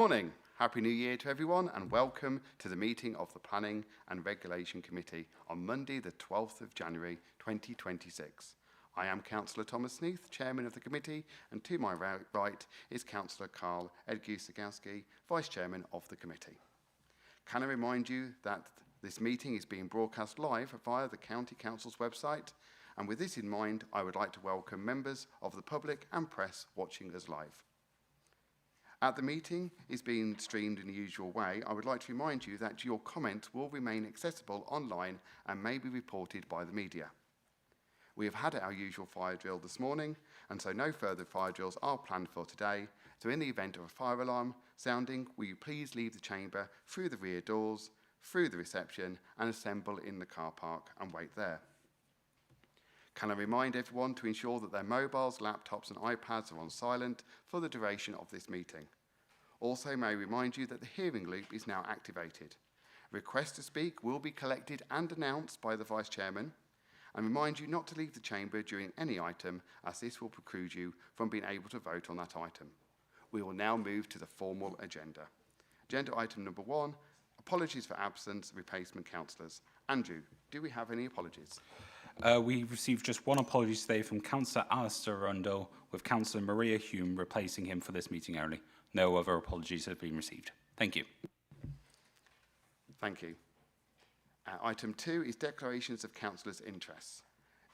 Morning. Happy New Year to everyone and welcome to the meeting of the Planning and Regulation Committee on Monday the 12th of January 2026. I am Councillor Thomas Sneath, Chairman of the committee, and to my right is Councillor Carl Edgusagowski, Vice Chairman of the committee. Can I remind you that this meeting is being broadcast live via the County Council's website, and with this in mind I would like to welcome members of the public and press watching us live. As the meeting is being streamed in the usual way, I would like to remind you that your comments will remain accessible online and may be reported by the media. We have had our usual fire drill this morning, and so no further fire drills are planned for today. So in the event of a fire alarm sounding, will you please leave the chamber through the rear doors, through the reception, and assemble in the car park and wait there. Can I remind everyone to ensure that their mobiles, laptops and iPads are on silent for the duration of this meeting. Also, may I remind you that the hearing loop is now activated. Requests to speak will be collected and announced by the Vice Chairman, and remind you not to leave the chamber during any item, as this will preclude you from being able to vote on that item. We will now move to the formal agenda. Agenda item number 1, apologies for absence, replacement councillors. Andrew, do we have any apologies? We received just one apology today from Councillor Alistair Rundle, with Councillor Maria Hume replacing him for this meeting only. No other apologies have been received. Thank you. Thank you. Item 2 is declarations of councillors' interests.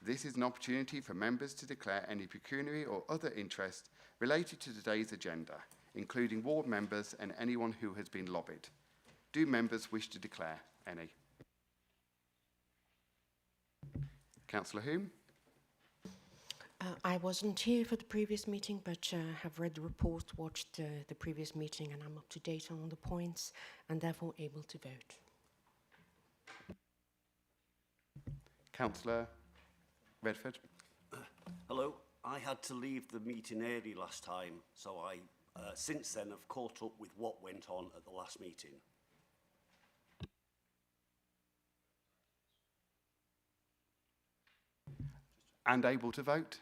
This is an opportunity for members to declare any pecuniary or other interest related to today's agenda, including ward members and anyone who has been lobbied. Do members wish to declare any? Councillor Hume? I wasn't here for the previous meeting, but have read the report, watched the previous meeting, and I'm up to date on all the points and therefore able to vote. Councillor Redford? Hello. I had to leave the meeting early last time, so I since then have caught up with what went on at the last meeting. And able to vote?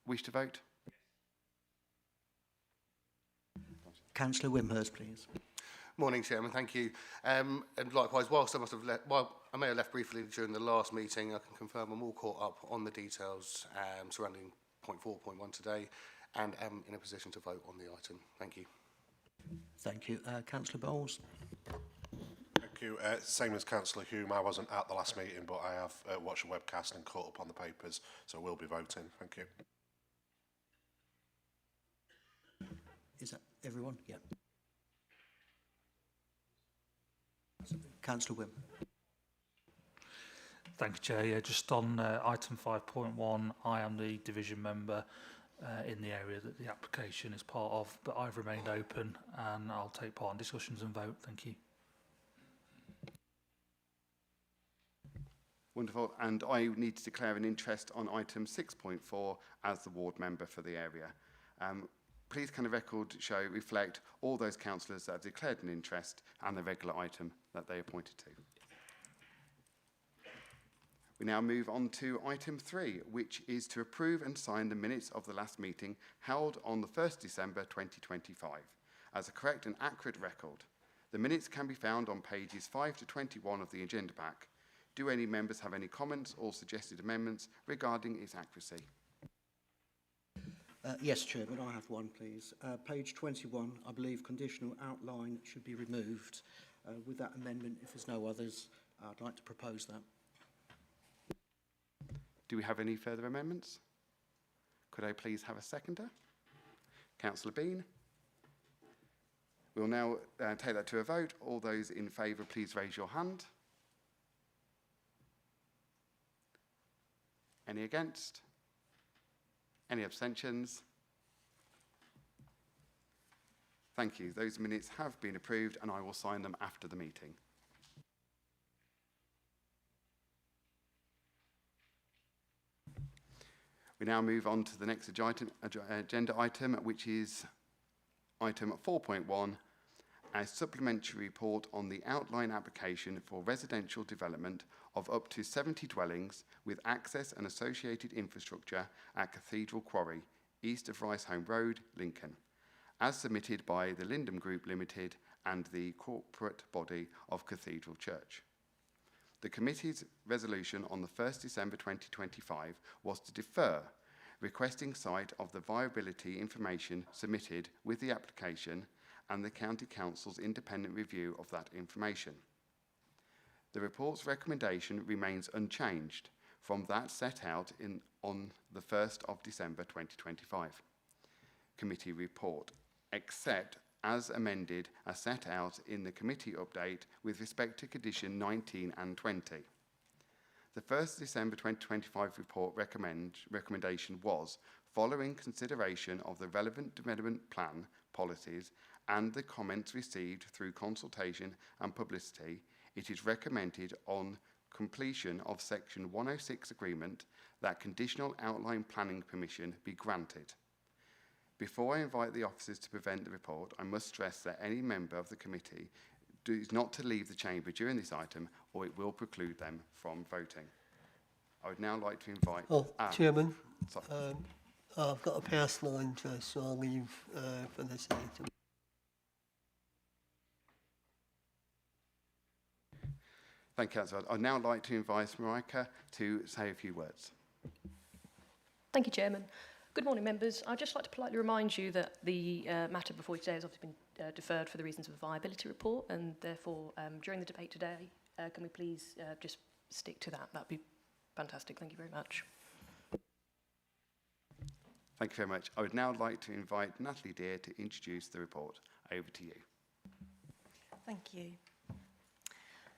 Wish to vote? Councillor Wimhurst, please. Morning, Chairman. Thank you. And likewise, whilst I may have left briefly during the last meeting, I can confirm I'm all caught up on the details surrounding point 4.1 today, and am in a position to vote on the item. Thank you. Thank you. Councillor Bowles. Thank you. Same as Councillor Hume, I wasn't at the last meeting, but I have watched a webcast and caught up on the papers, so we'll be voting. Thank you. Is that everyone? Yeah. Councillor Wim. Thank you, Chair. Yeah, just on item 5.1, I am the division member in the area that the application is part of, but I've remained open and I'll take part in discussions and vote. Thank you. Wonderful. And I need to declare an interest on item 6.4 as the ward member for the area. Please can the record reflect all those councillors that have declared an interest and the regular item that they appointed to. We now move on to item 3, which is to approve and sign the minutes of the last meeting held on the 1st December 2025 as a correct and accurate record. The minutes can be found on pages 5 to 21 of the agenda pack. Do any members have any comments or suggested amendments regarding its accuracy? Yes, Chairman, I have one, please. Page 21, I believe conditional outline should be removed. With that amendment, if there's no others, I'd like to propose that. Do we have any further amendments? Could I please have a seconder? Councillor Bean. We'll now take that to a vote. All those in favour, please raise your hand. Any against? Any abstentions? Thank you. Those minutes have been approved and I will sign them after the meeting. We now move on to the next agenda item, which is item 4.1, a supplementary report on the outline application for residential development of up to 70 dwellings with access and associated infrastructure at Cathedral Quarry, east of Rice Home Road, Lincoln. as submitted by the Lindham Group Limited and the corporate body of Cathedral Church. The committee's resolution on the 1st December 2025 was to defer, requesting sight of the viability information submitted with the application and the County Council's independent review of that information. The report's recommendation remains unchanged from that set out on the 1st of December 2025 committee report, except as amended as set out in the committee update with respect to condition 19 and 20. The 1st December 2025 report recommendation was, following consideration of the relevant development plan policies and the comments received through consultation and publicity, it is recommended on completion of Section 106 agreement that conditional outline planning permission be granted. Before I invite the officers to present the report, I must stress that any member of the committee is not to leave the chamber during this item, or it will preclude them from voting. I would now like to invite... Chairman, sorry. I've got a personal interest, so I'll leave for this item. Thank you, Councillor. I'd now like to invite Marika to say a few words. Thank you, Chairman. Good morning, members. I'd just like to politely remind you that the matter before you today has obviously been deferred for the reasons of the viability report, and therefore, during the debate today, can we please just stick to that? That'd be fantastic. Thank you very much. Thank you very much. I would now like to invite Natalie Dear to introduce the report. Over to you. Thank you.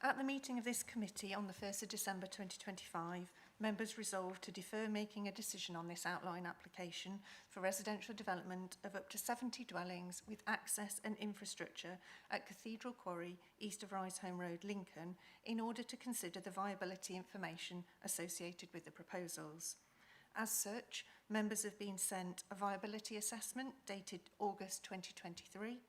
At the meeting of this committee on the 1st of December 2025, members resolved to defer making a decision on this outline application for residential development of up to 70 dwellings with access and infrastructure at Cathedral Quarry, east of Riseholme Road, Lincoln, in order to consider the viability information associated with the proposals. As such, members have been sent a viability assessment dated August 2023,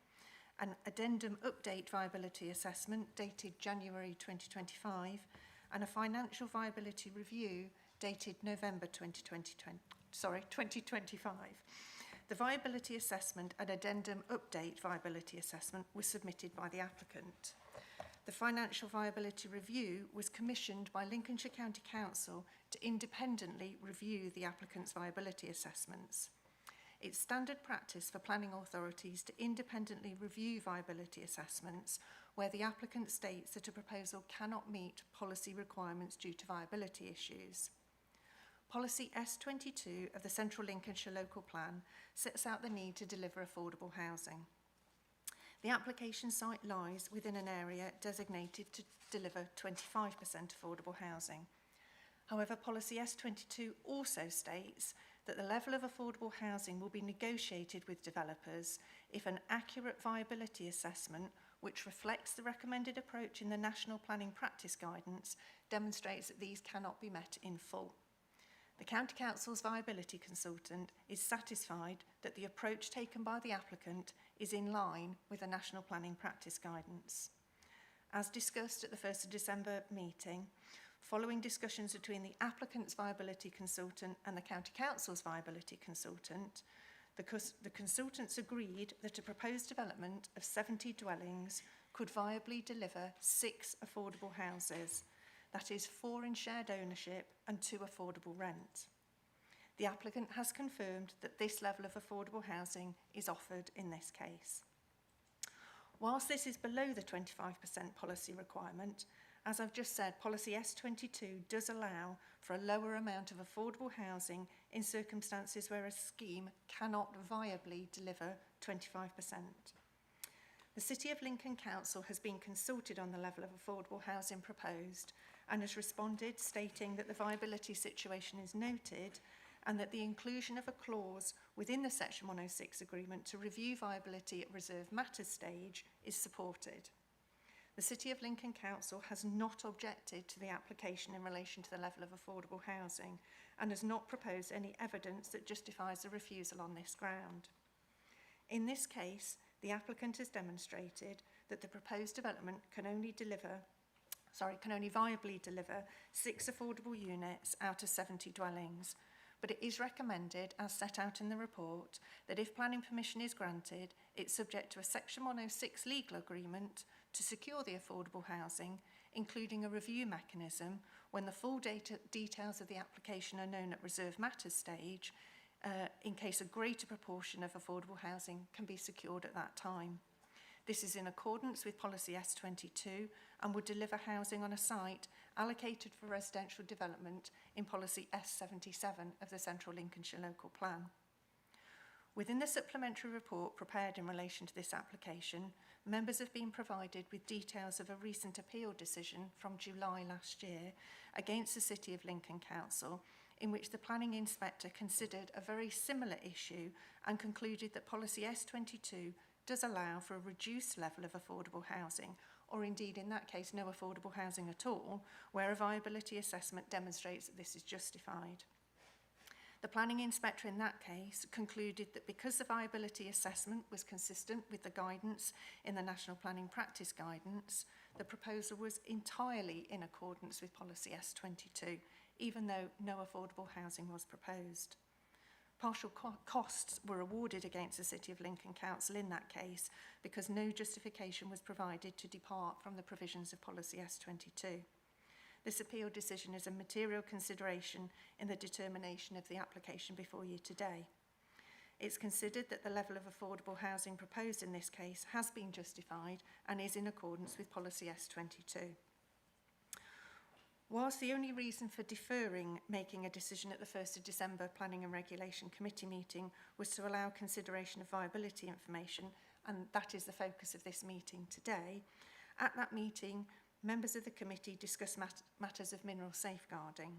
an addendum update viability assessment dated January 2025, and a financial viability review dated November 2025. The viability assessment and addendum update viability assessment was submitted by the applicant. The financial viability review was commissioned by Lincolnshire County Council to independently review the applicant's viability assessments. It's standard practice for planning authorities to independently review viability assessments where the applicant states that a proposal cannot meet policy requirements due to viability issues. Policy S22 of the Central Lincolnshire Local Plan sets out the need to deliver affordable housing. The application site lies within an area designated to deliver 25% affordable housing. However, Policy S22 also states that the level of affordable housing will be negotiated with developers if an accurate viability assessment, which reflects the recommended approach in the National Planning Practice Guidance, demonstrates that these cannot be met in full. The County Council's viability consultant is satisfied that the approach taken by the applicant is in line with the National Planning Practice Guidance. As discussed at the 1st of December meeting, following discussions between the applicant's viability consultant and the County Council's viability consultant, the consultants agreed that a proposed development of 70 dwellings could viably deliver 6 affordable houses, that is 4 in shared ownership and 2 affordable rent. The applicant has confirmed that this level of affordable housing is offered in this case. Whilst this is below the 25% policy requirement, as I've just said, Policy S22 does allow for a lower amount of affordable housing in circumstances where a scheme cannot viably deliver 25%. The City of Lincoln Council has been consulted on the level of affordable housing proposed and has responded stating that the viability situation is noted and that the inclusion of a clause within the Section 106 agreement to review viability at reserve matters stage is supported. The City of Lincoln Council has not objected to the application in relation to the level of affordable housing and has not proposed any evidence that justifies a refusal on this ground. In this case, the applicant has demonstrated that the proposed development can only viably deliver 6 affordable units out of 70 dwellings, but it is recommended, as set out in the report, that if planning permission is granted, it's subject to a Section 106 legal agreement to secure the affordable housing, including a review mechanism when the full details of the application are known at reserve matters stage, in case a greater proportion of affordable housing can be secured at that time. This is in accordance with Policy S22 and would deliver housing on a site allocated for residential development in Policy S77 of the Central Lincolnshire Local Plan. Within the supplementary report prepared in relation to this application, members have been provided with details of a recent appeal decision from July last year against the City of Lincoln Council, in which the planning inspector considered a very similar issue and concluded that Policy S22 does allow for a reduced level of affordable housing, or indeed in that case no affordable housing at all, where a viability assessment demonstrates that this is justified. The planning inspector in that case concluded that because the viability assessment was consistent with the guidance in the National Planning Practice Guidance, the proposal was entirely in accordance with Policy S22, even though no affordable housing was proposed. Partial costs were awarded against the City of Lincoln Council in that case because no justification was provided to depart from the provisions of Policy S22. This appeal decision is a material consideration in the determination of the application before you today. It's considered that the level of affordable housing proposed in this case has been justified and is in accordance with Policy S22. Whilst the only reason for deferring making a decision at the 1st of December Planning and Regulation Committee meeting was to allow consideration of viability information, and that is the focus of this meeting today, at that meeting, members of the committee discussed matters of mineral safeguarding.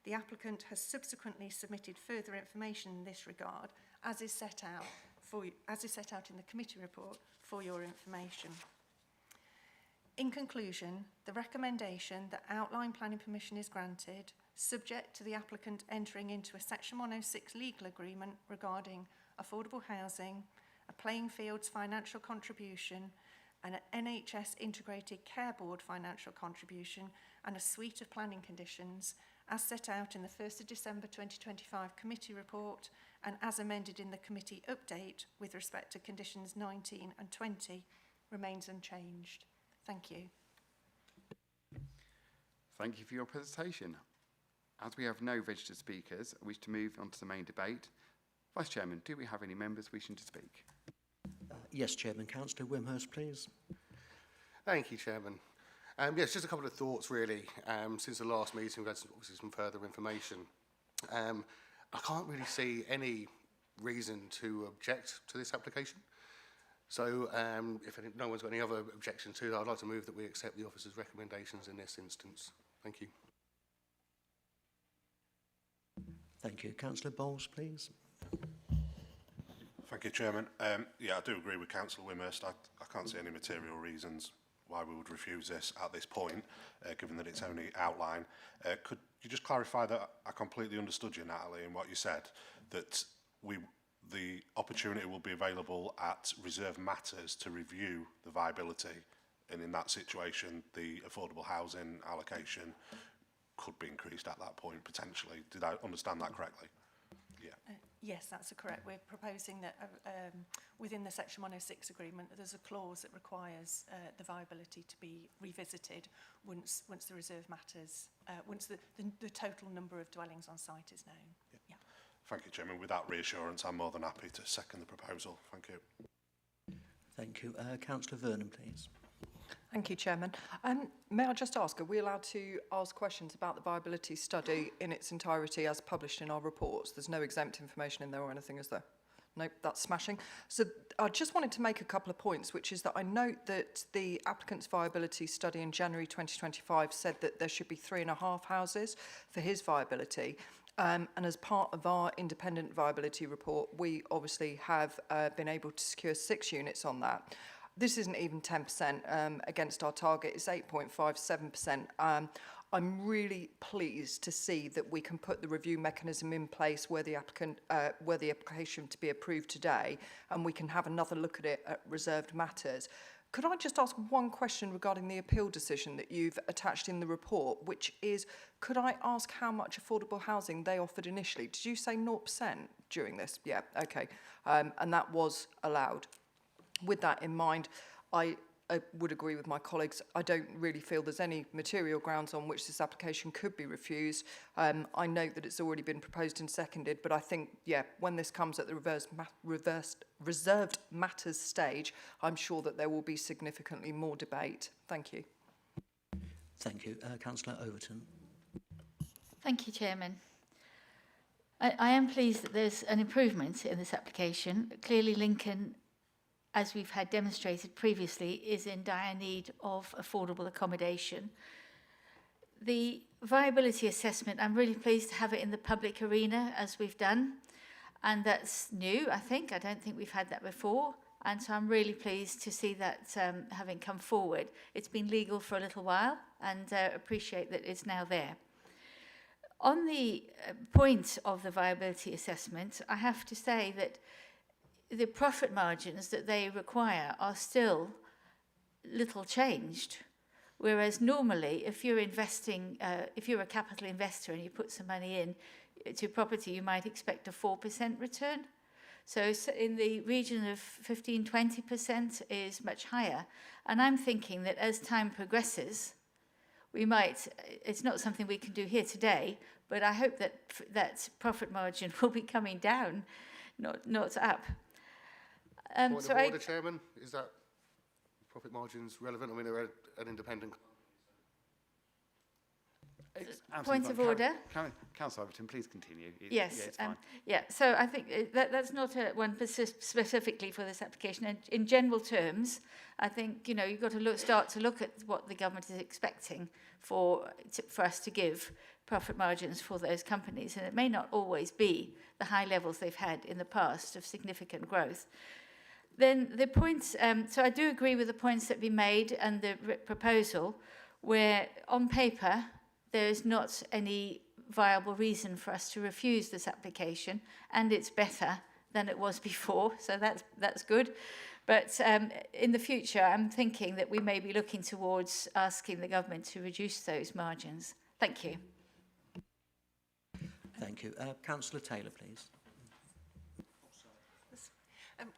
The applicant has subsequently submitted further information in this regard, as is set out in the committee report for your information. In conclusion, the recommendation that outline planning permission is granted, subject to the applicant entering into a Section 106 legal agreement regarding affordable housing, a playing fields financial contribution, an NHS Integrated Care Board financial contribution, and a suite of planning conditions, as set out in the 1st of December 2025 committee report and as amended in the committee update with respect to conditions 19 and 20, remains unchanged. Thank you. Thank you for your presentation. As we have no registered speakers, I wish to move on to the main debate. Vice Chairman, do we have any members wishing to speak? Yes, Chairman. Councillor Wimhurst, please. Thank you, Chairman. Yes, just a couple of thoughts, really. Since the last meeting, we've had obviously some further information. I can't really see any reason to object to this application. So if no one's got any other objection to that, I'd like to move that we accept the officer's recommendations in this instance. Thank you. Thank you. Councillor Bowles, please. Thank you, Chairman. Yeah, I do agree with Councillor Wimhurst. I can't see any material reasons why we would refuse this at this point, given that it's only outline. Could you just clarify that I completely understood you, Natalie, in what you said, that the opportunity will be available at reserve matters to review the viability, and in that situation, the affordable housing allocation could be increased at that point, potentially. Did I understand that correctly? Yeah. Yes, that's correct. We're proposing that within the Section 106 agreement, there's a clause that requires the viability to be revisited once the reserve matters, once the total number of dwellings on site is known. Yeah. Yeah. Thank you, Chairman. With that reassurance, I'm more than happy to second the proposal. Thank you. Thank you. Councillor Vernon, please. Thank you, Chairman. May I just ask, are we allowed to ask questions about the viability study in its entirety as published in our reports? There's no exempt information in there or anything, is there? Nope, that's smashing. So I just wanted to make a couple of points, which is that I note that the applicant's viability study in January 2025 said that there should be 3.5 houses for his viability. And as part of our independent viability report, we obviously have been able to secure 6 units on that. This isn't even 10% against our target. It's 8.57%. I'm really pleased to see that we can put the review mechanism in place where the application to be approved today, and we can have another look at it at reserved matters. Could I just ask one question regarding the appeal decision that you've attached in the report, which is, could I ask how much affordable housing they offered initially? Did you say 0% during this? Yeah, okay. And that was allowed. With that in mind, I would agree with my colleagues. I don't really feel there's any material grounds on which this application could be refused. I note that it's already been proposed and seconded, but I think, yeah, when this comes at the reserved matters stage, I'm sure that there will be significantly more debate. Thank you. Thank you. Councillor Overton. Thank you, Chairman. I am pleased that there's an improvement in this application. Clearly, Lincoln, as we've had demonstrated previously, is in dire need of affordable accommodation. The viability assessment, I'm really pleased to have it in the public arena as we've done, and that's new, I think. I don't think we've had that before, and so I'm really pleased to see that having come forward. It's been legal for a little while, and appreciate that it's now there. On the point of the viability assessment, I have to say that the profit margins that they require are still little changed. Whereas normally, if you're investing, if you're a capital investor and you put some money in to property, you might expect a 4% return. So in the region of 15–20% is much higher. And I'm thinking that as time progresses, we might, it's not something we can do here today, but I hope that that profit margin will be coming down, not up. Point of order, Chairman. Is that profit margins relevant? I mean, they're an independent. Point of order. Councillor Overton, please continue. Yes. Yeah, it's fine. Yeah. So I think that's not one specifically for this application. And in general terms, I think you've got to start to look at what the government is expecting for us to give profit margins for those companies, and it may not always be the high levels they've had in the past of significant growth. Then the points, so I do agree with the points that we made and the proposal, where on paper there is not any viable reason for us to refuse this application, and it's better than it was before, so that's good. But in the future, I'm thinking that we may be looking towards asking the government to reduce those margins. Thank you. Thank you. Councillor Taylor, please.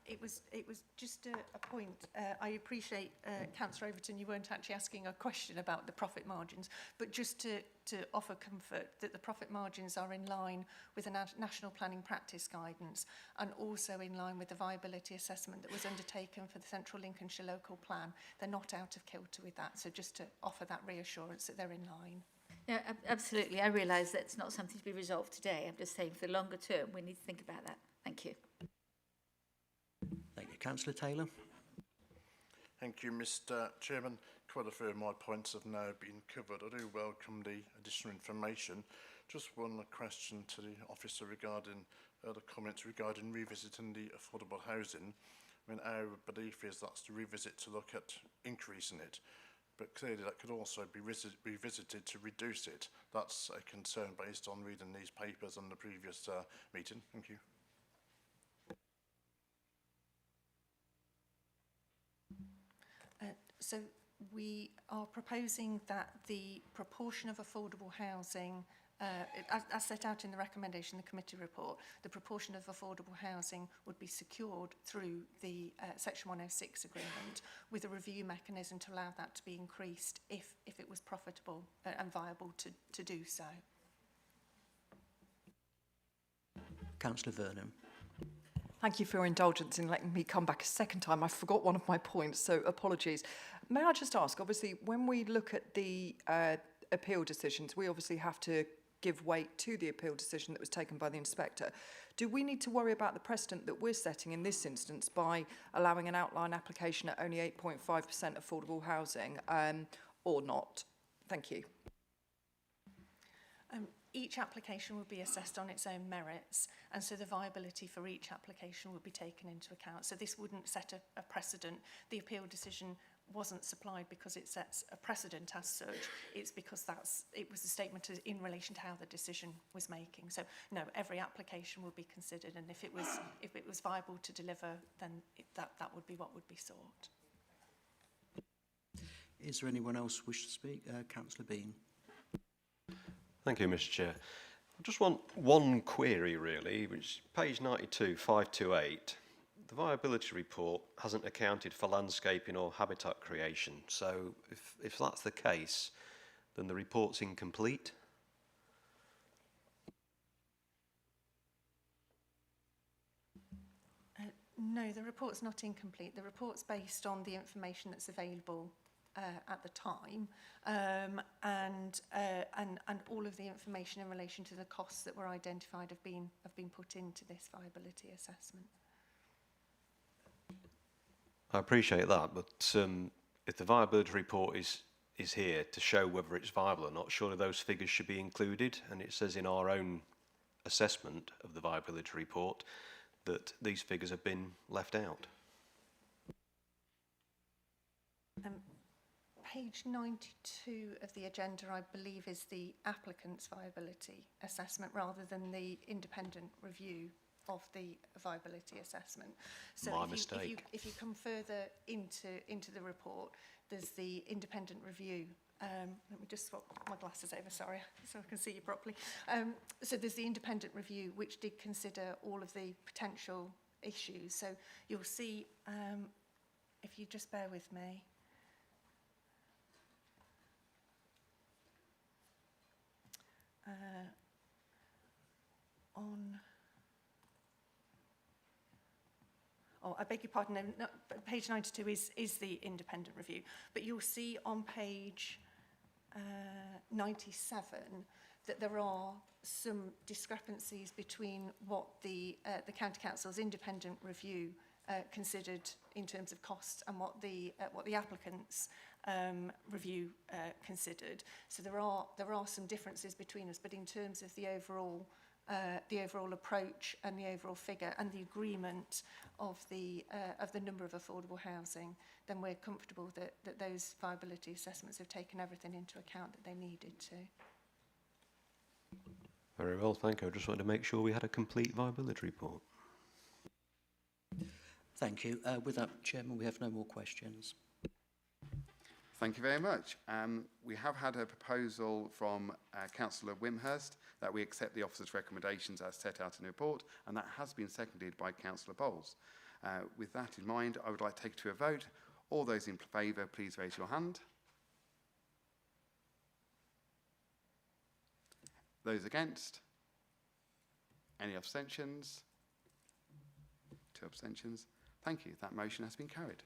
It was just a point. I appreciate, Councillor Overton, you weren't actually asking a question about the profit margins, but just to offer comfort that the profit margins are in line with the National Planning Practice Guidance and also in line with the viability assessment that was undertaken for the Central Lincolnshire Local Plan. They're not out of kilter with that, so just to offer that reassurance that they're in line. Yeah, absolutely. I realise that's not something to be resolved today. I'm just saying for the longer term, we need to think about that. Thank you. Thank you. Councillor Taylor. Thank you, Mr. Chairman. Quite a few of my points have now been covered. I do welcome the additional information. Just one question to the officer regarding the comments regarding revisiting the affordable housing. I mean, our belief is that's to revisit to look at increasing it, but clearly that could also be revisited to reduce it. That's a concern based on reading these papers on the previous meeting. Thank you. So we are proposing that the proportion of affordable housing, as set out in the recommendation, the committee report, the proportion of affordable housing would be secured through the Section 106 agreement with a review mechanism to allow that to be increased if it was profitable and viable to do so. Councillor Vernon. Thank you for your indulgence in letting me come back a second time. I forgot one of my points, so apologies. May I just ask, obviously, when we look at the appeal decisions, we obviously have to give weight to the appeal decision that was taken by the inspector. Do we need to worry about the precedent that we're setting in this instance by allowing an outline application at only 8.5% affordable housing or not? Thank you. Each application will be assessed on its own merits, and so the viability for each application will be taken into account. So this wouldn't set a precedent. The appeal decision wasn't supplied because it sets a precedent as such. It's because it was a statement in relation to how the decision was making. So no, every application will be considered, and if it was viable to deliver, then that would be what would be sought. Is there anyone else wish to speak? Councillor Bean. Thank you, Mr. Chair. I just want one query, really, which is page 92, 528. The viability report hasn't accounted for landscaping or habitat creation. So if that's the case, then the report's incomplete. No, the report's not incomplete. The report's based on the information that's available at the time, and all of the information in relation to the costs that were identified have been put into this viability assessment. I appreciate that, but if the viability report is here to show whether it's viable or not, surely those figures should be included. And it says in our own assessment of the viability report that these figures have been left out. Page 92 of the agenda, I believe, is the applicant's viability assessment rather than the independent review of the viability assessment. So My mistake. If you come further into the report, there's the independent review. Let me just swap my glasses over, sorry, so I can see you properly. So there's the independent review, which did consider all of the potential issues. So you'll see, if you just bear with me. I beg your pardon, no, page 92 is the independent review, but you'll see on page 97 that there are some discrepancies between what the County Council's independent review considered in terms of costs and what the applicant's review considered. So there are some differences between us, but in terms of the overall approach and the overall figure and the agreement of the number of affordable housing, then we're comfortable that those viability assessments have taken everything into account that they needed to. Very well, thank you. I just wanted to make sure we had a complete viability report. Thank you. With that, Chairman, we have no more questions. Thank you very much. We have had a proposal from Councillor Wimhurst that we accept the officer's recommendations as set out in the report, and that has been seconded by Councillor Bowles. With that in mind, I would like to take it to a vote. All those in favour, please raise your hand. Those against? Any abstentions? 2 abstentions. Thank you. That motion has been carried.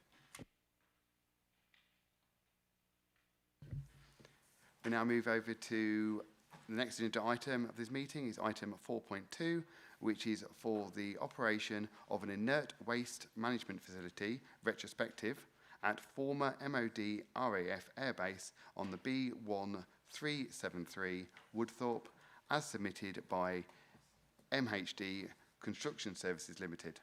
We now move over to the next agenda item of this meeting is item 4.2, which is for the operation of an inert waste management facility retrospective at former MOD RAF Airbase on the B1373 Woodthorpe, as submitted by MHD Construction Services Limited.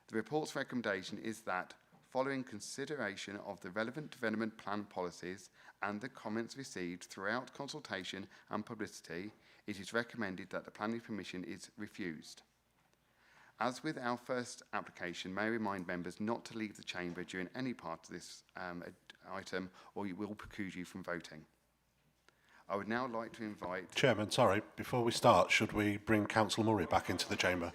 The report's recommendation is that, following consideration of the relevant development plan policies and the comments received throughout consultation and publicity, it is recommended that the planning permission is refused. As with our first application, may I remind members not to leave the chamber during any part of this item, or it will preclude you from voting. I would now like to invite... Chairman, sorry, before we start, should we bring Councillor Murray back into the chamber?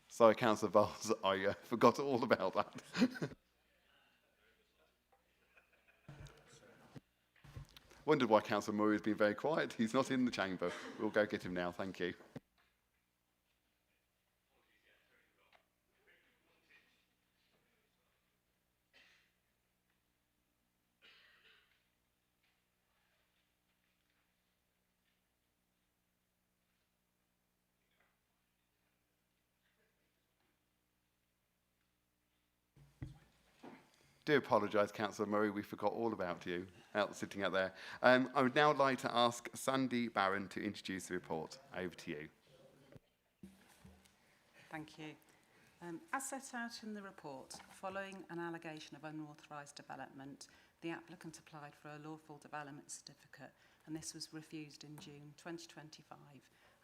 Sorry, Councillor Bowles, I forgot all about that. Wondered why Councillor Murray has been very quiet. He's not in the chamber. We'll go get him now. Thank you. I do apologise, Councillor Murray, we forgot all about you sitting out there. I would now like to ask Sandy Barron to introduce the report. Over to you. Thank you. As set out in the report, following an allegation of unauthorised development, the applicant applied for a lawful development certificate, and this was refused in June 2025,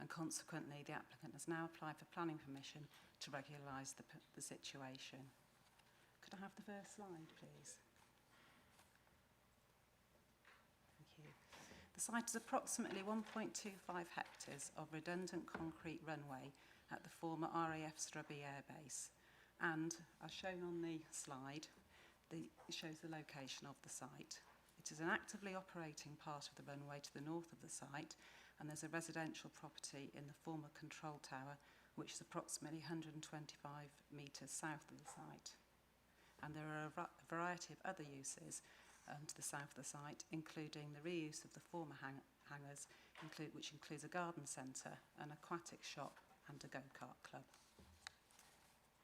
and consequently the applicant has now applied for planning permission to regularise the situation. Could I have the first slide, please? Thank you. The site is approximately 1.25 hectares of redundant concrete runway at the former RAF Strubby Air Base. And, as shown on the slide, it shows the location of the site. It is an actively operating part of the runway to the north of the site, and there's a residential property in the former control tower, which is approximately 125 metres south of the site. And there are a variety of other uses to the south of the site, including the reuse of the former hangars, which includes a garden centre, an aquatic shop and a go-kart club.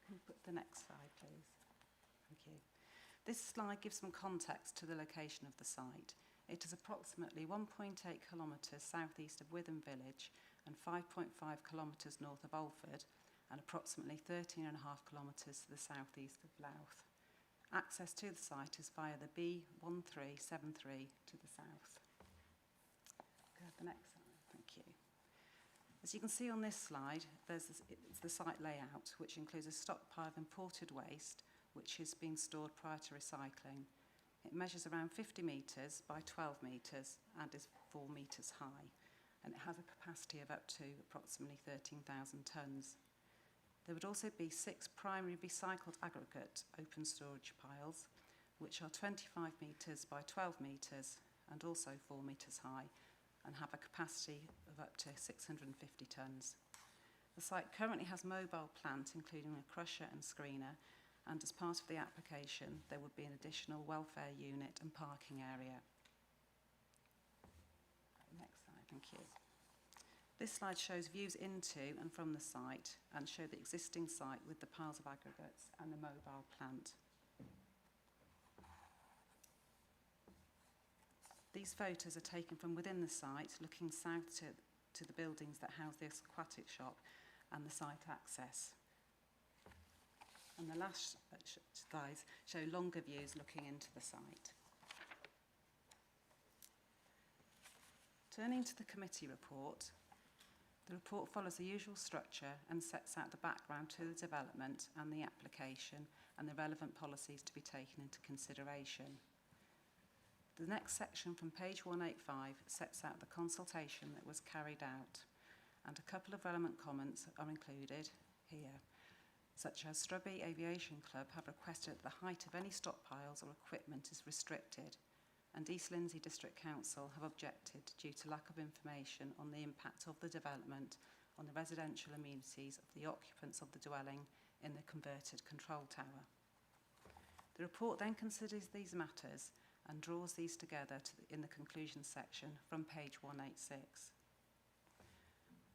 Can you put the next slide, please? Thank you. This slide gives some context to the location of the site. It is approximately 1.8 kilometres southeast of Witham Village and 5.5 kilometres north of Alford, and approximately 13.5 kilometres to the southeast of Louth. Access to the site is via the B1373 to the south. Go ahead, the next slide, thank you. As you can see on this slide, it's the site layout, which includes a stockpile of imported waste, which is being stored prior to recycling. It measures around 50 metres by 12 metres and is 4 metres high, and it has a capacity of up to approximately 13,000 tonnes. There would also be 6 primary recycled aggregate open storage piles, which are 25 metres by 12 metres and also 4 metres high, and have a capacity of up to 650 tonnes. The site currently has a mobile plant, including a crusher and screener, and as part of the application, there would be an additional welfare unit and parking area. Next slide, thank you. This slide shows views into and from the site and show the existing site with the piles of aggregates and the mobile plant. These photos are taken from within the site, looking south to the buildings that house this aquatic shop and the site access. And the last slides show longer views looking into the site. Turning to the committee report, the report follows the usual structure and sets out the background to the development and the application and the relevant policies to be taken into consideration. The next section from page 185 sets out the consultation that was carried out, and a couple of relevant comments are included here, such as Strubby Aviation Club have requested that the height of any stockpiles or equipment is restricted, and East Lindsey District Council have objected due to lack of information on the impact of the development on the residential amenities of the occupants of the dwelling in the converted control tower. The report then considers these matters and draws these together in the conclusion section from page 186.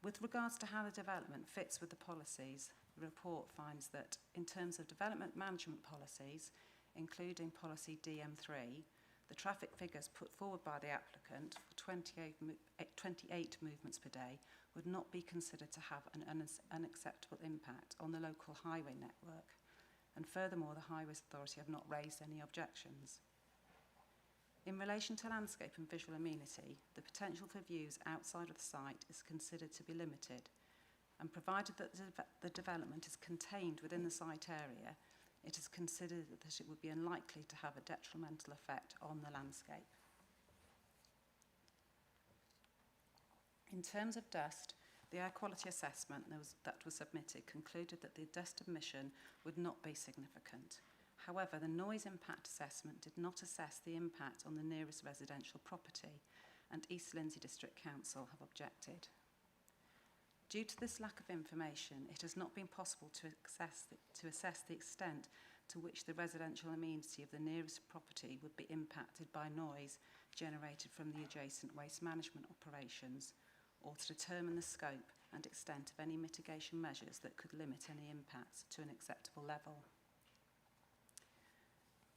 With regards to how the development fits with the policies, the report finds that in terms of development management policies, including policy DM3, the traffic figures put forward by the applicant for 28 movements per day would not be considered to have an unacceptable impact on the local highway network, and furthermore the Highways Authority have not raised any objections. In relation to landscape and visual amenity, the potential for views outside of the site is considered to be limited, and provided that the development is contained within the site area, it is considered that it would be unlikely to have a detrimental effect on the landscape. In terms of dust, the air quality assessment that was submitted concluded that the dust emission would not be significant. However, the noise impact assessment did not assess the impact on the nearest residential property, and East Lindsey District Council have objected. Due to this lack of information, it has not been possible to assess the extent to which the residential amenity of the nearest property would be impacted by noise generated from the adjacent waste management operations, or to determine the scope and extent of any mitigation measures that could limit any impacts to an acceptable level.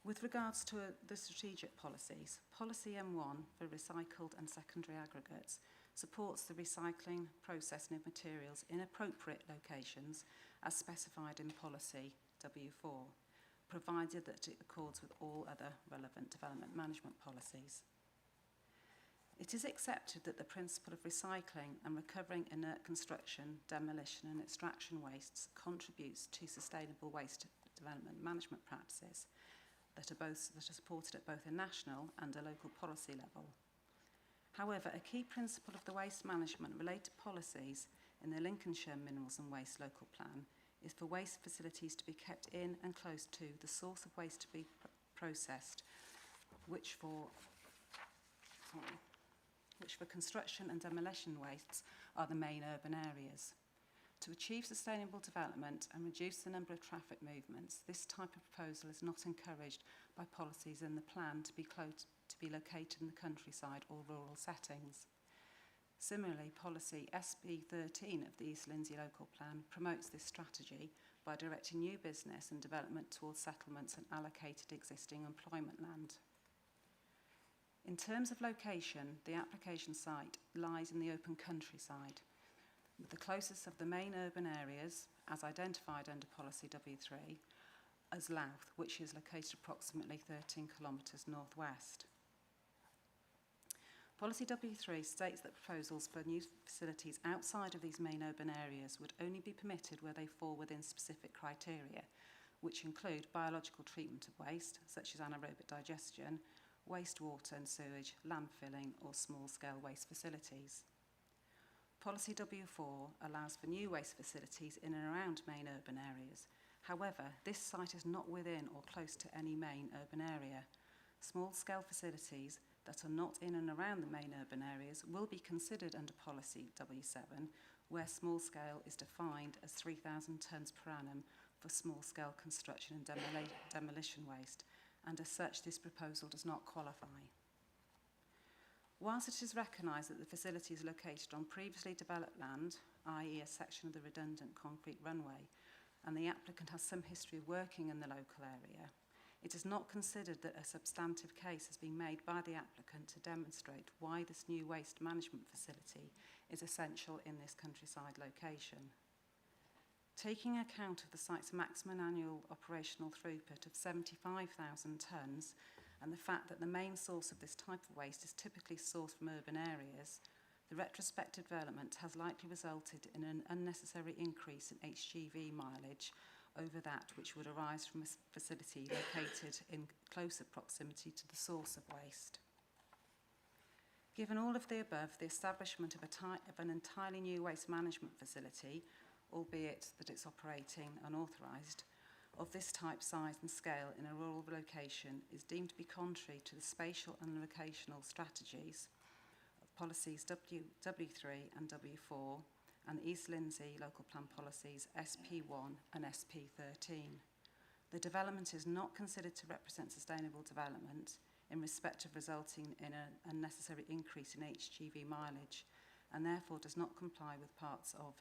With regards to the strategic policies, Policy M1 for recycled and secondary aggregates supports the recycling, processing of materials in appropriate locations as specified in Policy W4, provided that it accords with all other relevant development management policies. It is accepted that the principle of recycling and recovering inert construction, demolition and extraction wastes contributes to sustainable waste development management practices that are supported at both a national and a local policy level. However, a key principle of the waste management related policies in the Lincolnshire Minerals and Waste Local Plan is for waste facilities to be kept in and close to the source of waste to be processed, which for construction and demolition wastes are the main urban areas. To achieve sustainable development and reduce the number of traffic movements, this type of proposal is not encouraged by policies in the plan to be located in the countryside or rural settings. Similarly, policy SB 13 of the East Lindsey Local Plan promotes this strategy by directing new business and development towards settlements and allocated existing employment land. In terms of location, the application site lies in the open countryside, with the closest of the main urban areas, as identified under Policy W3, as Louth, which is located approximately 13 kilometres northwest. Policy W3 states that proposals for new facilities outside of these main urban areas would only be permitted where they fall within specific criteria, which include biological treatment of waste, such as anaerobic digestion, wastewater and sewage, landfilling or small-scale waste facilities. Policy W4 allows for new waste facilities in and around main urban areas. However, this site is not within or close to any main urban area. Small-scale facilities that are not in and around the main urban areas will be considered under Policy W7, where small-scale is defined as 3,000 tonnes per annum for small-scale construction and demolition waste, and as such this proposal does not qualify. Whilst it is recognised that the facility is located on previously developed land, i.e. a section of the redundant concrete runway, and the applicant has some history of working in the local area, it is not considered that a substantive case has been made by the applicant to demonstrate why this new waste management facility is essential in this countryside location. Taking account of the site's maximum annual operational throughput of 75,000 tonnes and the fact that the main source of this type of waste is typically sourced from urban areas, the retrospective development has likely resulted in an unnecessary increase in HGV mileage over that which would arise from a facility located in closer proximity to the source of waste. Given all of the above, the establishment of an entirely new waste management facility, albeit that it's operating unauthorised, of this type, size and scale in a rural location is deemed to be contrary to the spatial and locational strategies of policies W3 and W4 and the East Lindsey Local Plan policies SP1 and SP13. The development is not considered to represent sustainable development in respect of resulting in an unnecessary increase in HGV mileage and therefore does not comply with parts of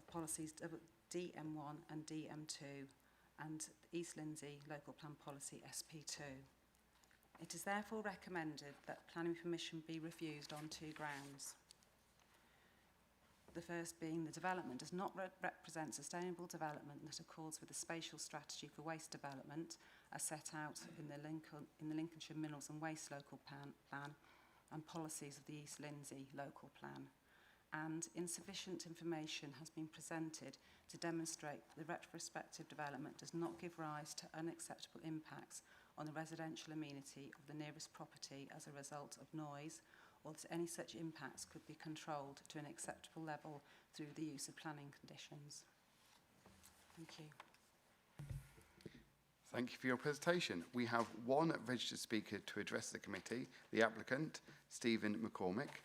policies DM1 and DM2 and East Lindsey Local Plan Policy SP2. It is therefore recommended that planning permission be refused on two grounds. The first being the development does not represent sustainable development that accords with the spatial strategy for waste development as set out in the Lincolnshire Minerals and Waste Local Plan and policies of the East Lindsey Local Plan. And insufficient information has been presented to demonstrate that the retrospective development does not give rise to unacceptable impacts on the residential amenity of the nearest property as a result of noise, or that any such impacts could be controlled to an acceptable level through the use of planning conditions. Thank you. Thank you for your presentation. We have one registered speaker to address the committee, the applicant, Stephen McCormick,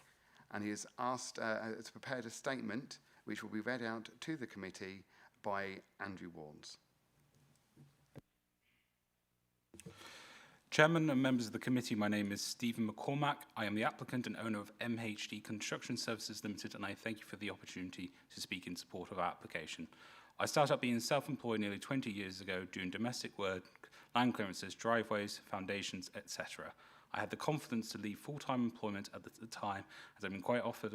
and he has asked has prepared a statement which will be read out to the committee by Andrew Warnes. Chairman and members of the committee, my name is Stephen McCormack. I am the applicant and owner of MHD Construction Services Limited, and I thank you for the opportunity to speak in support of our application. I started out being self-employed nearly 20 years ago doing domestic work, land clearances, driveways, foundations, etc. I had the confidence to leave full-time employment at the time, as I've been quite offered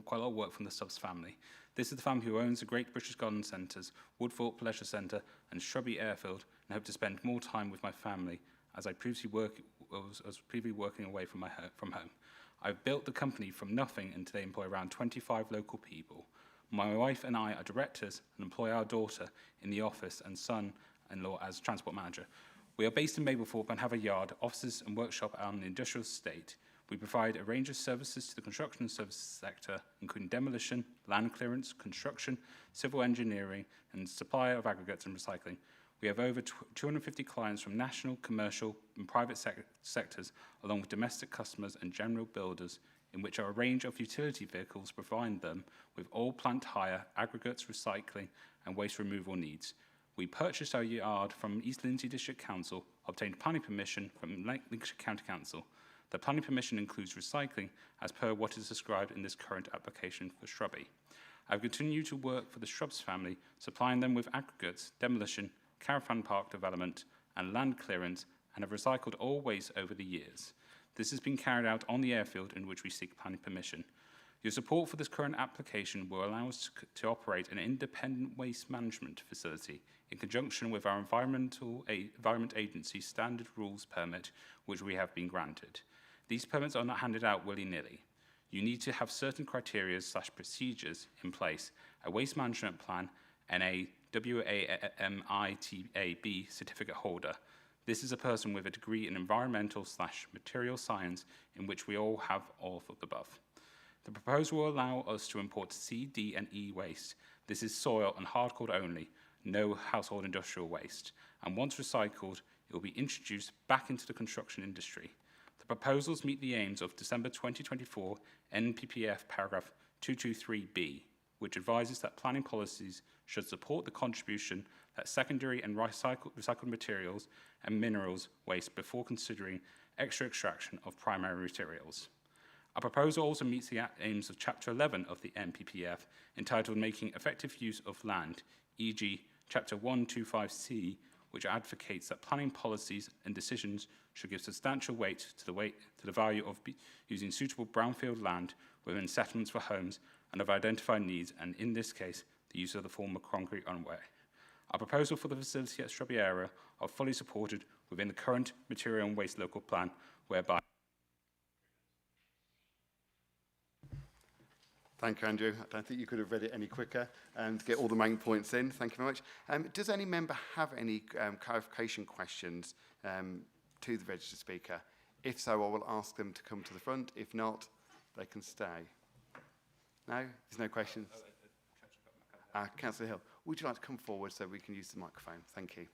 quite a lot of work from the Stubbs family. This is the family who owns the Great British Garden Centres, Woodthorpe Leisure Centre and Shrubby Airfield, and hope to spend more time with my family as I was previously working away from home. I've built the company from nothing and today employ around 25 local people. My wife and I are directors and employ our daughter in the office and son-in-law as transport manager. We are based in Mablethorpe and have a yard, offices and workshop on the industrial estate. We provide a range of services to the construction and services sector, including demolition, land clearance, construction, civil engineering, and supply of aggregates and recycling. We have over 250 clients from national, commercial, and private sectors, along with domestic customers and general builders, in which our range of utility vehicles provide them with all plant hire, aggregates, recycling, and waste removal needs. We purchased our yard from East Lindsey District Council, obtained planning permission from Lincolnshire County Council. The planning permission includes recycling, as per what is described in this current application for shrubby. I've continued to work for the Shrubs family, supplying them with aggregates, demolition, caravan park development, and land clearance, and have recycled all waste over the years. This has been carried out on the airfield in which we seek planning permission. Your support for this current application will allow us to operate an independent waste management facility in conjunction with our Environment Agency Standard Rules Permit, which we have been granted. These permits are not handed out willy-nilly. You need to have certain criteria/procedures in place, a waste management plan, and a WAMITAB certificate holder. This is a person with a degree in environmental/material science, in which we all have all of the above. The proposal will allow us to import C, D, and E waste. This is soil and hardcore only, no household industrial waste. And once recycled, it will be introduced back into the construction industry. The proposals meet the aims of December 2024 NPPF paragraph 223B, which advises that planning policies should support the contribution that secondary and recycled materials and minerals waste before considering extra extraction of primary materials. Our proposal also meets the aims of Chapter 11 of the NPPF, entitled Making Effective Use of Land, e.g. Chapter 125C, which advocates that planning policies and decisions should give substantial weight to the value of using suitable brownfield land within settlements for homes and of identified needs, and in this case, the use of the former concrete runway. Our proposal for the facility at Shrubby Area are fully supported within the current material and waste local plan, whereby... Thank you, Andrew. I don't think you could have read it any quicker and get all the main points in. Thank you very much. Does any member have any clarification questions to the registered speaker? If so, I will ask them to come to the front. If not, they can stay. No? There's no questions? Councillor Hill, would you like to come forward so we can use the microphone? Thank you.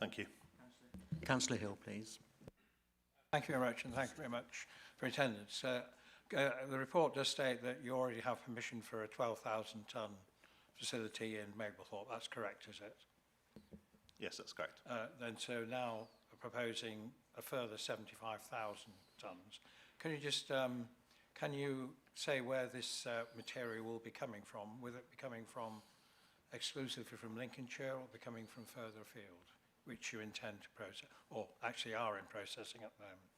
Thank you. Councillor Hill, please. Thank you very much, and thank you very much for attendance. The report does state that you already have permission for a 12,000-tonne facility in Mablethorpe. That's correct, is it? Yes, that's correct. Then so now we're proposing a further 75,000 tonnes. Can you just can you say where this material will be coming from? Will it be coming from exclusively from Lincolnshire or be coming from further afield, which you intend to process, or actually are in processing at the moment?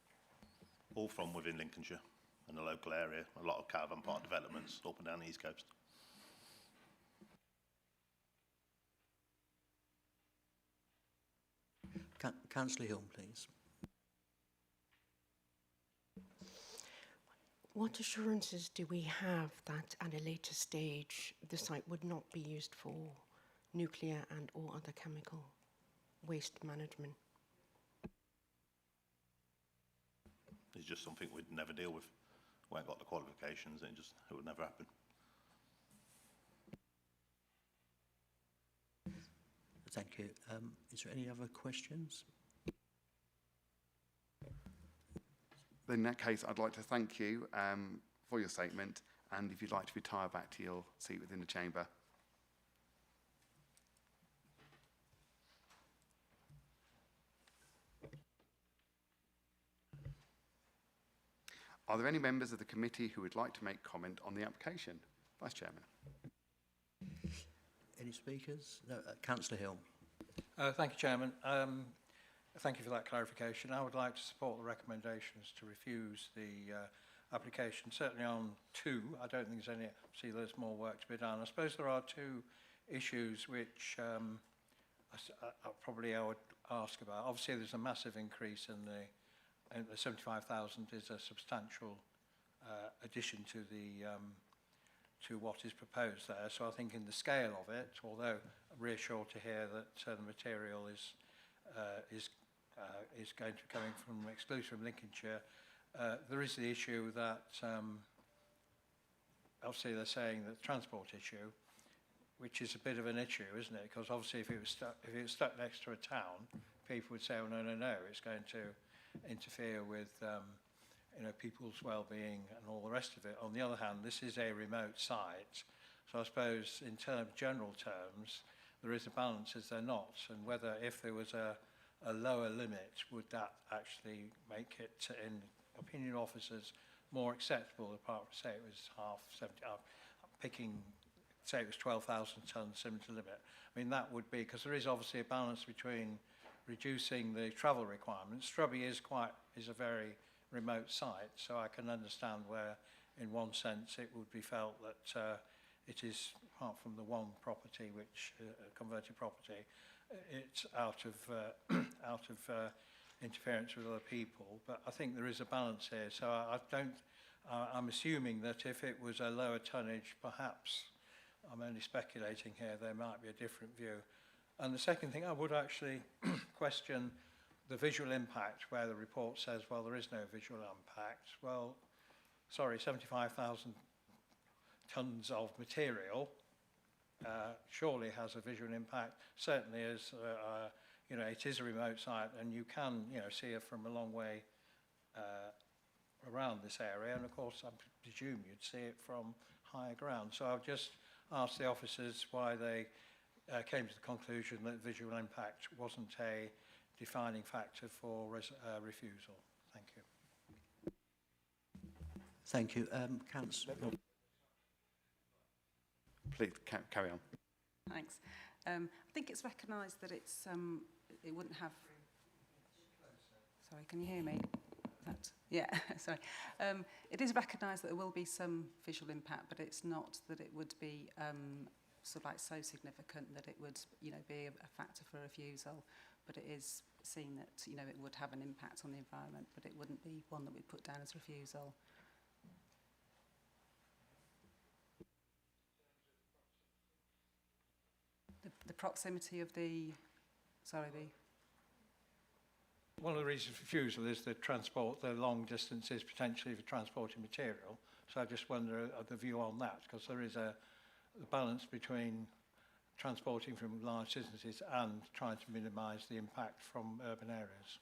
All from within Lincolnshire and the local area. A lot of caravan park developments up and down the East Coast. Councillor Hill, please. What assurances do we have that at a later stage the site would not be used for nuclear and or other chemical waste management? It's just something we'd never deal with. We haven't got the qualifications, and it would never happen. Thank you. Is there any other questions? In that case, I'd like to thank you for your statement, and if you'd like to retire back to your seat within the chamber. Are there any members of the committee who would like to make comment on the application? Vice Chairman. Any speakers? No, Councillor Hill. Thank you, Chairman. Thank you for that clarification. I would like to support the recommendations to refuse the application. Certainly on 2, I don't think there's any, see there's more work to be done. I suppose there are 2 issues which probably I would ask about. Obviously there's a massive increase in the 75,000 is a substantial addition to the to what is proposed there. So I think in the scale of it, although I'm reassured to hear that the material is going to be coming from exclusively from Lincolnshire, there is the issue that obviously they're saying that the transport issue, which is a bit of an issue, isn't it? Because obviously if it was stuck next to a town, people would say, oh, no, no, no, it's going to interfere with you know, people's well-being and all the rest of it. On the other hand, this is a remote site, so I suppose in general terms, there is a balance, is there not? And whether if there was a lower limit, would that actually make it, in opinion officers, more acceptable, apart from say it was half 70, picking, say it was 12,000 tonnes, similar to limit. I mean, that would be, because there is obviously a balance between reducing the travel requirements. Strubby is a very remote site, so I can understand where, in one sense, it would be felt that it is, apart from the one property, which converted property, it's out of interference with other people. But I think there is a balance here. So I'm assuming that if it was a lower tonnage, perhaps, I'm only speculating here, there might be a different view. And the second thing, I would actually question the visual impact, where the report says, well, there is no visual impact. Well, sorry, 75,000 tonnes of material surely has a visual impact. Certainly as, you know, it is a remote site and you can, you know, see it from a long way around this area. And of course, I presume you'd see it from higher ground. So I've just asked the officers why they came to the conclusion that visual impact wasn't a defining factor for refusal. Thank you. Thank you. Councillor. Please, carry on. Thanks. I think it's recognised that it's it wouldn't have. Sorry, can you hear me? Yeah, sorry. It is recognised that there will be some visual impact, but it's not that it would be sort of like so significant that it would, you know, be a factor for refusal. But it is seen that, you know, it would have an impact on the environment, but it wouldn't be one that we'd put down as refusal. The proximity of the, sorry, one of the reasons for refusal is the transport, the long distances potentially for transporting material. So I just wonder the view on that, because there is a balance between transporting from large distances and trying to minimise the impact from urban areas.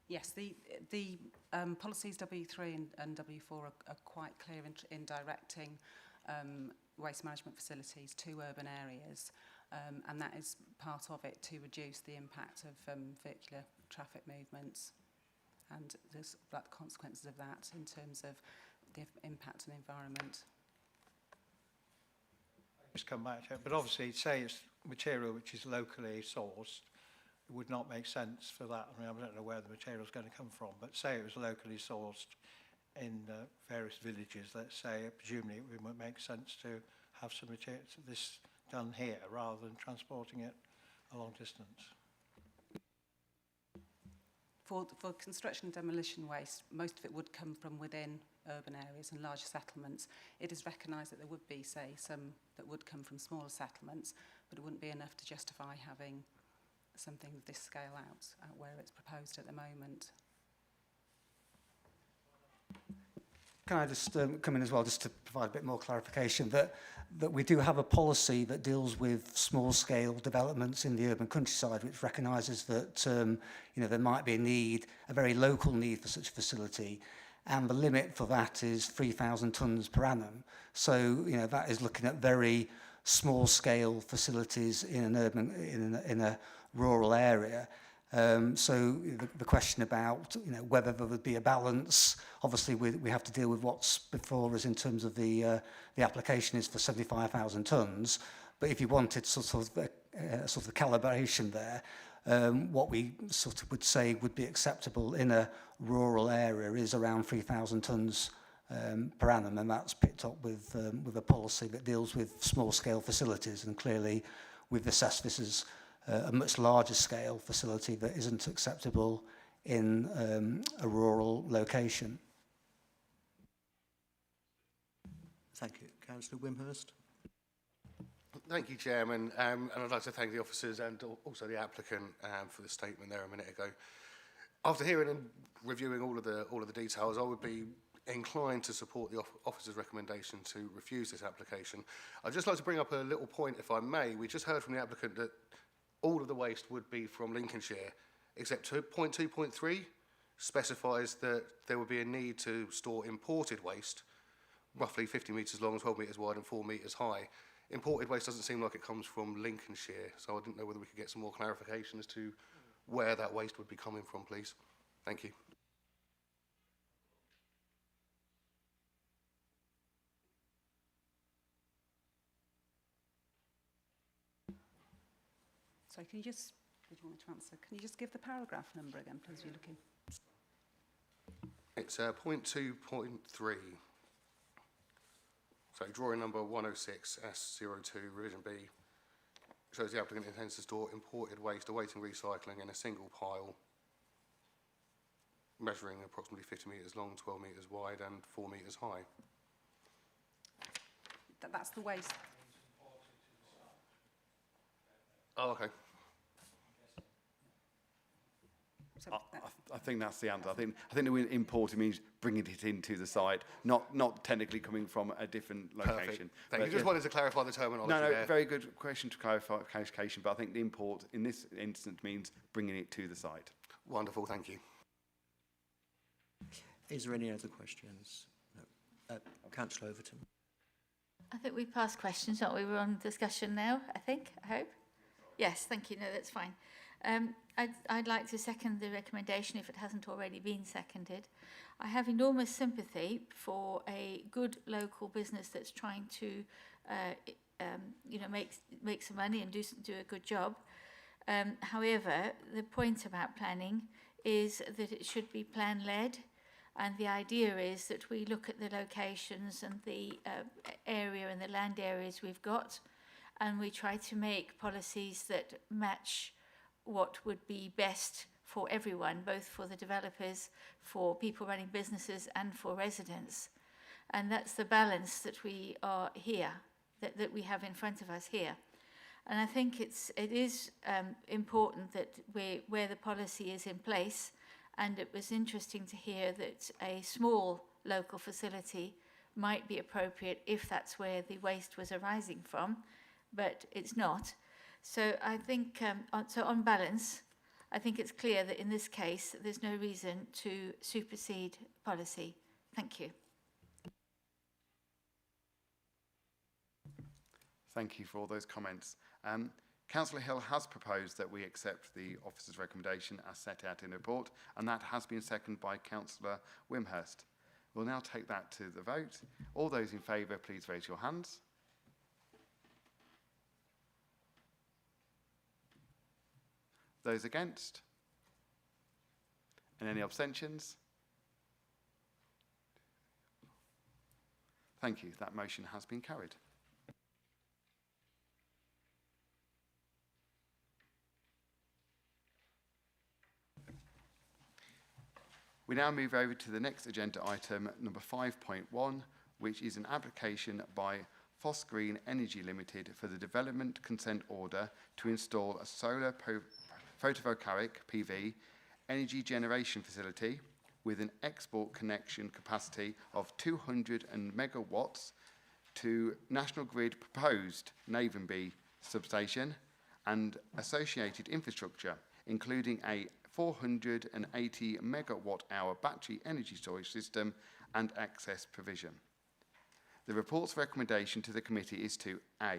Yes, the policies W3 and W4 are quite clear in directing waste management facilities to urban areas, and that is part of it to reduce the impact of vehicular traffic movements and the consequences of that in terms of the impact on the environment. Just come back to it, but obviously say it's material which is locally sourced, it would not make sense for that. I mean, I don't know where the material is going to come from, but say it was locally sourced in various villages, let's say, presumably it would make sense to have some material, this done here rather than transporting it a long distance. For construction and demolition waste, most of it would come from within urban areas and larger settlements. It is recognised that there would be, say, some that would come from smaller settlements, but it wouldn't be enough to justify having something of this scale out where it's proposed at the moment. Can I just come in as well, just to provide a bit more clarification, that we do have a policy that deals with small-scale developments in the urban countryside, which recognises that you know, there might be a need, a very local need for such a facility, and the limit for that is 3,000 tonnes per annum. So you know, that is looking at very small-scale facilities in an urban, in a rural area. So the question about, you know, whether there would be a balance, obviously we have to deal with what's before us in terms of the application is for 75,000 tonnes. But if you wanted sort of a calibration there, What we sort of would say would be acceptable in a rural area is around 3,000 tonnes per annum, and that's picked up with a policy that deals with small-scale facilities, and clearly we've assessed this as a much larger scale facility that isn't acceptable in a rural location. Thank you. Councillor Wimhurst. Thank you, Chairman. And I'd like to thank the officers and also the applicant for the statement there a minute ago. After hearing and reviewing all of the details, I would be inclined to support the officer's recommendation to refuse this application. I'd just like to bring up a little point, if I may. We just heard from the applicant that all of the waste would be from Lincolnshire, except point 2.3 specifies that there would be a need to store imported waste, roughly 50 metres long, 12 metres wide and 4 metres high. Imported waste doesn't seem like it comes from Lincolnshire, so I didn't know whether we could get some more clarification as to where that waste would be coming from, please. Thank you. Sorry, can you just, did you want to answer? Can you just give the paragraph number again, please? You're looking. It's point 2.3. So drawing number 106 S02 revision B shows the applicant intends to store imported waste awaiting recycling in a single pile measuring approximately 50 metres long, 12 metres wide and 4 metres high. That's the waste. Oh, okay. I think that's the answer. I think the word importing means bringing it into the site, not technically coming from a different location. Perfect. Thank you. Just wanted to clarify the terminology there. Very good question to clarify clarification, but I think the import in this instance means bringing it to the site. Wonderful, thank you. Is there any other questions? No. Councillor Overton. I think we've passed questions, aren't we? We're on discussion now, I hope. Yes, thank you. No, that's fine. I'd like to second the recommendation if it hasn't already been seconded. I have enormous sympathy for a good local business that's trying to, make some money and do a good job. However, the point about planning is that it should be plan-led, and the idea is that we look at the locations and the area and the land areas we've got, and we try to make policies that match what would be best for everyone, both for the developers, for people running businesses, and for residents. And that's the balance that we are here, that we have in front of us here. And I think it is important that where the policy is in place, and it was interesting to hear that a small local facility might be appropriate if that's where the waste was arising from, but it's not. So I think, on balance, I think it's clear that in this case, there's no reason to supersede policy. Thank you. Thank you for all those comments. Councillor Hill has proposed that we accept the officer's recommendation as set out in the report, and that has been seconded by Councillor Wimhurst. We'll now take that to the vote. All those in favour, please raise your hands. Those against? And any abstentions? Thank you. That motion has been carried. We now move over to the next agenda item, number 5.1, which is an application by Foss Green Energy Limited for the development consent order to install a solar photovoltaic PV energy generation facility with an export connection capacity of 200 megawatts to National Grid proposed Navenby substation and associated infrastructure, including a 480 megawatt hour battery energy storage system and access provision. The report's recommendation to the committee is to A.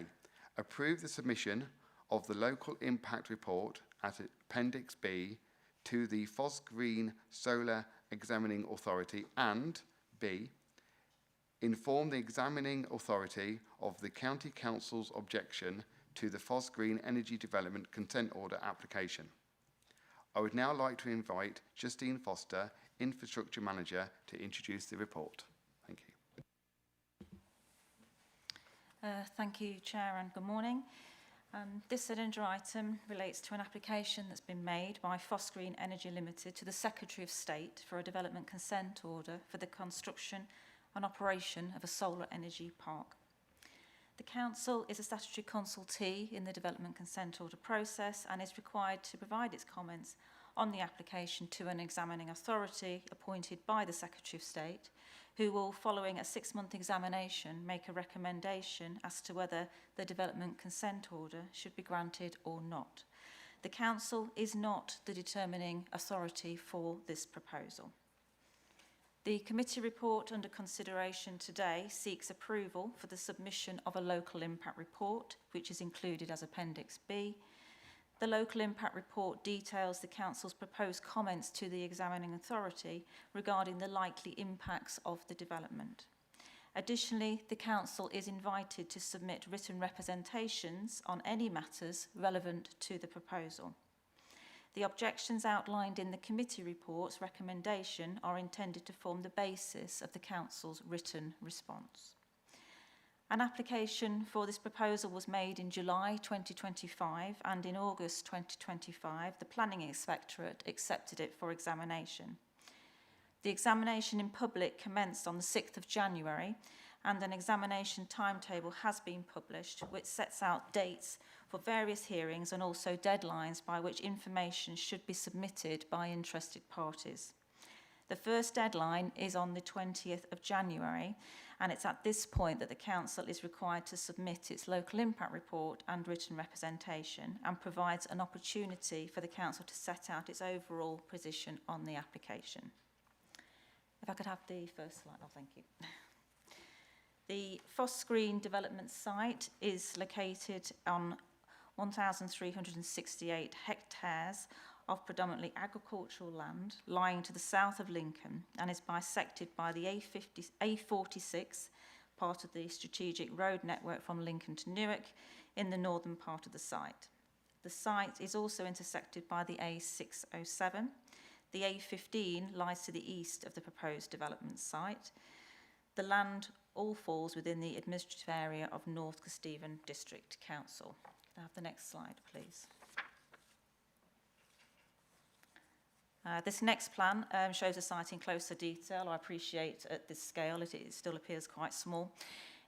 Approve the submission of the local impact report at Appendix B to the Foss Green Solar Examining Authority, and B. Inform the examining authority of the County Council's objection to the Foss Green Energy Development Consent Order application. I would now like to invite Justine Foster, Infrastructure Manager, to introduce the report. Thank you. Thank you, Chair, and good morning. This agenda item relates to an application that's been made by Fosgreen Energy Limited to the Secretary of State for a development consent order for the construction and operation of a solar energy park. The Council is a statutory consultee in the development consent order process and is required to provide its comments on the application to an examining authority appointed by the Secretary of State, who will, following a 6-month examination, make a recommendation as to whether the development consent order should be granted or not. The Council is not the determining authority for this proposal. The committee report under consideration today seeks approval for the submission of a local impact report, which is included as Appendix B. The local impact report details the Council's proposed comments to the examining authority regarding the likely impacts of the development. Additionally, the Council is invited to submit written representations on any matters relevant to the proposal. The objections outlined in the committee report's recommendation are intended to form the basis of the Council's written response. An application for this proposal was made in July 2025, and in August 2025, the Planning Inspectorate accepted it for examination. The examination in public commenced on the 6th of January, and an examination timetable has been published, which sets out dates for various hearings and also deadlines by which information should be submitted by interested parties. The first deadline is on the 20th of January, and it's at this point that the Council is required to submit its local impact report and written representation, and provides an opportunity for the Council to set out its overall position on the application. If I could have the first slide, thank you. The Fosgreen development site is located on 1,368 hectares of predominantly agricultural land lying to the south of Lincoln, and is bisected by the A46, part of the strategic road network from Lincoln to Newark, in the northern part of the site. The site is also intersected by the A607. The A15 lies to the east of the proposed development site. The land all falls within the administrative area of North Kesteven District Council. Can I have the next slide, please? This next plan shows the site in closer detail. I appreciate at this scale it still appears quite small.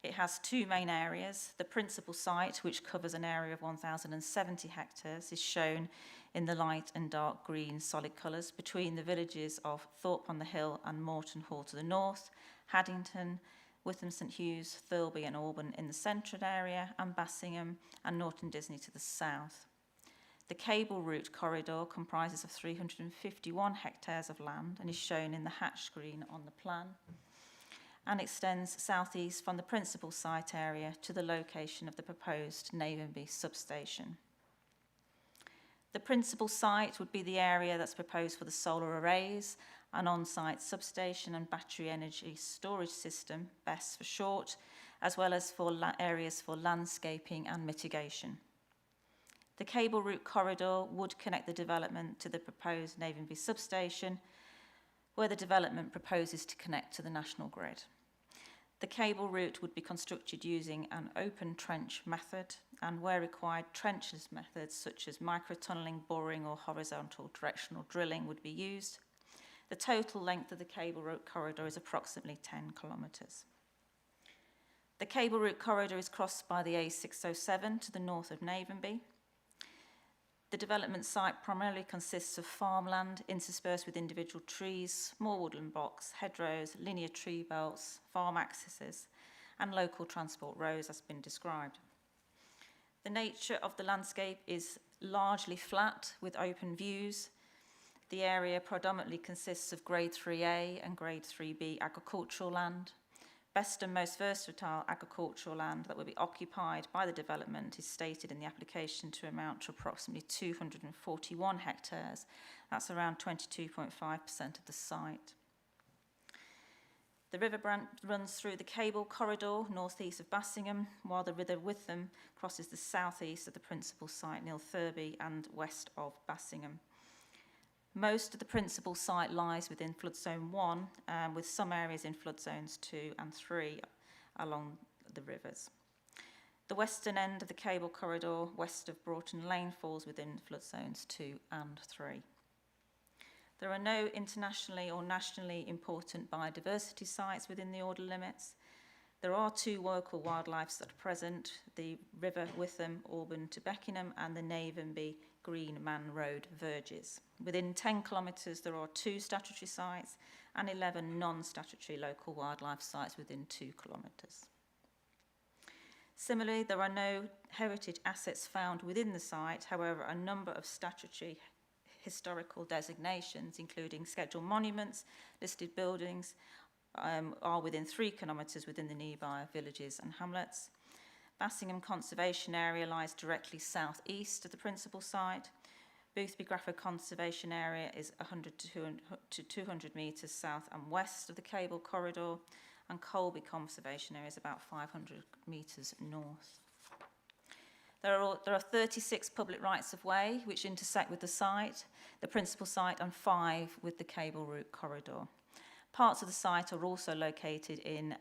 It has two main areas. The principal site, which covers an area of 1,070 hectares, is shown in the light and dark green solid colours between the villages of Thorpe-on-the-Hill and Moreton Hall to the north, Haddington, Witham St Hughes, Thirlby and Auburn in the central area, and Bassingham and Norton Disney to the south. The cable route corridor comprises of 351 hectares of land and is shown in the hatch green on the plan, and extends southeast from the principal site area to the location of the proposed Navenby substation. The principal site would be the area that's proposed for the solar arrays, an on-site substation and battery energy storage system, BESS for short, as well as for areas for landscaping and mitigation. The cable route corridor would connect the development to the proposed Navenby substation, where the development proposes to connect to the national grid. The cable route would be constructed using an open trench method, and where required, trenchless methods such as microtunneling, boring or horizontal directional drilling would be used. The total length of the cable route corridor is approximately 10 kilometres. The cable route corridor is crossed by the A607 to the north of Navenby. The development site primarily consists of farmland interspersed with individual trees, small woodland blocks, hedgerows, linear tree belts, farm accesses, and local transport roads as been described. The nature of the landscape is largely flat with open views. The area predominantly consists of Grade 3A and Grade 3B agricultural land. Best and most versatile agricultural land that will be occupied by the development is stated in the application to amount to approximately 241 hectares. That's around 22.5% of the site. The river runs through the cable corridor northeast of Bassingham, while the river Witham crosses the southeast of the principal site near Thurby and west of Bassingham. Most of the principal site lies within flood zone 1, with some areas in flood zones 2 and 3 along the rivers. The western end of the cable corridor west of Broughton Lane falls within flood zones 2 and 3. There are no internationally or nationally important biodiversity sites within the order limits. There are 2 local wildlife that are present, the River Witham, Auburn to Beckenham, and the Navenby Green Man Road verges. Within 10 kilometres there are 2 statutory sites and 11 non-statutory local wildlife sites within 2 kilometres. Similarly, there are no heritage assets found within the site. However, a number of statutory historical designations, including scheduled monuments, listed buildings, are within 3 kilometres within the nearby villages and hamlets. Bassingham Conservation Area lies directly south-east of the principal site. Boothby Grafford Conservation Area is 100 to 200 metres south and west of the cable corridor, and Colby Conservation Area is about 500 metres north. There are 36 public rights-of-way which intersect with the site, the principal site, and 5 with the cable route corridor. Parts of the site are also located in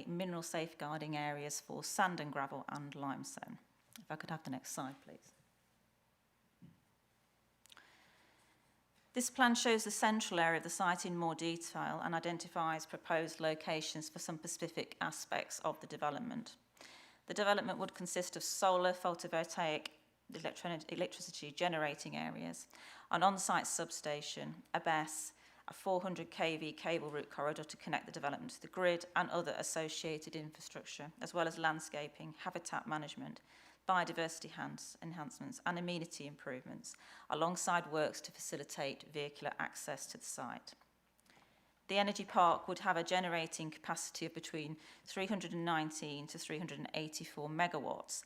mineral safeguarding areas for sand and gravel and limestone. If I could have the next slide, please. This plan shows the central area of the site in more detail and identifies proposed locations for some specific aspects of the development. The development would consist of solar, photovoltaic, electricity generating areas, an on-site substation, a BESS, a 400 kV cable route corridor to connect the development to the grid, and other associated infrastructure, as well as landscaping, habitat management, biodiversity enhancements and amenity improvements, alongside works to facilitate vehicular access to the site. The energy park would have a generating capacity of between 319 to 384 megawatts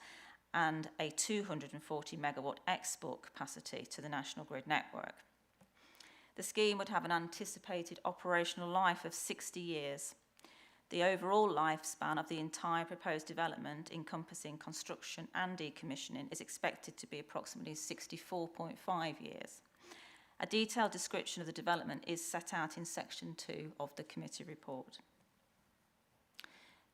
and a 240 megawatt export capacity to the national grid network. The scheme would have an anticipated operational life of 60 years. The overall lifespan of the entire proposed development, encompassing construction and decommissioning, is expected to be approximately 64.5 years. A detailed description of the development is set out in section 2 of the committee report.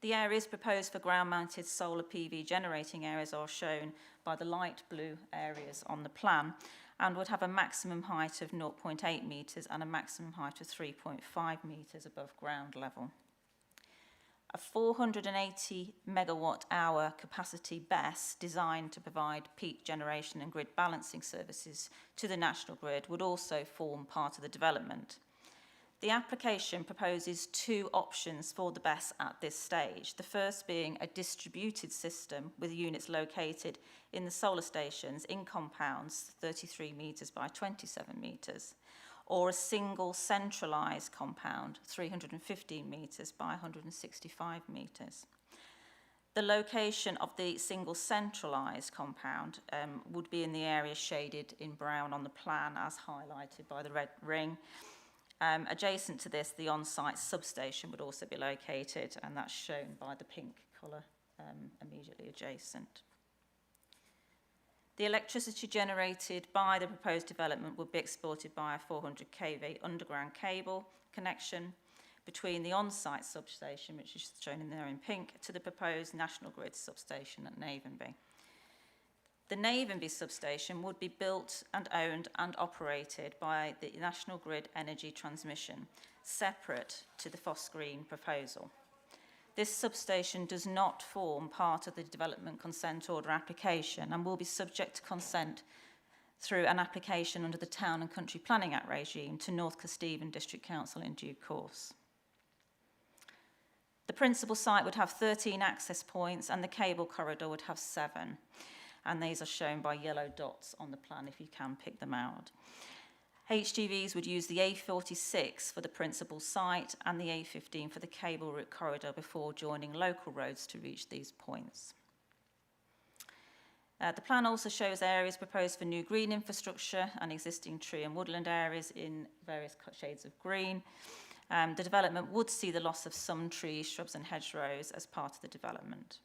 The areas proposed for ground-mounted solar PV generating areas are shown by the light blue areas on the plan, and would have a maximum height of 0.8 metres and a maximum height of 3.5 metres above ground level. A 480 megawatt hour capacity BESS designed to provide peak generation and grid balancing services to the national grid would also form part of the development. The application proposes 2 options for the BESS at this stage, the first being a distributed system with units located in the solar stations in compounds 33 metres by 27 metres, or a single centralised compound 315 metres by 165 metres. The location of the single centralised compound would be in the area shaded in brown on the plan as highlighted by the red ring. Adjacent to this, the on-site substation would also be located, and that's shown by the pink colour immediately adjacent. The electricity generated by the proposed development would be exported by a 400 kV underground cable connection between the on-site substation, which is shown in there in pink, to the proposed National Grid substation at Navenby. The Navenby substation would be built and owned and operated by the National Grid Energy Transmission, separate to the Foss Green proposal. This substation does not form part of the development consent order application and will be subject to consent through an application under the Town and Country Planning Act regime to North Kesteven District Council in due course. The principal site would have 13 access points and the cable corridor would have 7. And these are shown by yellow dots on the plan if you can pick them out. HGVs would use the A46 for the principal site and the A15 for the cable route corridor before joining local roads to reach these points. The plan also shows areas proposed for new green infrastructure and existing tree and woodland areas in various shades of green. The development would see the loss of some trees, shrubs and hedgerows as part of the development.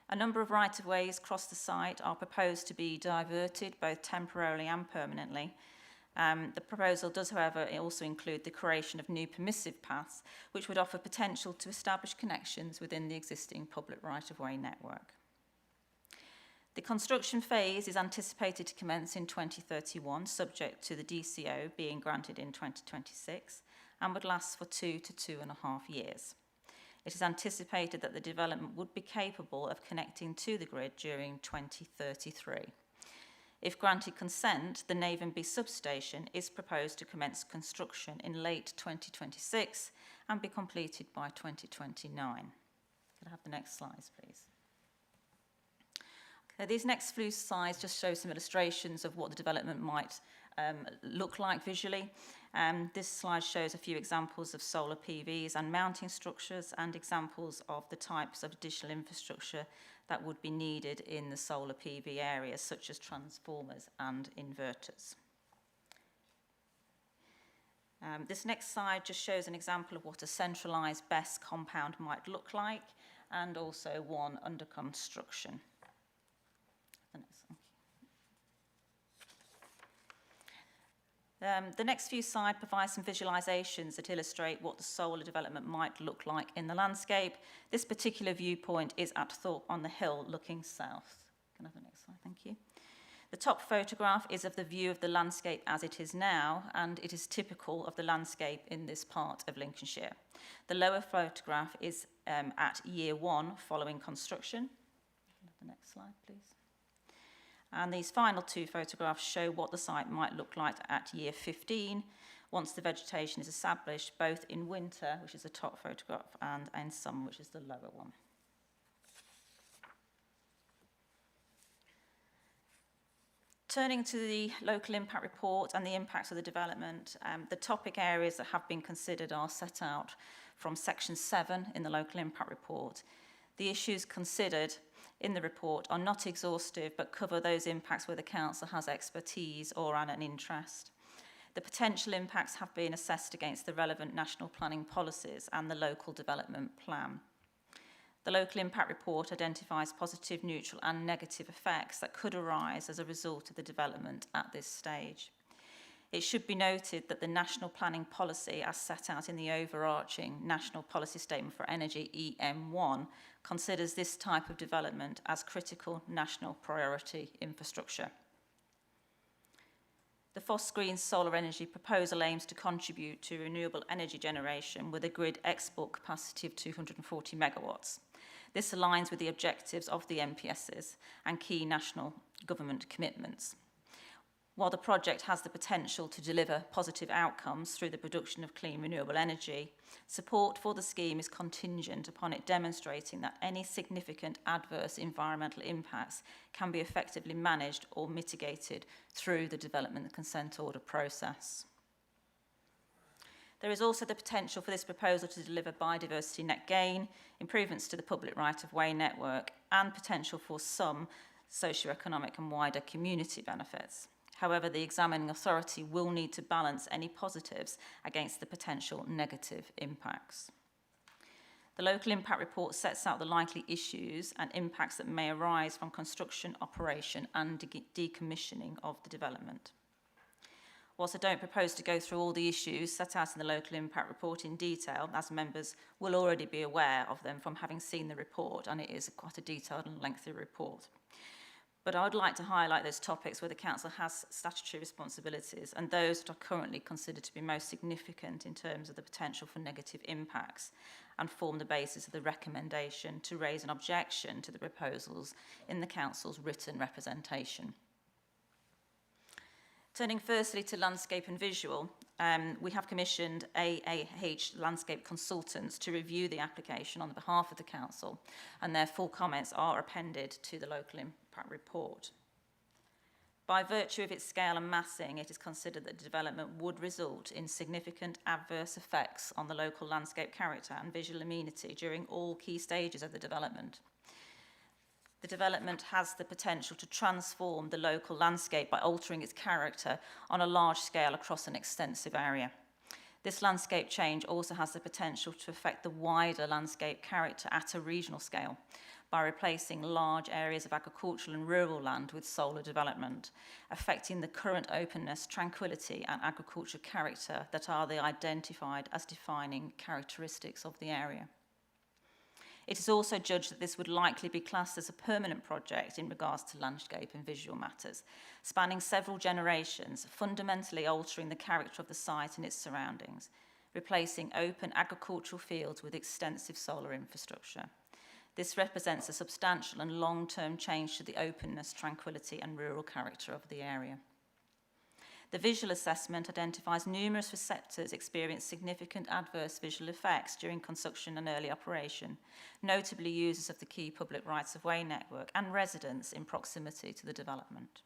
A number of right-of-ways across the site are proposed to be diverted both temporarily and permanently, The proposal does, however, also include the creation of new permissive paths, which would offer potential to establish connections within the existing public right-of-way network. The construction phase is anticipated to commence in 2031, subject to the DCO being granted in 2026, and would last for 2 to 2.5 years. It is anticipated that the development would be capable of connecting to the grid during 2033. If granted consent, the Navenby substation is proposed to commence construction in late 2026 and be completed by 2029. Could I have the next slides, please? Okay, these next few slides just show some illustrations of what the development might look like visually. This slide shows a few examples of solar PVs and mounting structures and examples of the types of additional infrastructure that would be needed in the solar PV areas, such as transformers and inverters. This next slide just shows an example of what a centralised BESS compound might look like, and also one under construction. The next few slides provide some visualisations that illustrate what the solar development might look like in the landscape. This particular viewpoint is at Thorpe on the Hill, looking south. Can I have the next slide? Thank you. The top photograph is of the view of the landscape as it is now, and it is typical of the landscape in this part of Lincolnshire. The lower photograph is at year 1 following construction. Can I have the next slide, please? And these final 2 photographs show what the site might look like at year 15, once the vegetation is established, both in winter, which is the top photograph, and in summer, which is the lower one. Turning to the local impact report and the impacts of the development, the topic areas that have been considered are set out from section 7 in the local impact report. The issues considered in the report are not exhaustive, but cover those impacts where the council has expertise or an interest. The potential impacts have been assessed against the relevant national planning policies and the local development plan. The local impact report identifies positive, neutral and negative effects that could arise as a result of the development at this stage. It should be noted that the national planning policy, as set out in the overarching National Policy Statement for Energy EM1, considers this type of development as critical national priority infrastructure. The Foss Green solar energy proposal aims to contribute to renewable energy generation with a grid export capacity of 240 megawatts. This aligns with the objectives of the MPSs and key national government commitments. While the project has the potential to deliver positive outcomes through the production of clean renewable energy, support for the scheme is contingent upon it demonstrating that any significant adverse environmental impacts can be effectively managed or mitigated through the development consent order process. There is also the potential for this proposal to deliver biodiversity net gain, improvements to the public right-of-way network, and potential for some socio-economic and wider community benefits. However, the examining authority will need to balance any positives against the potential negative impacts. The local impact report sets out the likely issues and impacts that may arise from construction, operation and decommissioning of the development. Whilst I don't propose to go through all the issues set out in the local impact report in detail, as members will already be aware of them from having seen the report, and it is quite a detailed and lengthy report. But I would like to highlight those topics where the Council has statutory responsibilities and those that are currently considered to be most significant in terms of the potential for negative impacts, and form the basis of the recommendation to raise an objection to the proposals in the Council's written representation. Turning firstly to landscape and visual, we have commissioned AAH landscape consultants to review the application on behalf of the Council, and their full comments are appended to the local impact report. By virtue of its scale and massing, it is considered that the development would result in significant adverse effects on the local landscape character and visual amenity during all key stages of the development. The development has the potential to transform the local landscape by altering its character on a large scale across an extensive area. This landscape change also has the potential to affect the wider landscape character at a regional scale by replacing large areas of agricultural and rural land with solar development, affecting the current openness, tranquility and agricultural character that are the identified as defining characteristics of the area. It is also judged that this would likely be classed as a permanent project in regards to landscape and visual matters, spanning several generations, fundamentally altering the character of the site and its surroundings, replacing open agricultural fields with extensive solar infrastructure. This represents a substantial and long-term change to the openness, tranquility and rural character of the area. The visual assessment identifies numerous receptors experience significant adverse visual effects during construction and early operation, notably users of the key public rights-of-way network and residents in proximity to the development.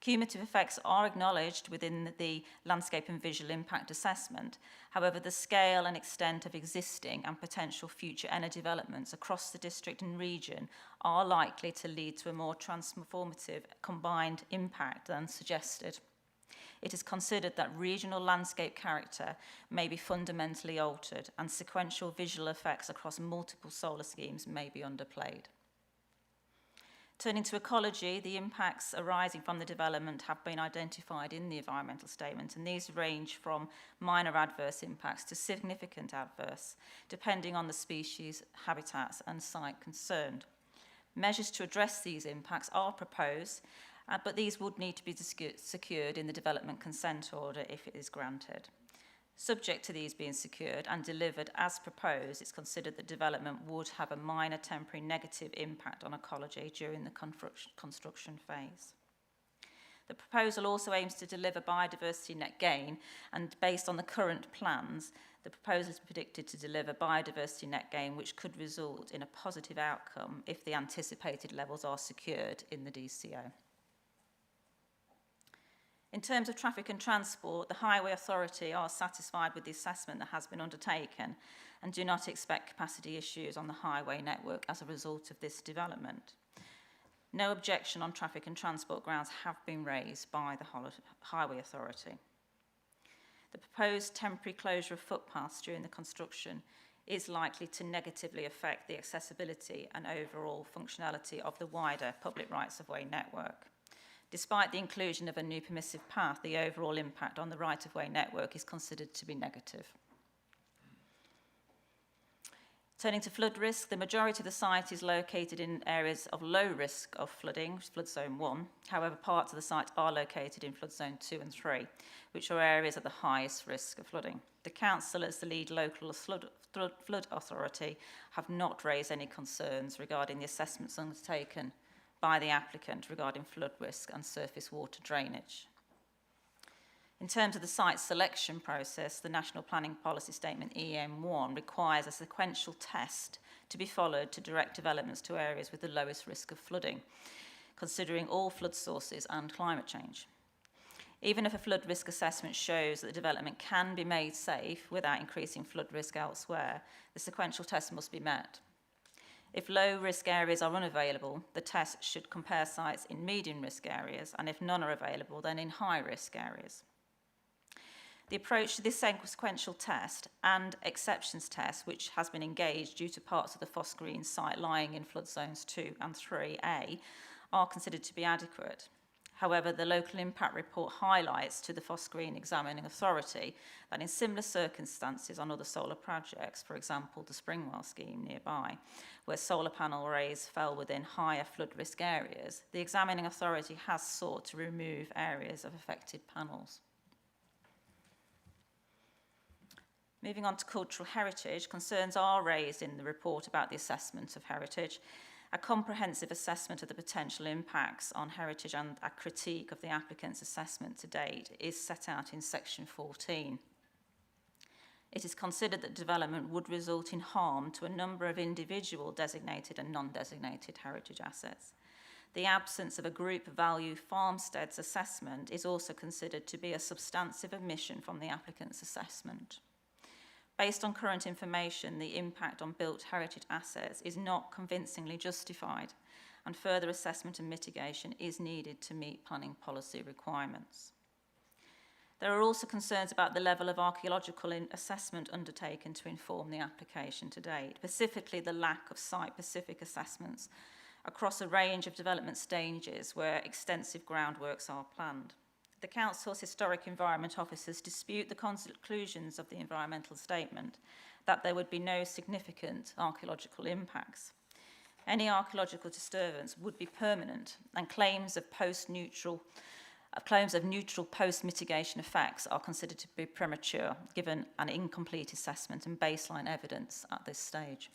Cumulative effects are acknowledged within the landscape and visual impact assessment. However, the scale and extent of existing and potential future energy developments across the district and region are likely to lead to a more transformative combined impact than suggested. It is considered that regional landscape character may be fundamentally altered and sequential visual effects across multiple solar schemes may be underplayed. Turning to ecology, the impacts arising from the development have been identified in the environmental statement, and these range from minor adverse impacts to significant adverse, depending on the species, habitats and site concerned. Measures to address these impacts are proposed, but these would need to be secured in the development consent order if it is granted. Subject to these being secured and delivered as proposed, it's considered that development would have a minor temporary negative impact on ecology during the construction phase. The proposal also aims to deliver biodiversity net gain, and based on the current plans, the proposal is predicted to deliver biodiversity net gain, which could result in a positive outcome if the anticipated levels are secured in the DCO. In terms of traffic and transport, the Highway Authority are satisfied with the assessment that has been undertaken and do not expect capacity issues on the highway network as a result of this development. No objection on traffic and transport grounds have been raised by the Highway Authority. The proposed temporary closure of footpaths during the construction is likely to negatively affect the accessibility and overall functionality of the wider public rights-of-way network. Despite the inclusion of a new permissive path, the overall impact on the right-of-way network is considered to be negative. Turning to flood risk, the majority of the site is located in areas of low risk of flooding, flood zone 1. However, parts of the site are located in flood zone 2 and 3, which are areas of the highest risk of flooding. The council, as the lead local flood authority, have not raised any concerns regarding the assessments undertaken by the applicant regarding flood risk and surface water drainage. In terms of the site selection process, the National Planning Policy Statement EM1 requires a sequential test to be followed to direct developments to areas with the lowest risk of flooding, considering all flood sources and climate change. Even if a flood risk assessment shows that the development can be made safe without increasing flood risk elsewhere, the sequential test must be met. If low-risk areas are unavailable, the test should compare sites in medium-risk areas, and if none are available, then in high-risk areas. The approach to this sequential test and exceptions test, which has been engaged due to parts of the Foss Green site lying in flood zones 2 and 3A, are considered to be adequate. However, the local impact report highlights to the Foss Green Examining Authority that in similar circumstances on other solar projects, for example the Springwell scheme nearby, where solar panel arrays fell within higher flood risk areas, the Examining Authority has sought to remove areas of affected panels. Moving on to cultural heritage, concerns are raised in the report about the assessment of heritage. A comprehensive assessment of the potential impacts on heritage and a critique of the applicant's assessment to date is set out in section 14. It is considered that development would result in harm to a number of individual designated and non-designated heritage assets. The absence of a group value farmsteads assessment is also considered to be a substantive omission from the applicant's assessment. Based on current information, the impact on built heritage assets is not convincingly justified, and further assessment and mitigation is needed to meet planning policy requirements. There are also concerns about the level of archaeological assessment undertaken to inform the application to date, specifically the lack of site-specific assessments across a range of development stages where extensive groundworks are planned. The Council's Historic Environment Officers dispute the conclusions of the environmental statement that there would be no significant archaeological impacts. Any archaeological disturbance would be permanent, and claims of neutral post-mitigation effects are considered to be premature, given an incomplete assessment and baseline evidence at this stage.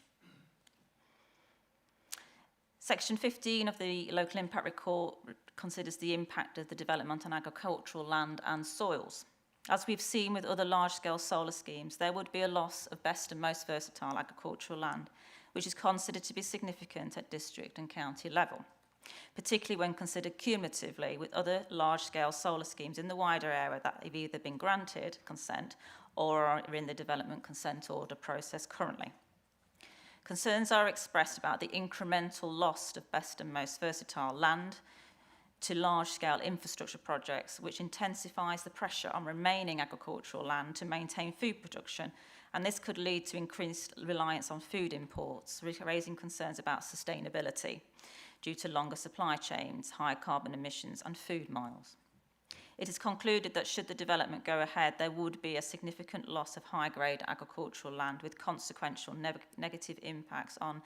Section 15 of the Local Impact Report considers the impact of the development on agricultural land and soils. As we've seen with other large-scale solar schemes, there would be a loss of best and most versatile agricultural land, which is considered to be significant at district and county level, particularly when considered cumulatively with other large-scale solar schemes in the wider area that have either been granted consent or are in the development consent order process currently. Concerns are expressed about the incremental loss of best and most versatile land to large-scale infrastructure projects, which intensifies the pressure on remaining agricultural land to maintain food production, and this could lead to increased reliance on food imports, raising concerns about sustainability due to longer supply chains, high carbon emissions, and food miles. It is concluded that should the development go ahead, there would be a significant loss of high-grade agricultural land with consequential negative impacts on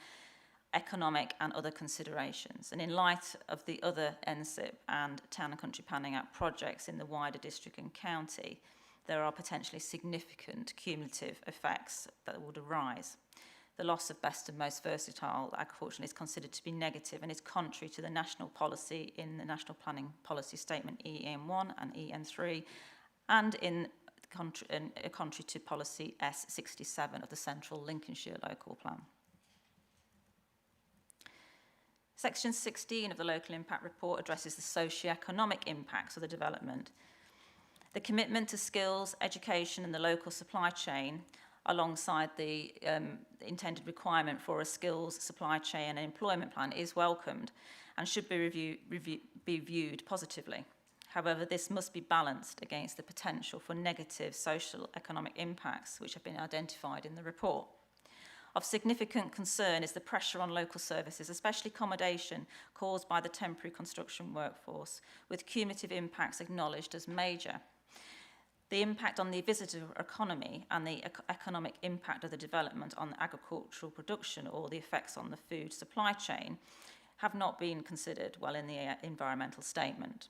economic and other considerations. And in light of the other NSIP and Town and Country Planning Act projects in the wider district and county, there are potentially significant cumulative effects that would arise. The loss of best and most versatile agriculture is considered to be negative and is contrary to the national policy in the National Planning Policy Statement EN1 and EN3, and in contrary to policy S67 of the Central Lincolnshire Local Plan. Section 16 of the Local Impact Report addresses the socio-economic impacts of the development. The commitment to skills, education and the local supply chain, alongside the intended requirement for a skills, supply chain and employment plan, is welcomed and should be viewed positively. However, this must be balanced against the potential for negative social economic impacts which have been identified in the report. Of significant concern is the pressure on local services, especially accommodation, caused by the temporary construction workforce, with cumulative impacts acknowledged as major. The impact on the visitor economy and the economic impact of the development on agricultural production or the effects on the food supply chain have not been considered well in the environmental statement.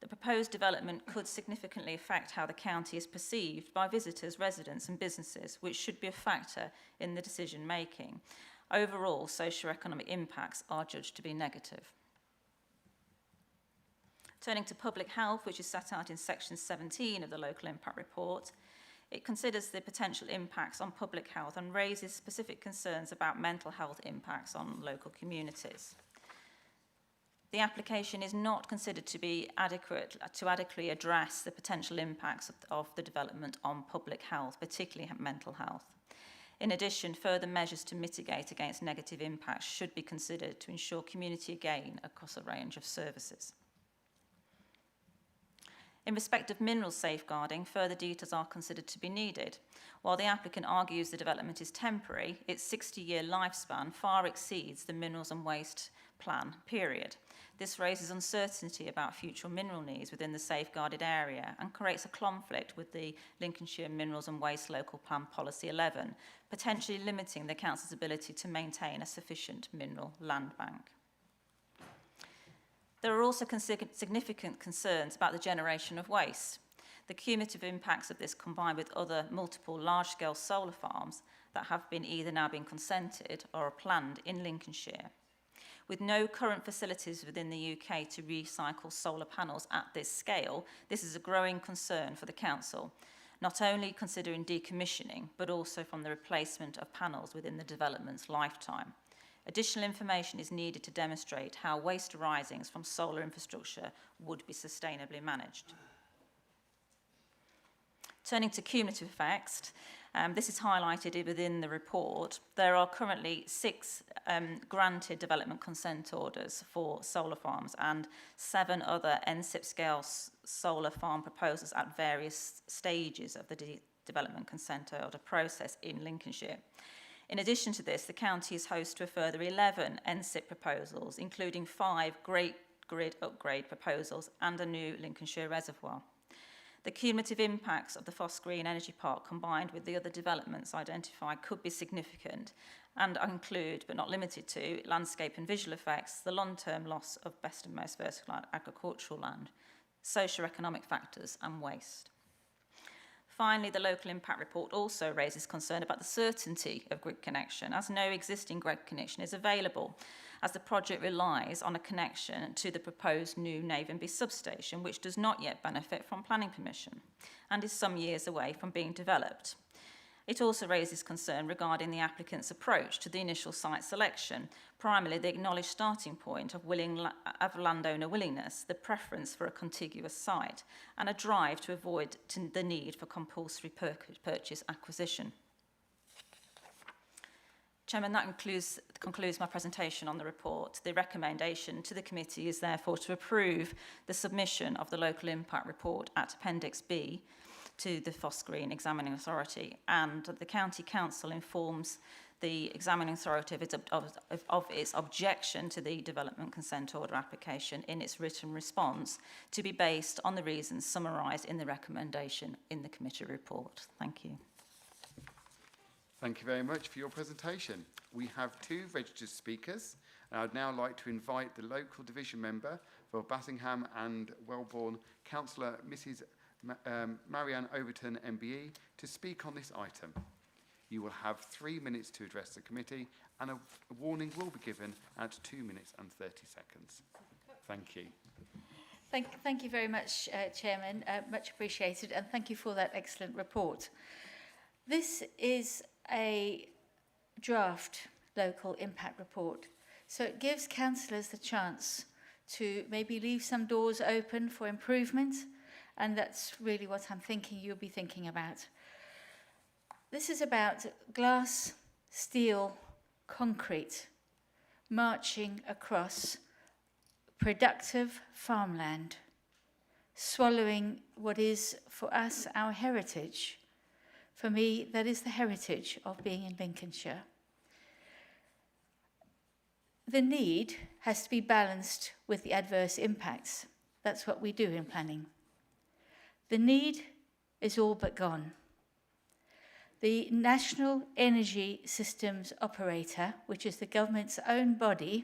The proposed development could significantly affect how the county is perceived by visitors, residents and businesses, which should be a factor in the decision making. Overall, socio-economic impacts are judged to be negative. Turning to public health, which is set out in section 17 of the Local Impact Report, it considers the potential impacts on public health and raises specific concerns about mental health impacts on local communities. The application is not considered to be adequate to adequately address the potential impacts of the development on public health, particularly mental health. In addition, further measures to mitigate against negative impacts should be considered to ensure community gain across a range of services. In respect of mineral safeguarding, further details are considered to be needed. While the applicant argues the development is temporary, its 60-year lifespan far exceeds the minerals and waste plan period. This raises uncertainty about future mineral needs within the safeguarded area and creates a conflict with the Lincolnshire Minerals and Waste Local Plan Policy 11, potentially limiting the council's ability to maintain a sufficient mineral land bank. There are also significant concerns about the generation of waste. The cumulative impacts of this, combined with other multiple large-scale solar farms that have been either now been consented or are planned in Lincolnshire. With no current facilities within the UK to recycle solar panels at this scale, this is a growing concern for the council, not only considering decommissioning, but also from the replacement of panels within the development's lifetime. Additional information is needed to demonstrate how waste arisings from solar infrastructure would be sustainably managed. Turning to cumulative effects, This is highlighted within the report. There are currently 6 granted development consent orders for solar farms and 7 other NSIP scale solar farm proposals at various stages of the development consent order process in Lincolnshire. In addition to this, the county is host to a further 11 NSIP proposals, including 5 Great Grid upgrade proposals and a new Lincolnshire reservoir. The cumulative impacts of the Foss Green Energy Park combined with the other developments identified could be significant and include, but not limited to, landscape and visual effects, the long-term loss of best and most vertical agricultural land, socio-economic factors and waste. Finally, the local impact report also raises concern about the certainty of grid connection, as no existing grid connection is available, as the project relies on a connection to the proposed new Navenby substation, which does not yet benefit from planning permission and is some years away from being developed. It also raises concern regarding the applicant's approach to the initial site selection, primarily the acknowledged starting point of landowner willingness, the preference for a contiguous site, and a drive to avoid the need for compulsory purchase acquisition. Chairman, that concludes my presentation on the report. The recommendation to the committee is therefore to approve the submission of the local impact report at Appendix B to the Foss Green Examining Authority, and the County Council informs the Examining Authority of its objection to the Development Consent Order application in its written response to be based on the reasons summarised in the recommendation in the committee report. Thank you. Thank you very much for your presentation. We have 2 registered speakers, and I'd now like to invite the local division member for Bassingham and Wellbourne, Councillor Mrs. Marianne Overton, MBE, to speak on this item. You will have 3 minutes to address the committee, and a warning will be given at 2 minutes and 30 seconds. Thank you. Thank you very much, Chairman. Much appreciated, and thank you for that excellent report. This is a draft local impact report, so it gives councillors the chance to maybe leave some doors open for improvement, and that's really what I'm thinking you'll be thinking about. This is about glass, steel, concrete marching across productive farmland, swallowing what is for us our heritage. For me, that is the heritage of being in Lincolnshire. The need has to be balanced with the adverse impacts. That's what we do in planning. The need is all but gone. The National Energy Systems Operator, which is the government's own body,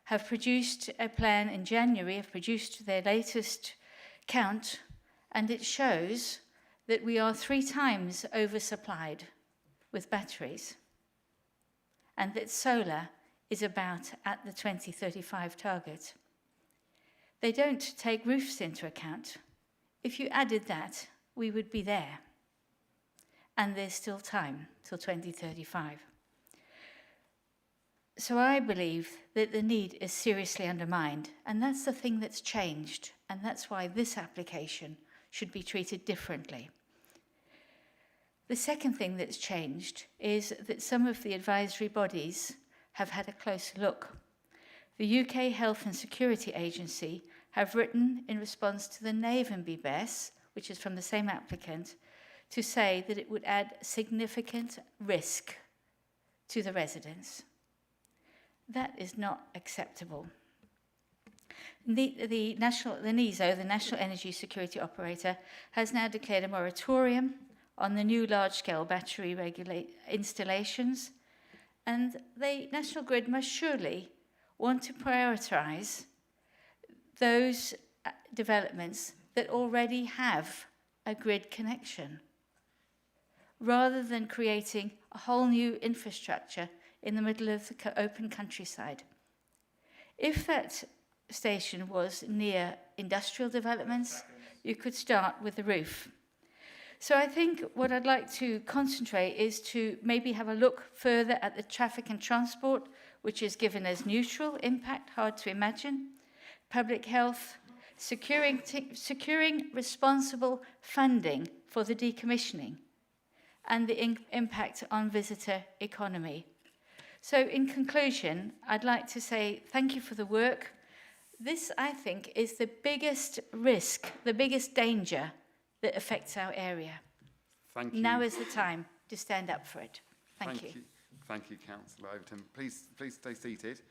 have produced a plan in January, have produced their latest count, and it shows that we are 3 times oversupplied with batteries, and that solar is about at the 2035 target. They don't take roofs into account. If you added that, we would be there. And there's still time till 2035. So I believe that the need is seriously undermined, and that's the thing that's changed, and that's why this application should be treated differently. The second thing that's changed is that some of the advisory bodies have had a closer look. The UK Health and Security Agency have written in response to the Navenby BESS, which is from the same applicant, to say that it would add significant risk to the residents. That is not acceptable. The NESO, the National Energy Security Operator, has now declared a moratorium on the new large-scale battery installations, and the National Grid must surely want to prioritise those developments that already have a grid connection, rather than creating a whole new infrastructure in the middle of the open countryside. If that station was near industrial developments, you could start with the roof. So I think what I'd like to concentrate is to maybe have a look further at the traffic and transport, which is given as neutral impact, hard to imagine, public health, securing responsible funding for the decommissioning, and the impact on visitor economy. So in conclusion, I'd like to say thank you for the work. This, I think, is the biggest risk, the biggest danger that affects our area. Thank you. Now is the time to stand up for it. Thank you. Thank you, Councillor Overton. Please stay seated,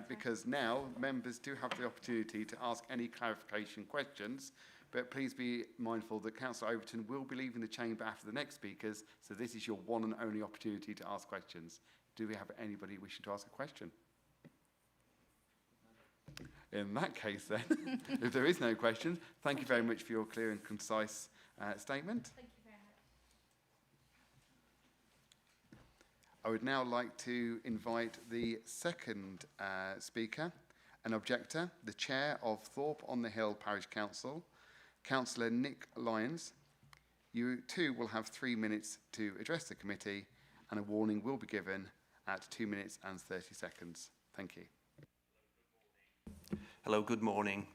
because now members do have the opportunity to ask any clarification questions, but please be mindful that Councillor Overton will be leaving the chamber after the next speakers, so this is your one and only opportunity to ask questions. Do we have anybody wishing to ask a question? In that case then, if there is no question, thank you very much for your clear and concise statement. Thank you very much. I would now like to invite the second speaker, an objector, the Chair of Thorpe on the Hill Parish Council, Councillor Nick Lyons. You too will have 3 minutes to address the committee, and a warning will be given at 2 minutes and 30 seconds. Thank you. Hello, good morning.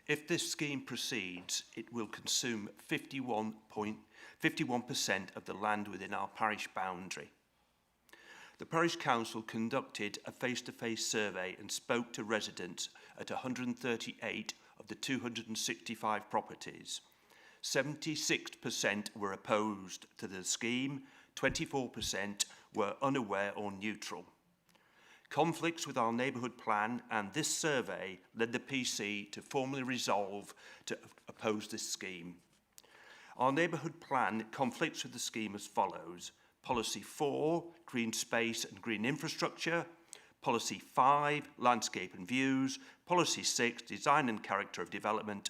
If this scheme proceeds, it will consume 51% of the land within our parish boundary. The Parish Council conducted a face-to-face survey and spoke to residents at 138 of the 265 properties. 76% were opposed to the scheme, 24% were unaware or neutral. Conflicts with our neighbourhood plan and this survey led the PC to formally resolve to oppose this scheme. Our neighbourhood plan conflicts with the scheme as follows: Policy 4, green space and green infrastructure; Policy 5, landscape and views; Policy 6, design and character of development;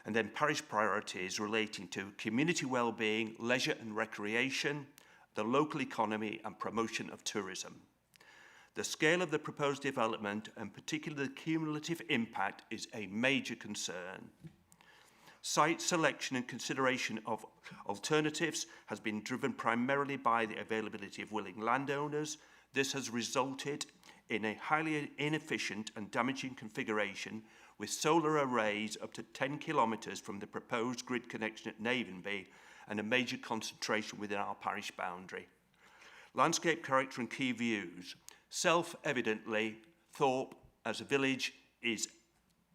and then parish priorities relating to community well-being, leisure and recreation, the local economy and promotion of tourism. The scale of the proposed development, and particularly the cumulative impact, is a major concern. Site selection and consideration of alternatives has been driven primarily by the availability of willing landowners. This has resulted in a highly inefficient and damaging configuration, with solar arrays up to 10 kilometres from the proposed grid connection at Navenby, and a major concentration within our parish boundary. Landscape character and key views. Self-evidently, Thorpe as a village is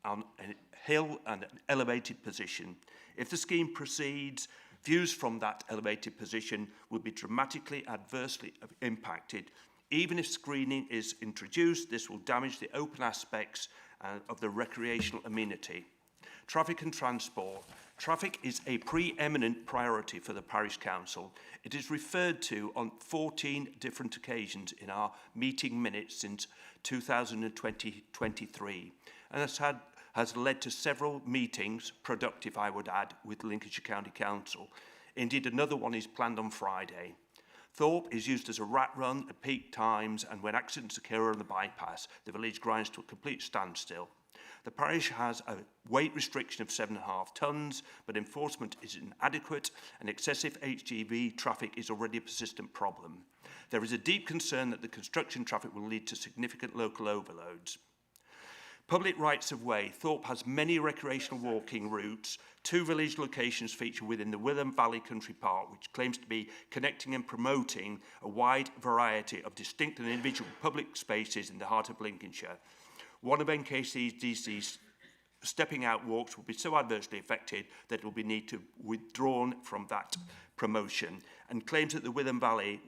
on a hill and an elevated position. If the scheme proceeds, views from that elevated position will be dramatically adversely impacted. Even if screening is introduced, this will damage the open aspects of the recreational amenity. Traffic and transport. Traffic is a pre-eminent priority for the Parish Council. It is referred to on 14 different occasions in our meeting minutes since 2023, and has led to several meetings, productive I would add, with Lincolnshire County Council. Indeed, another one is planned on Friday. Thorpe is used as a rat run at peak times, and when accidents occur on the bypass, the village grinds to a complete standstill. The parish has a weight restriction of 7.5 tonnes, but enforcement is inadequate, and excessive HGV traffic is already a persistent problem. There is a deep concern that the construction traffic will lead to significant local overloads. Public rights of way. Thorpe has many recreational walking routes. 2 village locations feature within the Witham Valley Country Park, which claims to be connecting and promoting a wide variety of distinct and individual public spaces in the heart of Lincolnshire. One of NKCDC's stepping out walks will be so adversely affected that it will be need to withdrawn from that promotion, and claims that the Witham Valley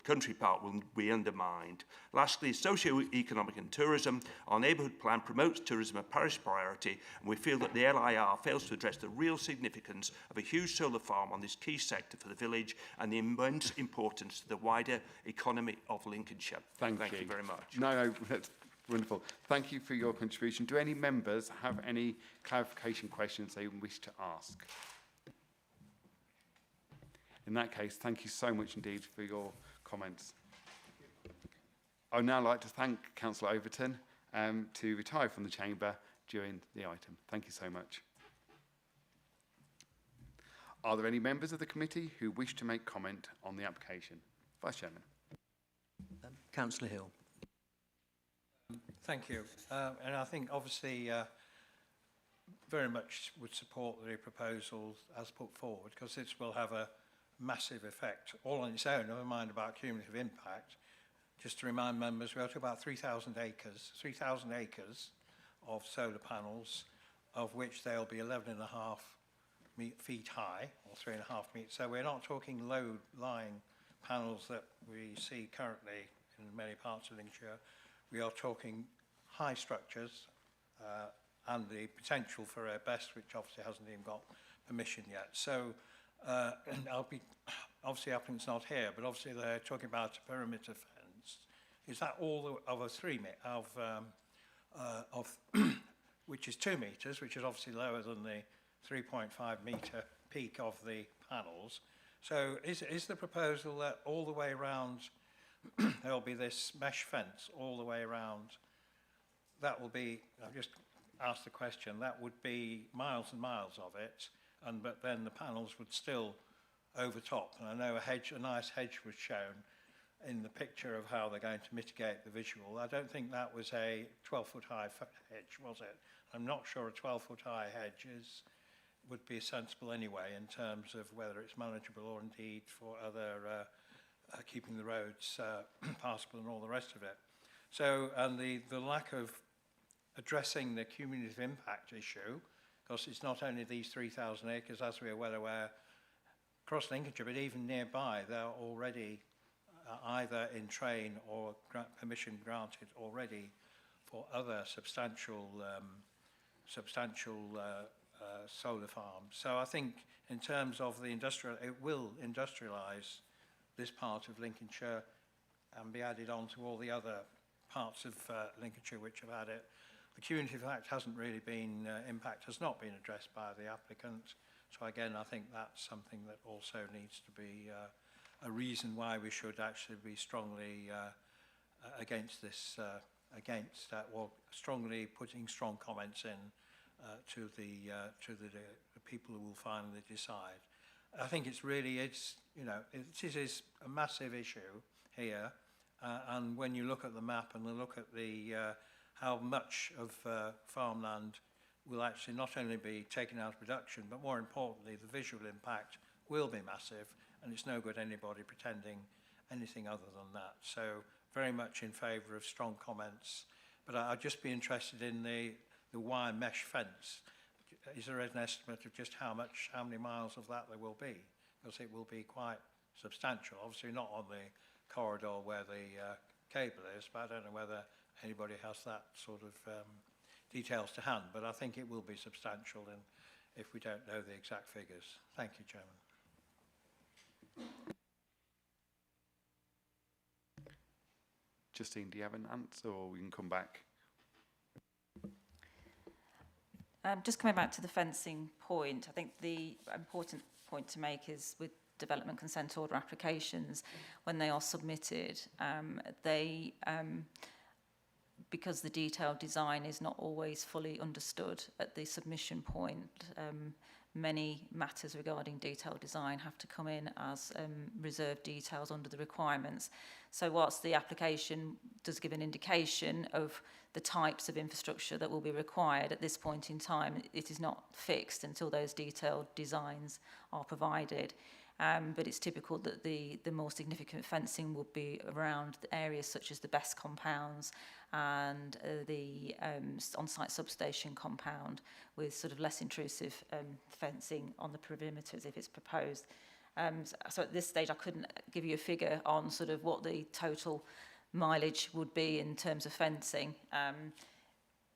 Country Park will be undermined. Lastly, socio-economic and tourism. Our neighbourhood plan promotes tourism a parish priority, and we feel that the LIR fails to address the real significance of a huge solar farm on this key sector for the village and the immense importance to the wider economy of Lincolnshire. Thank you very much. No, that's wonderful. Thank you for your contribution. Do any members have any clarification questions they wish to ask? In that case, thank you so much indeed for your comments. I would now like to thank Councillor Overton to retire from the chamber during the item. Thank you so much. Are there any members of the committee who wish to make comment on the application? Vice Chairman. Councillor Hill. Thank you. And I think obviously very much would support the proposal as put forward, because this will have a massive effect all on its own, never mind about cumulative impact. Just to remind members, we are talking about 3,000 acres of solar panels, of which they'll be 11.5 feet high, or 3.5 meters. So we're not talking low-lying panels that we see currently in many parts of Lincolnshire. We are talking high structures and the potential for a best, which obviously hasn't even got permission yet. So obviously applicant's not here, but obviously they're talking about a perimeter fence. Is that all of a 3 which is 2 meters, which is obviously lower than the 3.5 metre peak of the panels. So is the proposal that all the way around there'll be this mesh fence all the way around? That will be, I've just asked the question, that would be miles and miles of it, but then the panels would still overtop. And I know a nice hedge was shown in the picture of how they're going to mitigate the visual. I don't think that was a 12-foot high hedge, was it? I'm not sure a 12-foot high hedge would be sensible anyway in terms of whether it's manageable or indeed for other keeping the roads passable and all the rest of it. So, and the lack of addressing the cumulative impact issue, because it's not only these 3,000 acres, as we are well aware, across Lincolnshire, but even nearby, they're already either in train or permission granted already for other substantial solar farms. So I think in terms of the it will industrialise this part of Lincolnshire and be added on to all the other parts of Lincolnshire which have had it. The cumulative impact hasn't really been, has not been addressed by the applicant. So again, I think that's something that also needs to be a reason why we should actually be strongly against this, or strongly putting strong comments in to the people who will finally decide. I think it is a massive issue here, and when you look at the map and look at the how much of farmland will actually not only be taken out of production, but more importantly, the visual impact will be massive, and it's no good anybody pretending anything other than that. So very much in favour of strong comments, but I'd just be interested in the wire mesh fence. Is there an estimate of just how many miles of that there will be? Because it will be quite substantial. Obviously not on the corridor where the cable is, but I don't know whether anybody has that sort of details to hand, but I think it will be substantial, and if we don't know the exact figures. Thank you, Chairman. Justine, do you have an answer, or we can come back? Just coming back to the fencing point, I think the important point to make is with development consent order applications, when they are submitted, because the detailed design is not always fully understood at the submission point, many matters regarding detailed design have to come in as reserved details under the requirements. So whilst the application does give an indication of the types of infrastructure that will be required at this point in time, it is not fixed until those detailed designs are provided. But it's typical that the more significant fencing will be around the areas such as the BESS compounds and the on-site substation compound, with sort of less intrusive fencing on the perimeters if it's proposed. So at this stage I couldn't give you a figure on sort of what the total mileage would be in terms of fencing,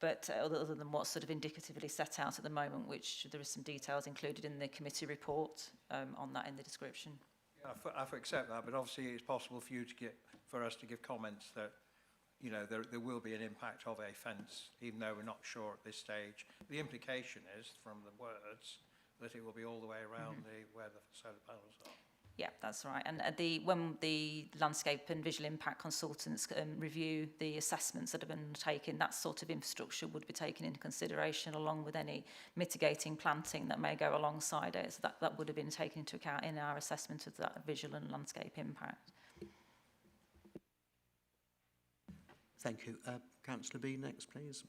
but other than what's sort of indicatively set out at the moment, which there is some details included in the committee report on that in the description. Yeah, I accept that, but obviously it's possible for us to give comments that there will be an impact of a fence, even though we're not sure at this stage. The implication is, from the words, that it will be all the way around where the solar panels are. Yeah, that's right. And when the landscape and visual impact consultants review the assessments that have been taken, that sort of infrastructure would be taken into consideration along with any mitigating planting that may go alongside it. So that would have been taken into account in our assessment of that visual and landscape impact. Thank you. Councillor B, next, please.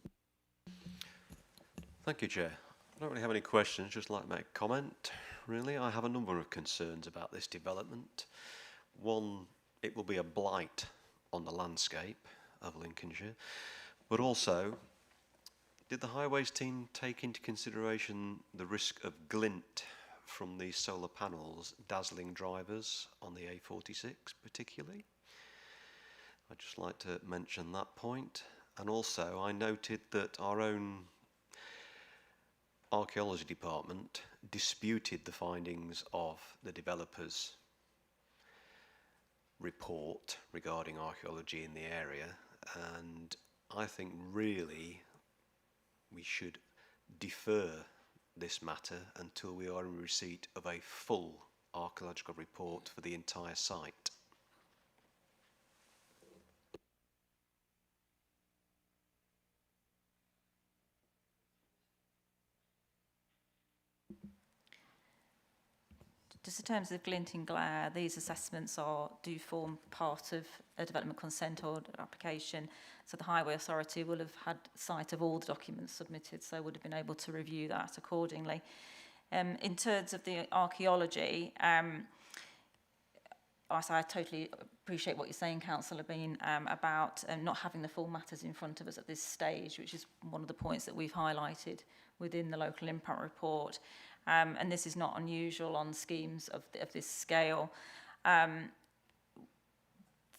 Thank you, Chair. I don't really have any questions, just like to make a comment. really. I have a number of concerns about this development. One, it will be a blight on the landscape of Lincolnshire, but also, did the highways team take into consideration the risk of glint from these solar panels dazzling drivers on the A46 particularly? I'd just like to mention that point. And also I noted that our own archaeology department disputed the findings of the developers' report regarding archaeology in the area, and I think really we should defer this matter until we are in receipt of a full archaeological report for the entire site. Just in terms of glint and glare, these assessments do form part of a development consent order application. So the Highway Authority will have had sight of all the documents submitted, so would have been able to review that accordingly. In terms of the archaeology, I totally appreciate what you're saying, Councillor Bean, about not having the full matters in front of us at this stage, which is one of the points that we've highlighted within the local impact report. And this is not unusual on schemes of this scale.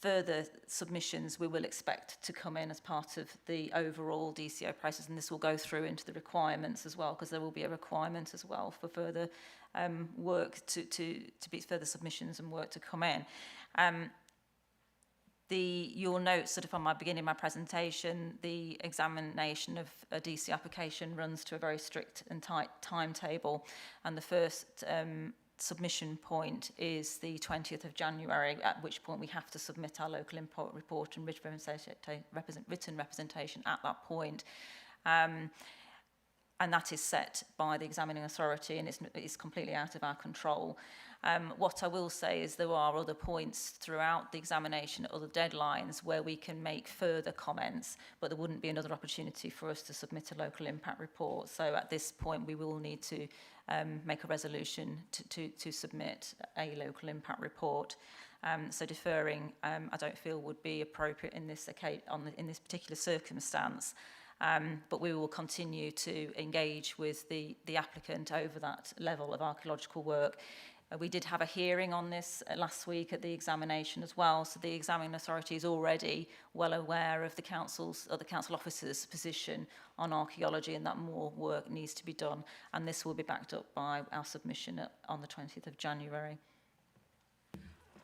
Further submissions we will expect to come in as part of the overall DCO process, and this will go through into the requirements as well, because there will be a requirement as well for further work to be further submissions and work to come in. You'll note sort of from my beginning of my presentation, the examination of a DC application runs to a very strict and tight timetable, and the first submission point is the 20th of January, at which point we have to submit our local impact report and written representation at that point. And that is set by the examining authority, and it's completely out of our control. What I will say is there are other points throughout the examination, other deadlines where we can make further comments, but there wouldn't be another opportunity for us to submit a local impact report. So at this point we will need to make a resolution to submit a local impact report. So deferring, I don't feel would be appropriate in this particular circumstance. But we will continue to engage with the applicant over that level of archaeological work. We did have a hearing on this last week at the examination as well, so the examining authority is already well aware of the council officer's position on archaeology, and that more work needs to be done, and this will be backed up by our submission on the 20th of January.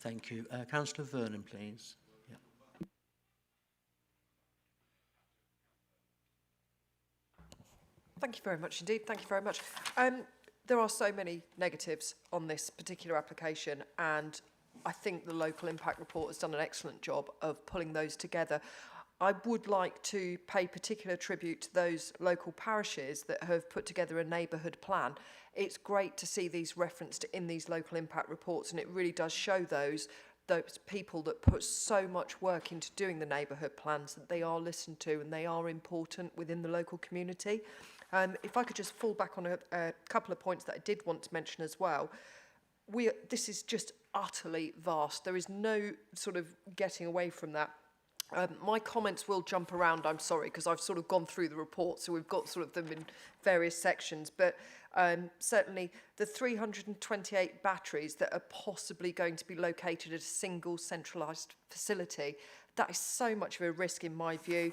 Thank you. Councillor Vernon, please. Yeah. Thank you very much indeed. Thank you very much. There are so many negatives on this particular application, and I think the local impact report has done an excellent job of pulling those together. I would like to pay particular tribute to those local parishes that have put together a neighbourhood plan. It's great to see these referenced in these local impact reports, and it really does show those people that put so much work into doing the neighbourhood plans that they are listened to and they are important within the local community. If I could just fall back on a couple of points that I did want to mention as well. This is just utterly vast. There is no sort of getting away from that. My comments will jump around, I'm sorry, because I've sort of gone through the report, so we've got sort of them in various sections. But certainly the 328 batteries that are possibly going to be located at a single centralised facility, that is so much of a risk in my view.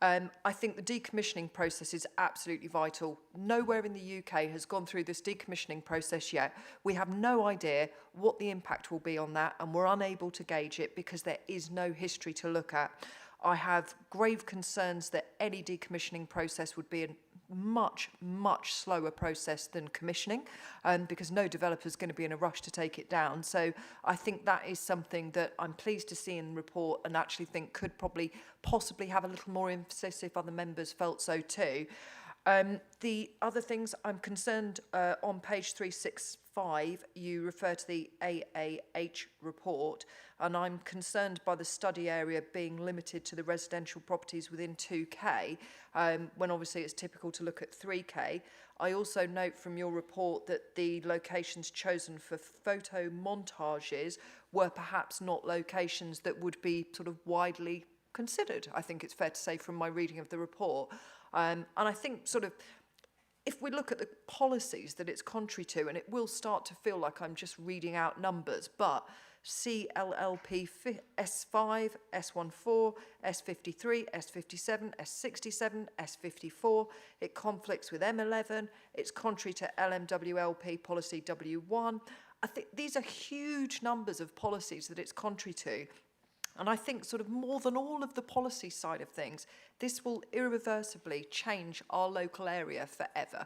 I think the decommissioning process is absolutely vital. Nowhere in the UK has gone through this decommissioning process yet. We have no idea what the impact will be on that, and we're unable to gauge it because there is no history to look at. I have grave concerns that any decommissioning process would be a much, much slower process than commissioning, because no developer is going to be in a rush to take it down. So I think that is something that I'm pleased to see in the report, and actually think could possibly have a little more emphasis if other members felt so too. The other things I'm concerned on page 365, you refer to the AAH report, and I'm concerned by the study area being limited to the residential properties within 2K, when obviously it's typical to look at 3K. I also note from your report that the locations chosen for photo montages were perhaps not locations that would be sort of widely considered, I think it's fair to say from my reading of the report. And I think sort of, if we look at the policies that it's contrary to, and it will start to feel like I'm just reading out numbers, but CLLP S5, S14, S53, S57, S67, S54, it conflicts with M11, it's contrary to LMWLP policy W1. I think these are huge numbers of policies that it's contrary to. And I think sort of more than all of the policy side of things, this will irreversibly change our local area forever.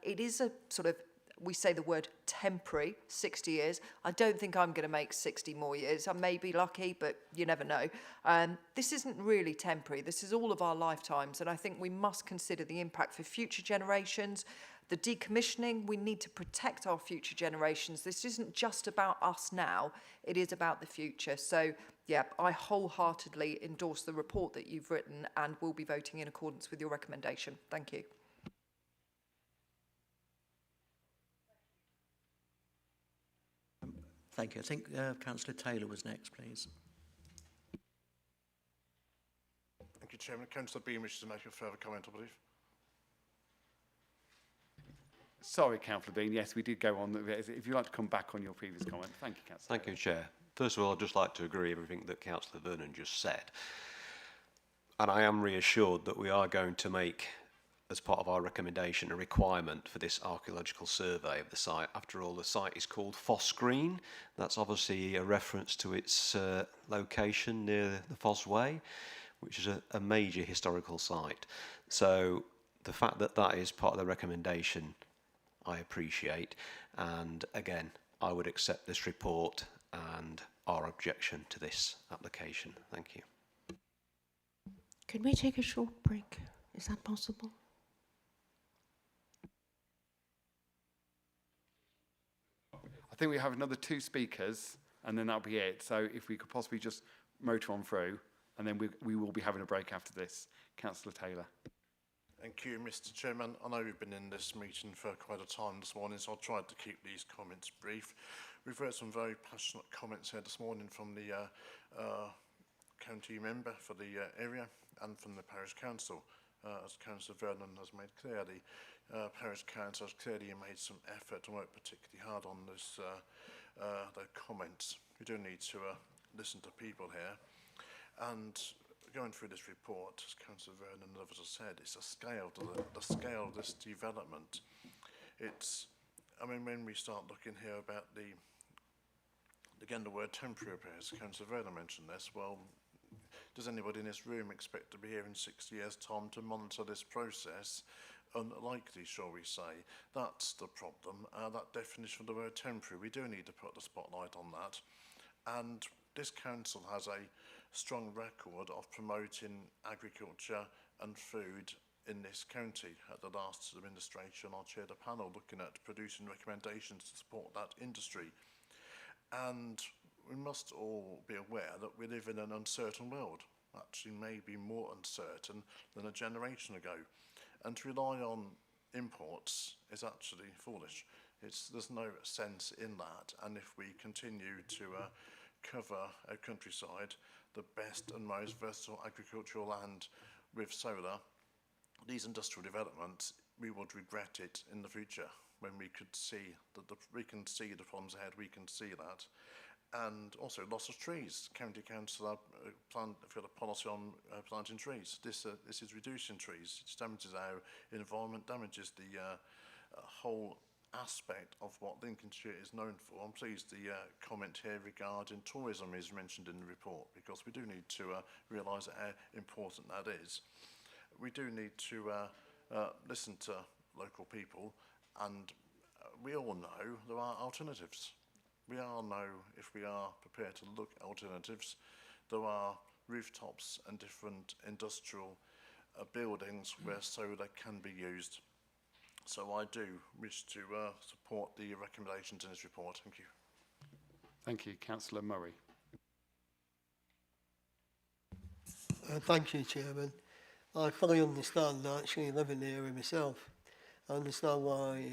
It is a sort of, we say the word temporary, 60 years. I don't think I'm going to make 60 more years. I may be lucky, but you never know. This isn't really temporary. This is all of our lifetimes. And I think we must consider the impact for future generations. The decommissioning, we need to protect our future generations. This isn't just about us now, it is about the future. So, yeah, I wholeheartedly endorse the report that you've written and will be voting in accordance with your recommendation. Thank you. Thank you. I think Councillor Taylor was next, please. Thank you, Chairman. Councillor Bean wishes to make a further comment, I believe. Sorry, Councillor Bean. Yes, we did go on. If you'd like to come back on your previous comment. Thank you, Councillor. Thank you, Chair. First of all, I'd just like to agree with everything that Councillor Vernon just said. And I am reassured that we are going to make, as part of our recommendation, a requirement for this archaeological survey of the site. After all, the site is called Foss Green. That's obviously a reference to its location near the Foss Way, which is a major historical site. So the fact that that is part of the recommendation, I appreciate. And again, I would accept this report and our objection to this application. Thank you. Could we take a short break? Is that possible? I think we have another 2 speakers, and then that'll be it. So if we could possibly just motor on through, and then we will be having a break after this. Councillor Taylor. Thank you, Mr. Chairman. I know we've been in this meeting for quite a time this morning, so I'll try to keep these comments brief. We've heard some very passionate comments here this morning from the county member for the area and from the parish council. As Councillor Vernon has made clear, the parish council has clearly made some effort and worked particularly hard on this, their comments. We do need to listen to people here. And going through this report, as Councillor Vernon and others have said, it's a scale to the scale of this development. It's, I mean, when we start looking here about again, the word temporary repairs, Councillor Vernon mentioned this, well, does anybody in this room expect to be here in 60 years' time to monitor this process? Unlikely, shall we say. That's the problem. That definition of the word temporary, we do need to put the spotlight on that. And this council has a strong record of promoting agriculture and food in this county. At the last administration, I chaired a panel looking at producing recommendations to support that industry. And we must all be aware that we live in an uncertain world, actually maybe more uncertain than a generation ago. And to rely on imports is actually foolish. There's no sense in that. And if we continue to cover our countryside, the best and most versatile agricultural land with solar, these industrial developments, we would regret it in the future when we could see that we can see the problems ahead, we can see that. And also loss of trees. County Council have got a policy on planting trees. This is reducing trees. It damages our environment, damages the whole aspect of what Lincolnshire is known for. I'm pleased the comment here regarding tourism is mentioned in the report, because we do need to realise how important that is. We do need to listen to local people, and we all know there are alternatives. We all know, if we are prepared to look at alternatives, there are rooftops and different industrial buildings where solar can be used. So I do wish to support the recommendations in this report. Thank you. Thank you. Councillor Murray. Thank you, Chairman. I fully understand, actually living here myself. I understand why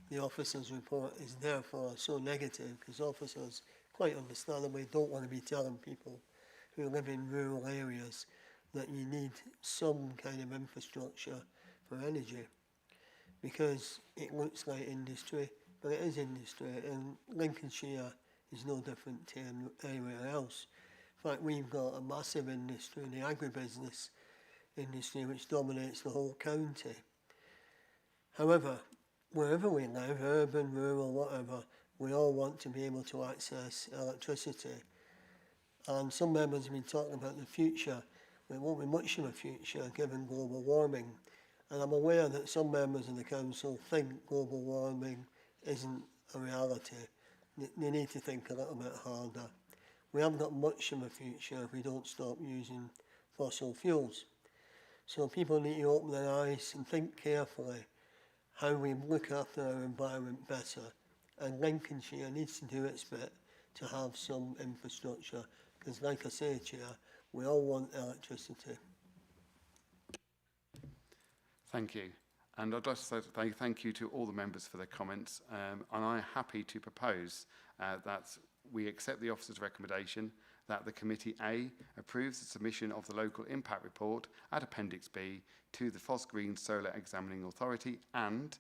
the officer's report is therefore so negative, because officers, quite understandably, don't want to be telling people who live in rural areas that you need some kind of infrastructure for energy, because it looks like industry, but it is industry, and Lincolnshire is no different to anywhere else. In fact, we've got a massive industry, the agribusiness industry, which dominates the whole county. However, wherever we live, urban, rural, whatever, we all want to be able to access electricity. And some members have been talking about the future. It won't be much of a future given global warming. And I'm aware that some members of the council think global warming isn't a reality. They need to think a little bit harder. We haven't got much of a future if we don't stop using fossil fuels. So people need to open their eyes and think carefully how we look after our environment better. And Lincolnshire needs to do its bit to have some infrastructure, because like I say, Chair, we all want electricity. Thank you. And I'd like to say thank you to all the members for their comments. And I'm happy to propose that we accept the officer's recommendation that the Committee A approves the submission of the local impact report at Appendix B to the Foss Green Solar Examining Authority and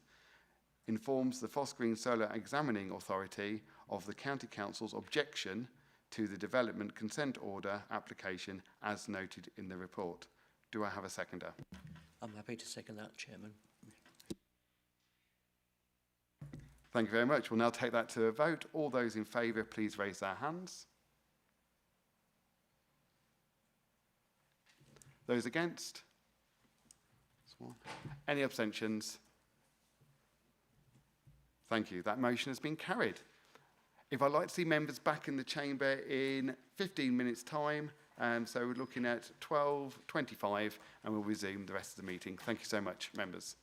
informs the Foss Green Solar Examining Authority of the County Council's objection to the Development Consent Order application as noted in the report. Do I have a seconder? I'm happy to second that, Chairman. Thank you very much. We'll now take that to a vote. All those in favour, please raise their hands. Those against? Any abstentions? Thank you. That motion has been carried. If I'd like to see members back in the chamber in 15 minutes' time, so we're looking at 12:25, and we'll resume the rest of the meeting. Thank you so much, members.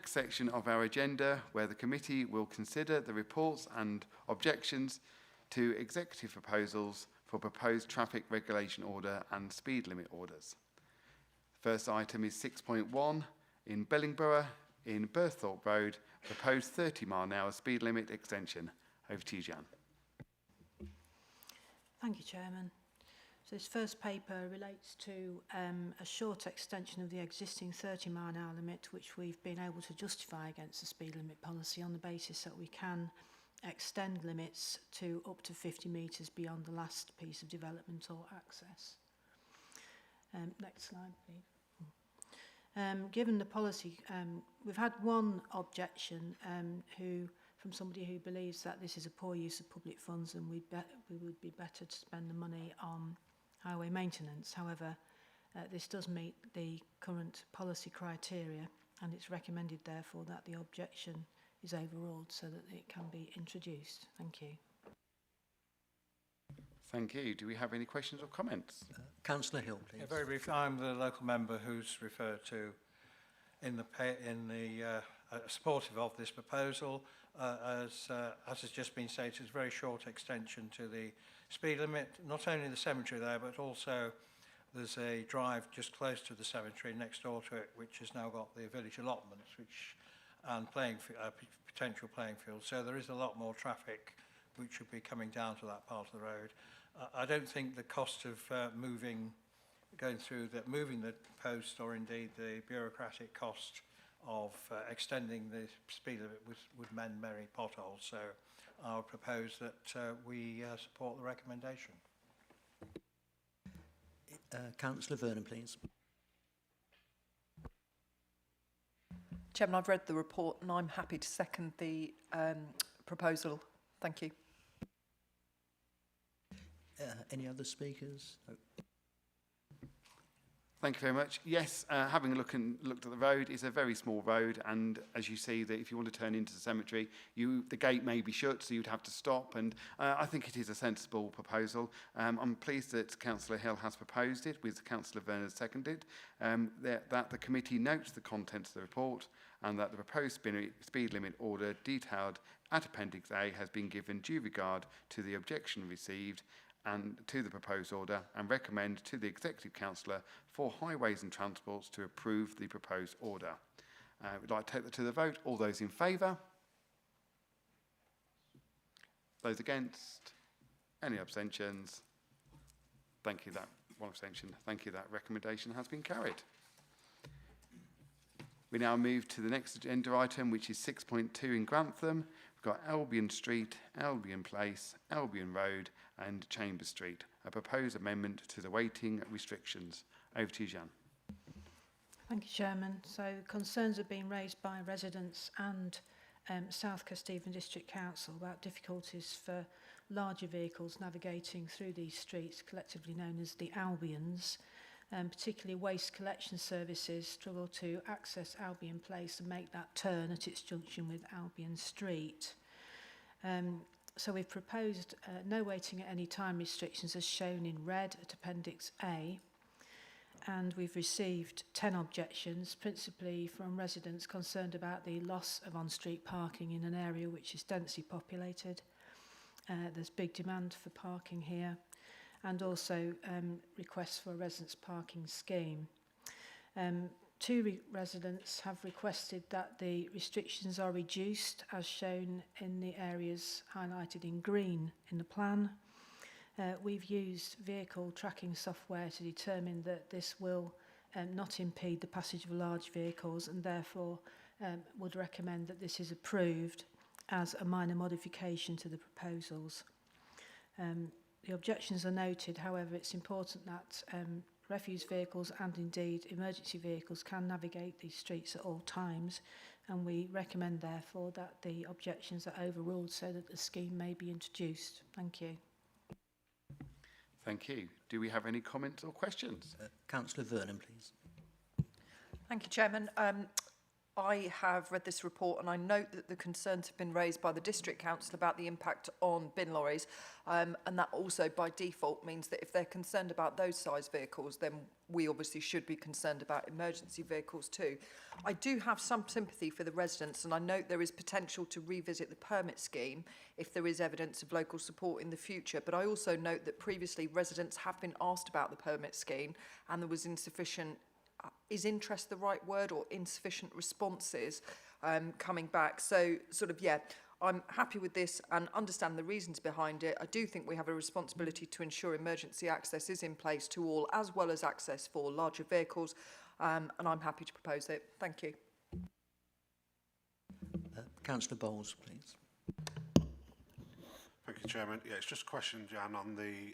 next section of our agenda, where the committee will consider the reports and objections to executive proposals for proposed traffic regulation order and speed limit orders. First item is 6.1 in Bellingborough, in Berthorpe Road, proposed 30-mile-an-hour speed limit extension. Over to you, Jan. Thank you, Chairman. So this first paper relates to a short extension of the existing 30-mile-an-hour limit, which we've been able to justify against the speed limit policy on the basis that we can extend limits to up to 50 metres beyond the last piece of development or access. Next slide, please. Given the policy, we've had one objection from somebody who believes that this is a poor use of public funds and we would be better to spend the money on highway maintenance. However, this does meet the current policy criteria, and it's recommended therefore that the objection is overruled so that it can be introduced. Thank you. Thank you. Do we have any questions or comments? Councillor Hill, please. Yeah, very briefly, I'm the local member who's referred to in the supportive of this proposal. As has just been stated, it's a very short extension to the speed limit, not only the cemetery there, but also there's a drive just close to the cemetery next door to it, which has now got the village allotments and potential playing fields. So there is a lot more traffic which would be coming down to that part of the road. I don't think the cost of moving the post, or indeed the bureaucratic cost of extending the speed limit would mend many potholes. So I would propose that we support the recommendation. Councillor Vernon, please. Chairman, I've read the report and I'm happy to second the proposal. Thank you. Any other speakers? No. Thank you very much. Yes, having looked at the road, it's a very small road, and as you see, that if you want to turn into the cemetery, the gate may be shut, so you'd have to stop, and I think it is a sensible proposal. I'm pleased that Councillor Hill has proposed it, with Councillor Vernon seconded, that the committee notes the contents of the report, and that the proposed speed limit order detailed at Appendix A has been given due regard to the objection received and to the proposed order, and recommend to the Executive Councillor for Highways and Transports to approve the proposed order. We'd like to take that to the vote. All those in favour? Those against? Any abstentions? Thank you, that one abstention. Thank you, that recommendation has been carried. We now move to the next agenda item, which is 6.2 in Grantham. We've got Albion Street, Albion Place, Albion Road and Chambers Street, a proposed amendment to the waiting restrictions. Over to you, Jan. Thank you, Chairman. So concerns have been raised by residents and South Kesteven District Council about difficulties for larger vehicles navigating through these streets, collectively known as the Albions. Particularly waste collection services struggle to access Albion Place and make that turn at its junction with Albion Street. So we've proposed no waiting at any time restrictions as shown in red at Appendix A, and we've received 10 objections, principally from residents concerned about the loss of on-street parking in an area which is densely populated. There's big demand for parking here, and also requests for a residence parking scheme. Two residents have requested that the restrictions are reduced as shown in the areas highlighted in green in the plan. We've used vehicle tracking software to determine that this will not impede the passage of large vehicles, and therefore would recommend that this is approved as a minor modification to the proposals. The objections are noted, however, it's important that refuse vehicles and indeed emergency vehicles can navigate these streets at all times, and we recommend therefore that the objections are overruled so that the scheme may be introduced. Thank you. Thank you. Do we have any comments or questions? Councillor Vernon, please. Thank you, Chairman. I have read this report and I note that the concerns have been raised by the District Council about the impact on bin lorries, and that also by default means that if they're concerned about those size vehicles, then we obviously should be concerned about emergency vehicles too. I do have some sympathy for the residents, and I note there is potential to revisit the permit scheme if there is evidence of local support in the future, but I also note that previously residents have been asked about the permit scheme and there was insufficient is interest the right word, or insufficient responses coming back. So sort of, yeah, I'm happy with this and understand the reasons behind it. I do think we have a responsibility to ensure emergency access is in place to all, as well as access for larger vehicles, and I'm happy to propose it. Thank you. Councillor Bowles, please. Thank you, Chairman. Yeah, it's just a question, Jan, on the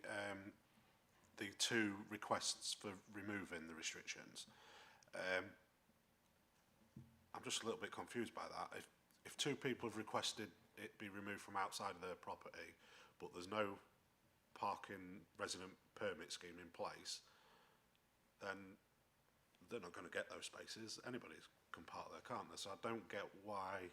two requests for removing the restrictions. I'm just a little bit confused by that. If two people have requested it be removed from outside of their property, but there's no parking resident permit scheme in place, then they're not going to get those spaces. Anybody can park there, can't they? So I don't get why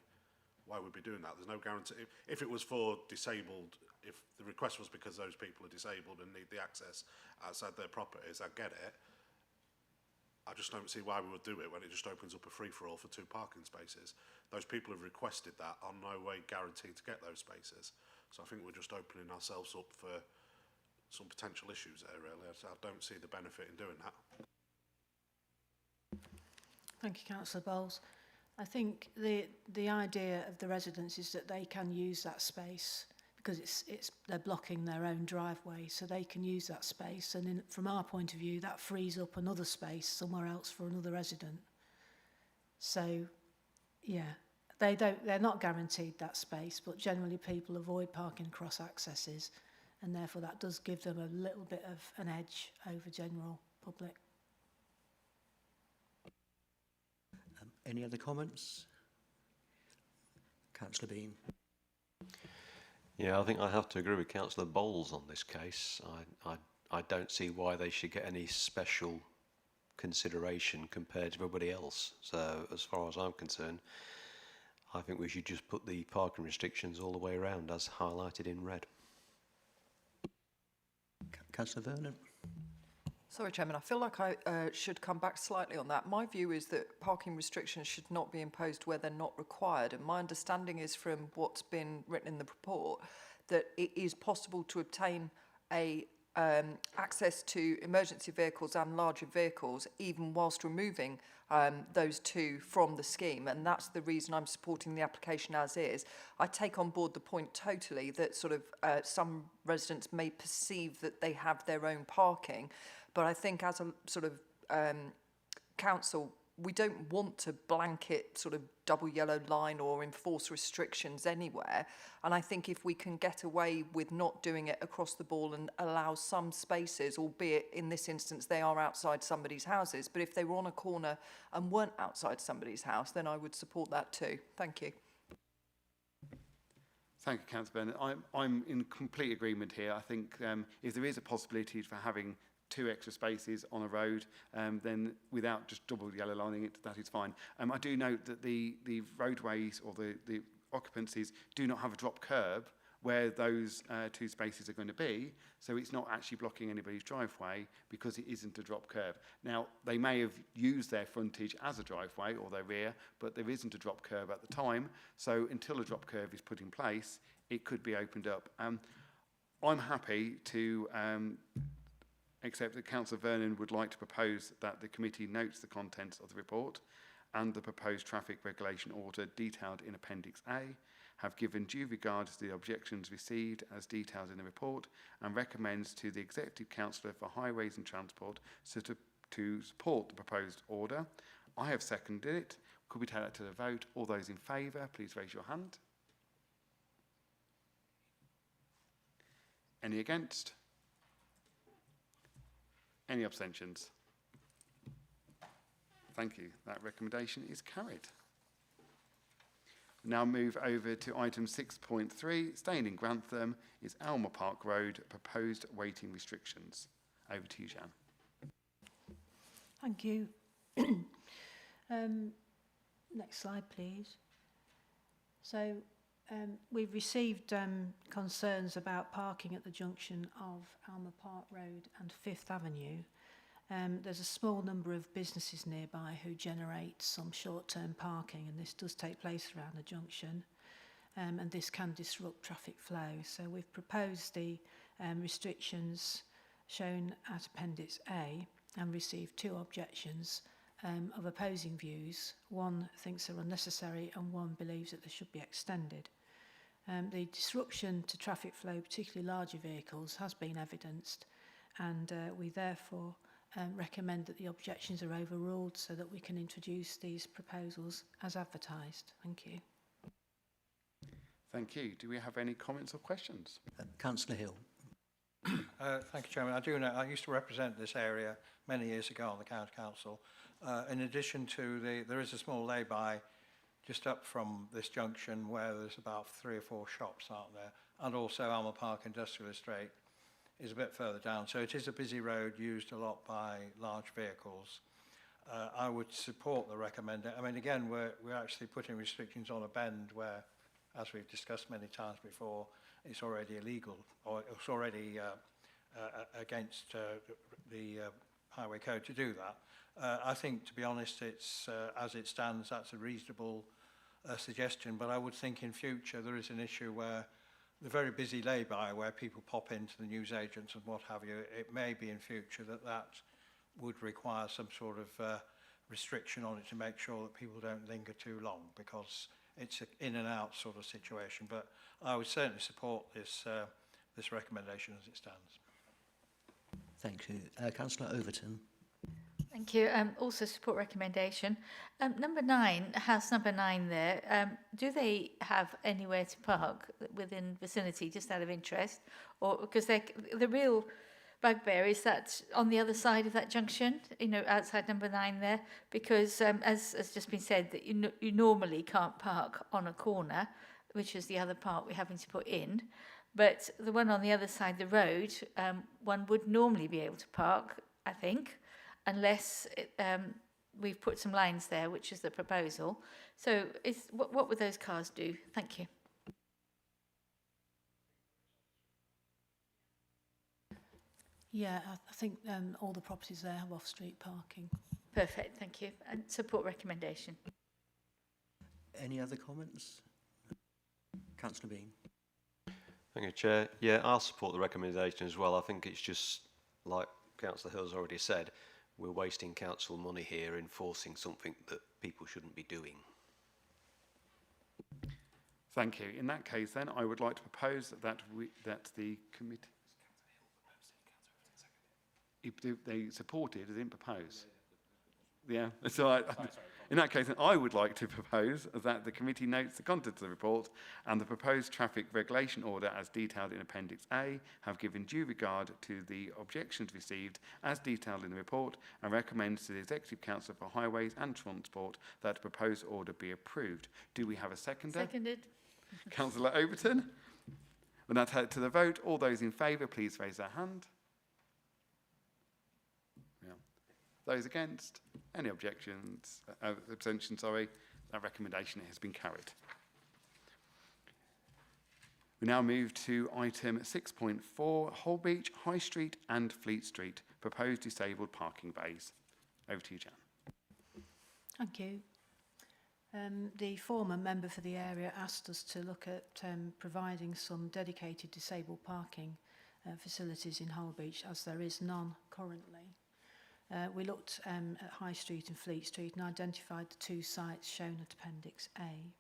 we'd be doing that. There's no guarantee. If it was for disabled, if the request was because those people are disabled and need the access outside their properties, I get it. I just don't see why we would do it when it just opens up a free-for-all for two parking spaces. Those people who've requested that are no way guaranteed to get those spaces. So I think we're just opening ourselves up for some potential issues there, really. So I don't see the benefit in doing that. Thank you, Councillor Bowles. I think the idea of the residents is that they can use that space because they're blocking their own driveway, so they can use that space, and from our point of view that frees up another space somewhere else for another resident. So yeah, they're not guaranteed that space, but generally people avoid parking cross accesses, and therefore that does give them a little bit of an edge over general public. Any other comments? Councillor Bean. Yeah, I think I have to agree with Councillor Bowles on this case. I don't see why they should get any special consideration compared to everybody else. So as far as I'm concerned, I think we should just put the parking restrictions all the way around as highlighted in red. Councillor Vernon. Sorry, Chairman, I feel like I should come back slightly on that. My view is that parking restrictions should not be imposed where they're not required, and my understanding is from what's been written in the report that it is possible to obtain access to emergency vehicles and larger vehicles even whilst removing those two from the scheme, and that's the reason I'm supporting the application as is. I take on board the point totally that sort of some residents may perceive that they have their own parking, but I think as a sort of council, we don't want to blanket sort of double yellow line or enforce restrictions anywhere. And I think if we can get away with not doing it across the board and allow some spaces, albeit in this instance they are outside somebody's houses, but if they were on a corner and weren't outside somebody's house, then I would support that too. Thank you. Thank you, Councillor Bennett. I'm in complete agreement here. I think if there is a possibility for having two extra spaces on a road, then without just double yellow lining it, that is fine. I do note that the roadways or the occupancies do not have a drop curb where those two spaces are going to be, so it's not actually blocking anybody's driveway because it isn't a drop curb. Now, they may have used their frontage as a driveway or their rear, but there isn't a drop curb at the time, so until a drop curb is put in place, it could be opened up. I'm happy to except that Councillor Vernon would like to propose that the committee notes the contents of the report and the proposed traffic regulation order detailed in Appendix A, have given due regard to the objections received as detailed in the report, and recommends to the Executive Councillor for Highways and Transport to support the proposed order. I have seconded it. Could we take that to the vote? All those in favour, please raise your hand. Any against? Any abstentions? Thank you. That recommendation is carried. Now move over to item 6.3, staying in Grantham, is Elmer Park Road, proposed waiting restrictions. Over to you, Jan. Thank you. Next slide, please. So we've received concerns about parking at the junction of Alma Park Road and 5th Avenue. There's a small number of businesses nearby who generate some short-term parking, and this does take place around the junction, and this can disrupt traffic flow. So we've proposed the restrictions shown at Appendix A and received 2 objections of opposing views. One thinks they're unnecessary and one believes that they should be extended. The disruption to traffic flow, particularly larger vehicles, has been evidenced, and we therefore recommend that the objections are overruled so that we can introduce these proposals as advertised. Thank you. Thank you. Do we have any comments or questions? Councillor Hill. Thank you, Chairman. I do know, I used to represent this area many years ago on the County Council. In addition to there is a small lay-by just up from this junction where there's about 3 or 4 shops, aren't there? And also Alma Park Industrial Estate is a bit further down. So it is a busy road used a lot by large vehicles. I would support the recommendation. I mean, again, we're actually putting restrictions on a bend where, as we've discussed many times before, it's already illegal, or it's already against the highway code to do that. I think, to be honest, it's as it stands, that's a reasonable suggestion. But I would think in future there is an issue where the very busy lay-by, where people pop into the newsagents and what have you, it may be in future that would require some sort of restriction on it to make sure that people don't linger too long, because it's an in and out sort of situation. But I would certainly support this this recommendation as it stands. Thank you. Councillor Overton. Thank you. Also support recommendation. Number 9, house number 9 there, do they have anywhere to park within vicinity, just out of interest? Or because the real bugbear is that on the other side of that junction, you know, outside number 9 there, because as has just been said, that you normally can't park on a corner, which is the other part we're having to put in. But the one on the other side of the road, one would normally be able to park, I think, unless we've put some lines there, which is the proposal. So what would those cars do? Thank you. Yeah, I think all the properties there have off-street parking. Perfect, thank you. And support recommendation. Any other comments? Councillor Bean. Thank you, Chair. Yeah, I'll support the recommendation as well. I think it's just, like Councillor Hill's already said, we're wasting council money here enforcing something that people shouldn't be doing. Thank you. In that case, then, I would like to propose that the committee... They supported, they didn't propose. Yeah, so in that case, I would like to propose that the committee notes the contents of the report and the proposed traffic regulation order as detailed in Appendix A have given due regard to the objections received as detailed in the report and recommends to the Executive Council for Highways and Transport that the proposed order be approved. Do we have a seconder? Seconded. Councillor Overton. We'll now take it to the vote. All those in favour, please raise their hand. Those against? Any objections? Abstention, sorry. That recommendation has been carried. We now move to item 6.4, Holbeach, High Street and Fleet Street, proposed disabled parking bays. Over to you, Jan. Thank you. The former member for the area asked us to look at providing some dedicated disabled parking facilities in Holbeach, as there is none currently. We looked at High Street and Fleet Street and identified the 2 sites shown at Appendix A.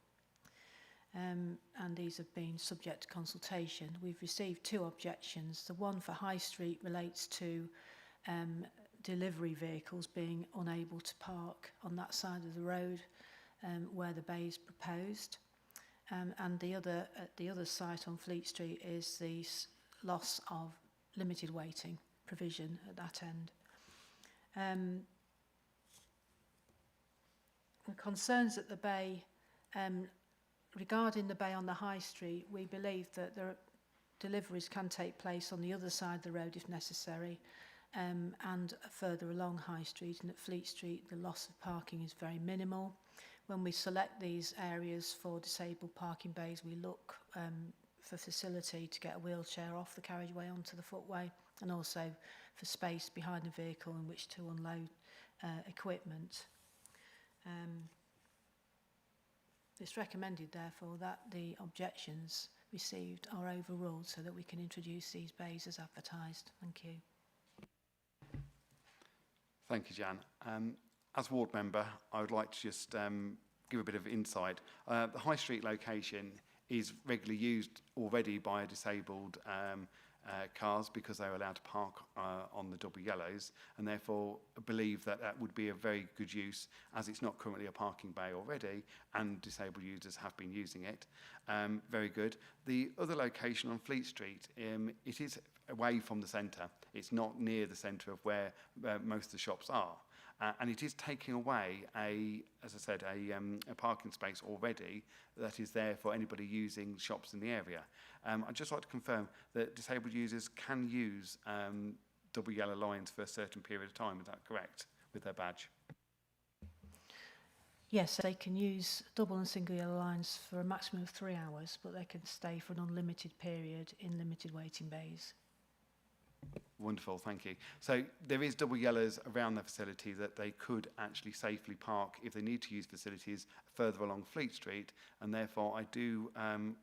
And these have been subject to consultation. We've received 2 objections. The one for High Street relates to delivery vehicles being unable to park on that side of the road where the bay is proposed. And the other site on Fleet Street is the loss of limited waiting provision at that end. The concerns at the bay, regarding the bay on the High Street, we believe that deliveries can take place on the other side of the road if necessary, and further along High Street, and at Fleet Street the loss of parking is very minimal. when we select these areas for disabled parking bays, we look for facility to get a wheelchair off the carriageway onto the footway, and also for space behind the vehicle in which to unload equipment. It's recommended, therefore, that the objections received are overruled so that we can introduce these bays as advertised. Thank you. Thank you, Jan. As ward member, I would like to just give a bit of insight. The High Street location is regularly used already by disabled cars because they're allowed to park on the double yellows, and therefore believe that that would be a very good use, as it's not currently a parking bay already and disabled users have been using it. Very good. The other location on Fleet Street, it is away from the centre. It's not near the centre of where most of the shops are. And it is taking away as I said, a parking space already that is there for anybody using shops in the area. I'd just like to confirm that disabled users can use double yellow lines for a certain period of time. Is that correct, with their badge? Yes, they can use double and single yellow lines for a maximum of 3 hours, but they can stay for an unlimited period in limited waiting bays. Wonderful, thank you. So there is double yellows around the facility that they could actually safely park if they need to use facilities further along Fleet Street, and therefore I do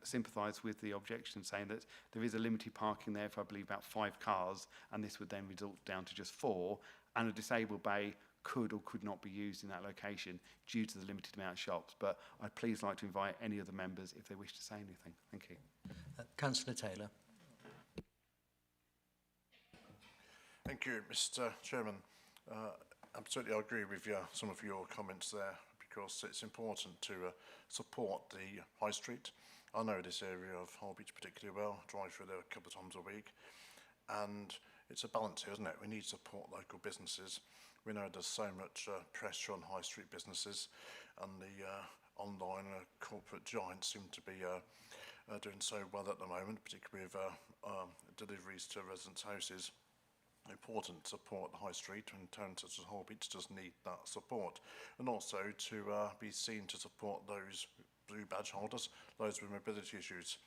sympathise with the objection saying that there is a limited parking there for I believe about 5 cars, and this would then result down to just 4, and a disabled bay could or could not be used in that location due to the limited amount of shops. But I'd please like to invite any other members if they wish to say anything. Thank you. Councillor Taylor. Thank you, Mr. Chairman. Absolutely, I agree with some of your comments there, because it's important to support the High Street. I know this area of Holbeach particularly well. I drive through there a couple of times a week, and it's a balance here, isn't it? We need to support local businesses. We know there's so much pressure on high street businesses, and the online corporate giants seem to be doing so well at the moment, particularly with deliveries to residents' houses. Important to support the high street, and towns such as Holbeach does need that support, and also to be seen to support those blue badge holders, those with mobility issues.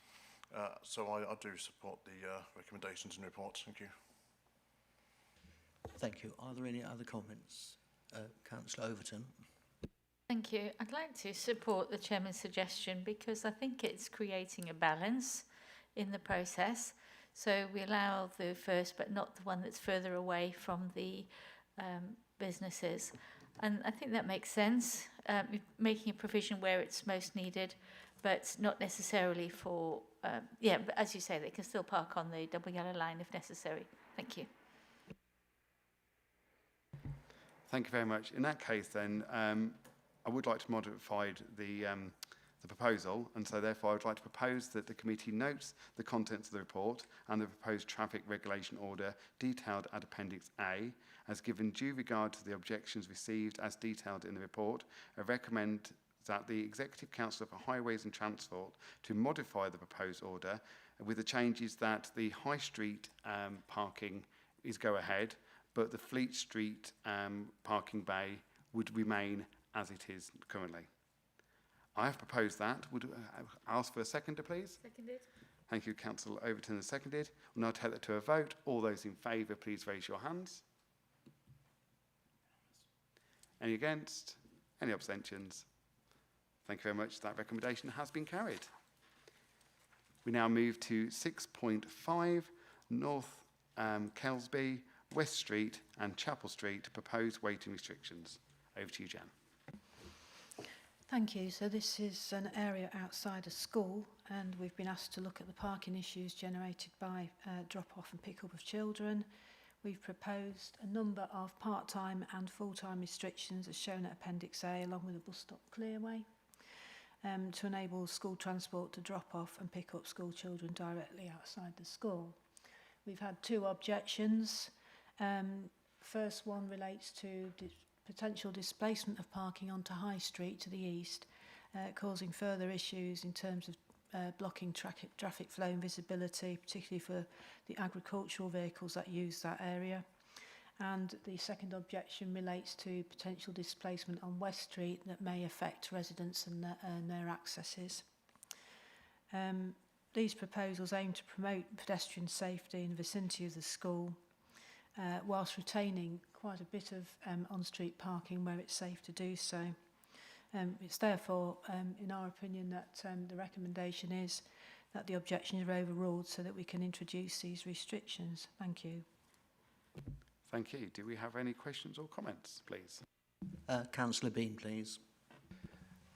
So I do support the recommendations in the report. Thank you. Thank you. Are there any other comments? Councillor Overton. Thank you. I'd like to support the Chairman's suggestion because I think it's creating a balance in the process. So we allow the first, but not the one that's further away from the businesses. And I think that makes sense, making a provision where it's most needed, but not necessarily for, but as you say, they can still park on the double yellow line if necessary. Thank you. Thank you very much. In that case, then, I would like to modify the proposal, and so therefore I would like to propose that the committee notes the contents of the report and the proposed traffic regulation order detailed at Appendix A, as given due regard to the objections received as detailed in the report, and recommend that the Executive Council for Highways and Transport to modify the proposed order with the changes that the High Street parking is go ahead, but the Fleet Street parking bay would remain as it is currently. I have proposed that. Would ask for a seconder, please? Seconded. Thank you, Councillor Overton, has seconded. We'll now take that to a vote. All those in favour, please raise your hands. Any against? Any abstentions? Thank you very much. That recommendation has been carried. We now move to 6.5, North Kelsby, West Street and Chapel Street, proposed waiting restrictions. Over to you, Jan. Thank you. So this is an area outside a school, and we've been asked to look at the parking issues generated by drop-off and pick-up of children. We've proposed a number of part-time and full-time restrictions as shown at Appendix A, along with a bus stop clearway, to enable school transport to drop off and pick up school children directly outside the school. We've had 2 objections. First one relates to potential displacement of parking onto High Street to the east, causing further issues in terms of blocking traffic flow and visibility, particularly for the agricultural vehicles that use that area. And the second objection relates to potential displacement on West Street that may affect residents and their accesses. These proposals aim to promote pedestrian safety in the vicinity of the school, whilst retaining quite a bit of on-street parking where it's safe to do so. It's therefore, in our opinion, that the recommendation is that the objections are overruled so that we can introduce these restrictions. Thank you. Thank you. Do we have any questions or comments, please? Councillor Bean, please.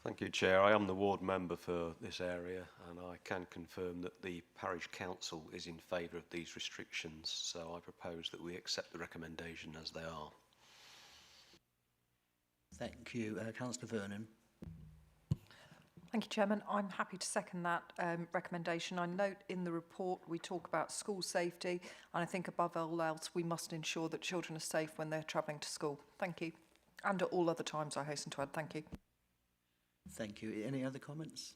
Thank you, Chair. I am the ward member for this area, and I can confirm that the parish council is in favour of these restrictions, so I propose that we accept the recommendation as they are. Thank you. Councillor Vernon. Thank you, Chairman. I'm happy to second that recommendation. I note in the report we talk about school safety, and I think above all else we must ensure that children are safe when they're travelling to school. Thank you. And at all other times, I hasten to add. Thank you. Thank you. Any other comments?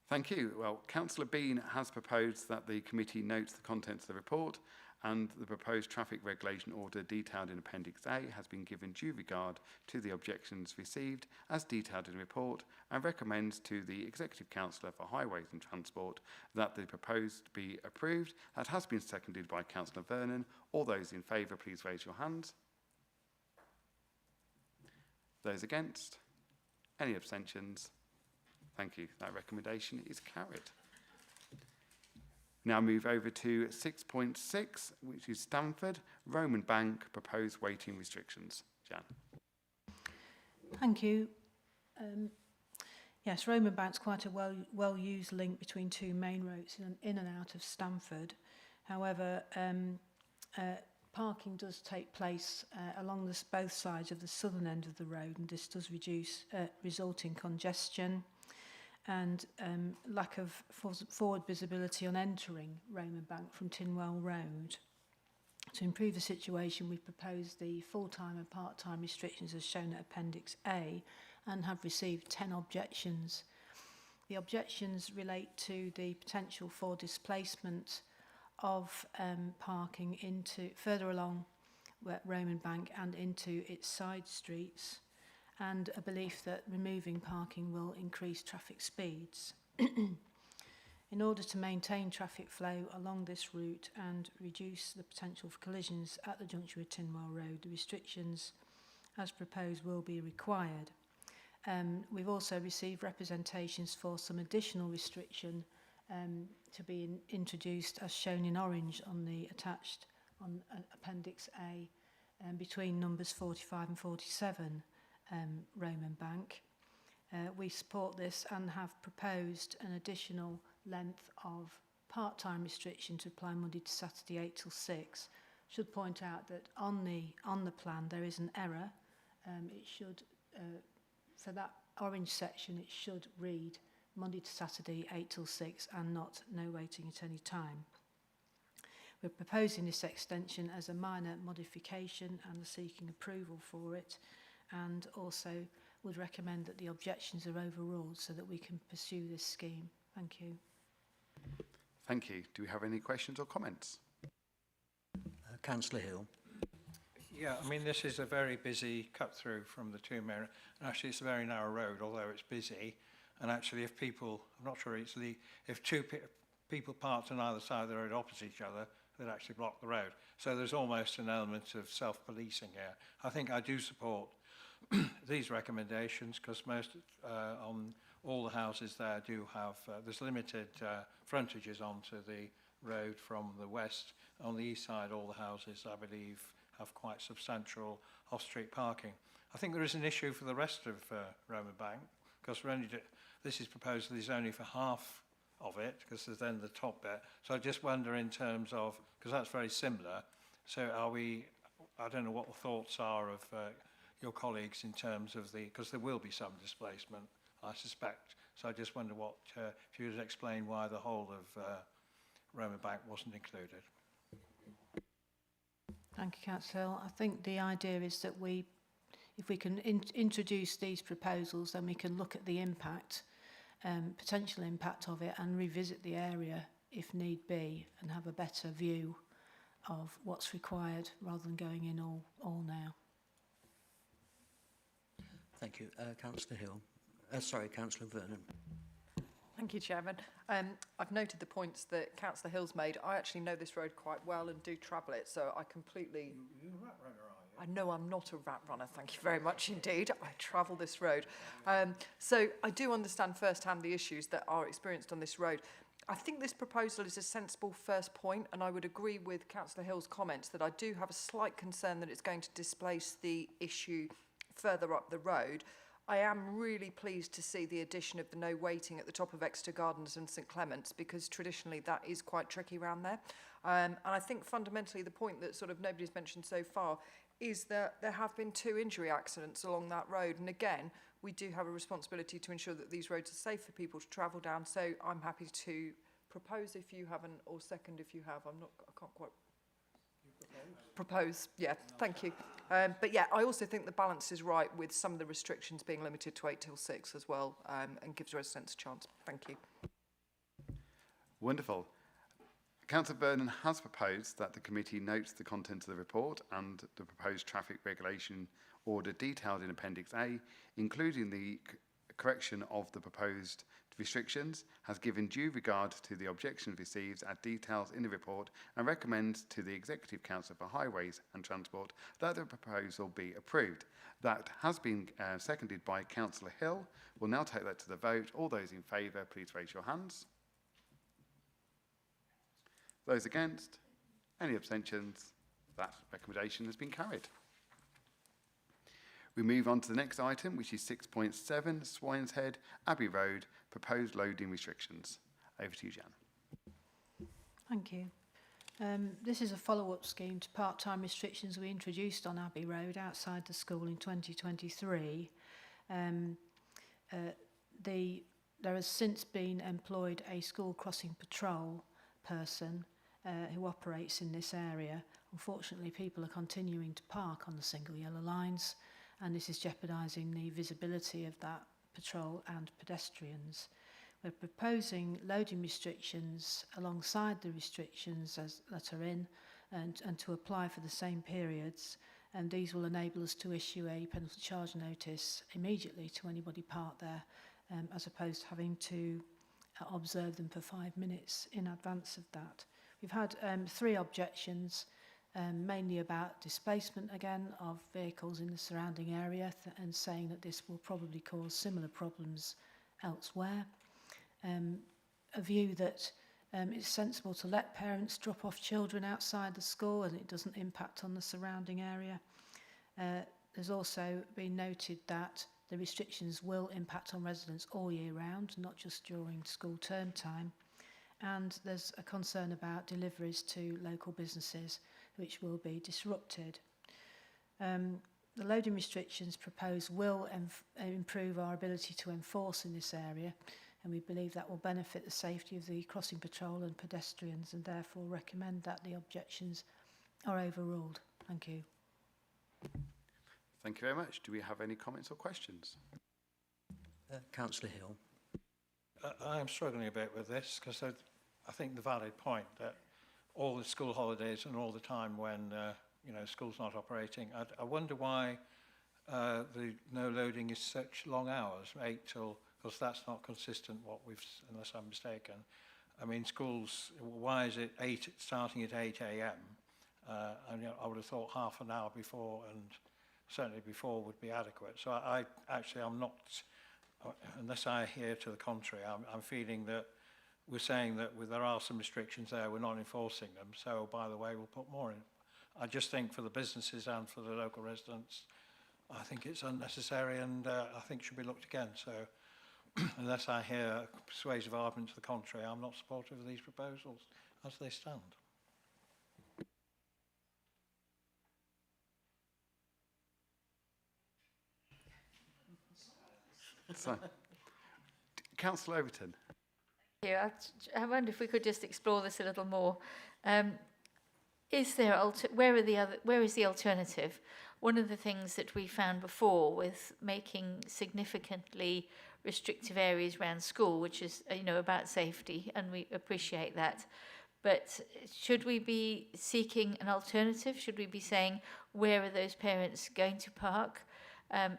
Thank you. Well, Councillor Bean has proposed that the committee notes the contents of the report, and the proposed traffic regulation order detailed in Appendix A has been given due regard to the objections received as detailed in the report, and recommends to the Executive Councillor for Highways and Transport that the proposed be approved. That has been seconded by Councillor Vernon. All those in favour, please raise your hands. Those against? Any abstentions? Thank you. That recommendation is carried. Now move over to 6.6, which is Stamford, Roman Bank, proposed waiting restrictions. Jan. Thank you. Yes, Roman Bank's quite a well-used link between two main roads in and out of Stamford. However, parking does take place along both sides of the southern end of the road, and this does result in congestion and lack of forward visibility on entering Roman Bank from Tinwell Road. To improve the situation, we propose the full-time and part-time restrictions as shown at Appendix A and have received 10 objections. The objections relate to the potential for displacement of parking further along Roman Bank and into its side streets, and a belief that removing parking will increase traffic speeds. In order to maintain traffic flow along this route and reduce the potential for collisions at the junction with Tinwell Road, the restrictions as proposed will be required. We've also received representations for some additional restriction to be introduced as shown in orange on the attached on Appendix A between numbers 45 and 47 Roman Bank. We support this and have proposed an additional length of part-time restriction to apply Monday to Saturday 8 till 6. Should point out that on the plan there is an error. It should for that orange section it should read Monday to Saturday 8 till 6 and not no waiting at any time. We're proposing this extension as a minor modification and are seeking approval for it, and also would recommend that the objections are overruled so that we can pursue this scheme. Thank you. Thank you. Do we have any questions or comments? Councillor Hill. Yeah, I mean, this is a very busy cut through from the two main, and actually it's a very narrow road, although it's busy. And actually if people, I'm not sure it's if two people parked on either side of the road opposite each other, they'd actually block the road. So there's almost an element of self-policing here. I think I do support these recommendations because most on all the houses there do have, there's limited frontages onto the road from the west. On the east side, all the houses, I believe, have quite substantial off-street parking. I think there is an issue for the rest of Roman Bank because we're only this is proposed is only for half of it because there's then the top bit. So I just wonder in terms of, because that's very similar, so are we, I don't know what the thoughts are of your colleagues in terms of the, because there will be some displacement, I suspect. So I just wonder what, if you would explain why the whole of Roman Bank wasn't included. Thank you, Councillor. I think the idea is that if we can introduce these proposals, then we can look at the impact, potential impact of it, and revisit the area if need be, and have a better view of what's required rather than going in all now. Thank you. Councillor Hill. Sorry, Councillor Vernon. Thank you, Chairman. I've noted the points that Councillor Hill's made. I actually know this road quite well and do travel it, so I completely... You rat runner, are you? I know I'm not a rat runner, thank you very much indeed. I travel this road. So I do understand firsthand the issues that are experienced on this road. I think this proposal is a sensible first point, and I would agree with Councillor Hill's comments that I do have a slight concern that it's going to displace the issue further up the road. I am really pleased to see the addition of the no waiting at the top of Exeter Gardens and St Clement's, because traditionally that is quite tricky around there. And I think fundamentally the point that sort of nobody's mentioned so far is that there have been 2 injury accidents along that road. And again, we do have a responsibility to ensure that these roads are safe for people to travel down. So I'm happy to propose if you haven't, or second if you have. I can't quite... Propose, yeah, thank you. But yeah, I also think the balance is right with some of the restrictions being limited to 8 till 6 as well, and gives residents a chance. Thank you. Wonderful. Councillor Vernon has proposed that the committee notes the content of the report and the proposed traffic regulation order detailed in Appendix A, including the correction of the proposed restrictions, has given due regard to the objections received as details in the report, and recommends to the Executive Council for Highways and Transport that the proposal be approved. That has been seconded by Councillor Hill. We'll now take that to the vote. All those in favour, please raise your hands. Those against? Any abstentions? That recommendation has been carried. We move on to the next item, which is 6.7, Swines Head, Abbey Road, proposed loading restrictions. Over to you, Jan. Thank you. This is a follow-up scheme to part-time restrictions we introduced on Abbey Road outside the school in 2023. There has since been employed a school crossing patrol person who operates in this area. Unfortunately, people are continuing to park on the single yellow lines, and this is jeopardising the visibility of that patrol and pedestrians. We're proposing loading restrictions alongside the restrictions that are in, and to apply for the same periods, and these will enable us to issue a penalty charge notice immediately to anybody parked there, as opposed to having to observe them for 5 minutes in advance of that. We've had 3 objections, mainly about displacement again of vehicles in the surrounding area, and saying that this will probably cause similar problems elsewhere. A view that it's sensible to let parents drop off children outside the school and it doesn't impact on the surrounding area. There's also been noted that the restrictions will impact on residents all year round, not just during school term time. And there's a concern about deliveries to local businesses, which will be disrupted. The loading restrictions proposed will improve our ability to enforce in this area, and we believe that will benefit the safety of the crossing patrol and pedestrians, and therefore recommend that the objections are overruled. Thank you. Thank you very much. Do we have any comments or questions? Councillor Hill. I'm struggling a bit with this because I think the valid point that all the school holidays and all the time when school's not operating, I wonder why the no loading is such long hours, 8 till, because that's not consistent what we've, unless I'm mistaken. I mean, schools, why is it starting at 8 a.m? I would have thought half an hour before, and certainly before, would be adequate. So I'm not, unless I hear to the contrary, I'm feeling that we're saying that there are some restrictions there, we're not enforcing them, so by the way, we'll put more in. I just think for the businesses and for the local residents, I think it's unnecessary, and I think should be looked again. So unless I hear a persuasive argument to the contrary, I'm not supportive of these proposals as they stand. So, Councillor Overton. Thank you. I wonder if we could just explore this a little more. Is there where is the alternative? One of the things that we found before with making significantly restrictive areas around school, which is about safety, and we appreciate that, But should we be seeking an alternative? Should we be saying, where are those parents going to park?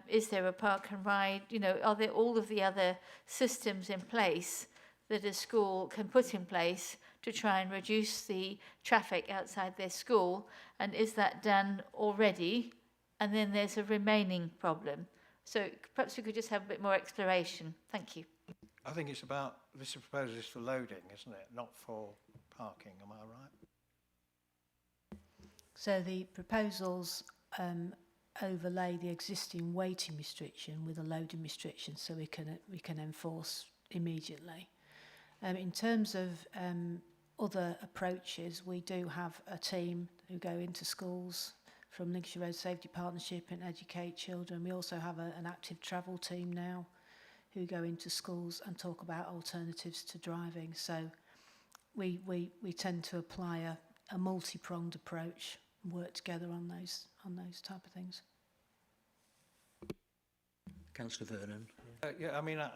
Is there a park and ride? You know, are there all of the other systems in place that a school can put in place to try and reduce the traffic outside their school? And is that done already? And then there's a remaining problem. So perhaps we could just have a bit more exploration. Thank you. I think it's about, this proposal is for loading, isn't it? Not for parking, am I right? So the proposals overlay the existing weighting restriction with a loading restriction, so we can enforce immediately. In terms of other approaches, we do have a team who go into schools from Lincolnshire Road Safety Partnership and educate children. We also have an active travel team now who go into schools and talk about alternatives to driving. So we tend to apply a multi-pronged approach and work together on those type of things. Councillor Vernon. Yeah, I mean, I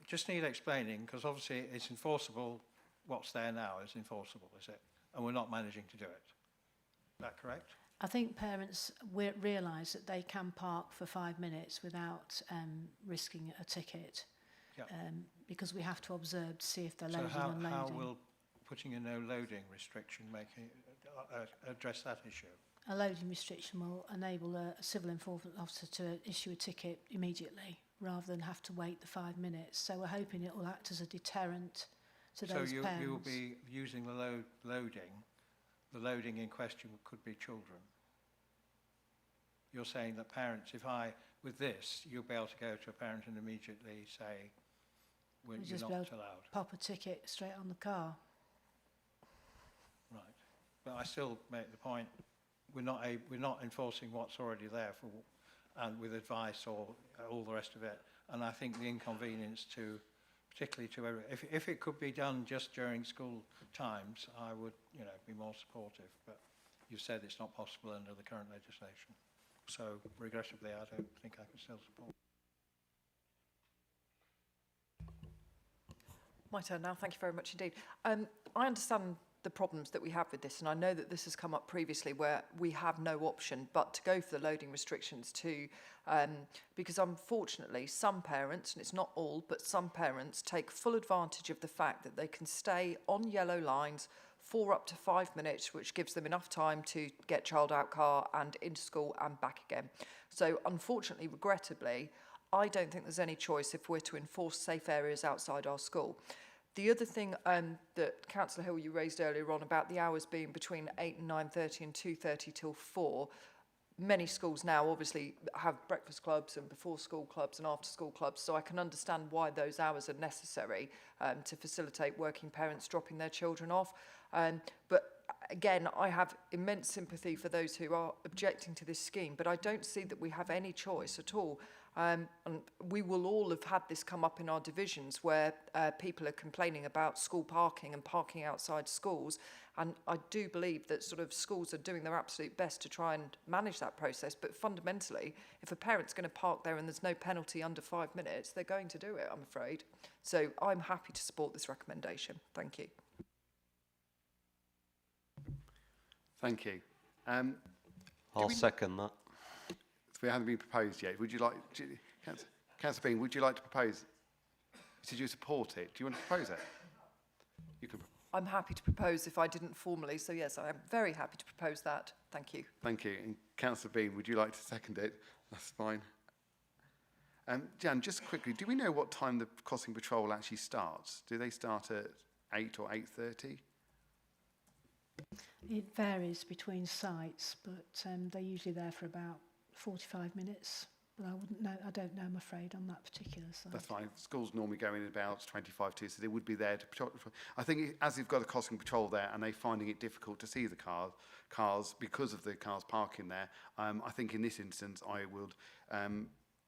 just need explaining, because obviously it's enforceable. What's there now is enforceable, is it? And we're not managing to do it. Is that correct? I think parents realise that they can park for 5 minutes without risking a ticket, because we have to observe to see if they're loading and unloading. How will putting a no loading restriction address that issue? A loading restriction will enable a civil enforcement officer to issue a ticket immediately rather than have to wait the 5 minutes. So we're hoping it will act as a deterrent to those parents. So you'll be using the loading. The loading in question could be children. You're saying that parents, with this, you'll be able to go to a parent and immediately say, you're not allowed. Pop a ticket straight on the car. Right. But I still make the point, we're not enforcing what's already there and with advice or all the rest of it. And I think the inconvenience particularly to everyone, if it could be done just during school times, I would, be more supportive. But you've said it's not possible under the current legislation. So regrettably, I don't think I can still support. My turn now. Thank you very much indeed. I understand the problems that we have with this, and I know that this has come up previously where we have no option but to go for the loading restrictions too, because unfortunately some parents, and it's not all, but some parents take full advantage of the fact that they can stay on yellow lines for up to 5 minutes, which gives them enough time to get child out car and into school and back again. So unfortunately, regrettably, I don't think there's any choice if we're to enforce safe areas outside our school. The other thing that Councillor Hill, you raised earlier on about the hours being between 8 and 9:30 and 2:30 till 4, many schools now obviously have breakfast clubs and before school clubs and after school clubs, so I can understand why those hours are necessary to facilitate working parents dropping their children off. But again, I have immense sympathy for those who are objecting to this scheme, but I don't see that we have any choice at all. And we will all have had this come up in our divisions where people are complaining about school parking and parking outside schools. And I do believe that sort of schools are doing their absolute best to try and manage that process. But fundamentally, if a parent's going to park there and there's no penalty under 5 minutes, they're going to do it, I'm afraid. So I'm happy to support this recommendation. Thank you. Thank you. I'll second that. We haven't been proposed yet. Would you like, Councillor Bean, would you like to propose? Did you support it? Do you want to propose it? You can. I'm happy to propose if I didn't formally, so yes, I am very happy to propose that. Thank you. Thank you. And Councillor Bean, would you like to second it? That's fine. Jan, just quickly, do we know what time the crossing patrol actually starts? Do they start at 8 or 8:30? It varies between sites, but they're usually there for about 45 minutes, but I don't know, I'm afraid, on that particular site. That's fine. Schools normally go in about 25 to, so they would be there to patrol. I think as they've got a crossing patrol there and they're finding it difficult to see the cars because of the cars parking there, I think in this instance I would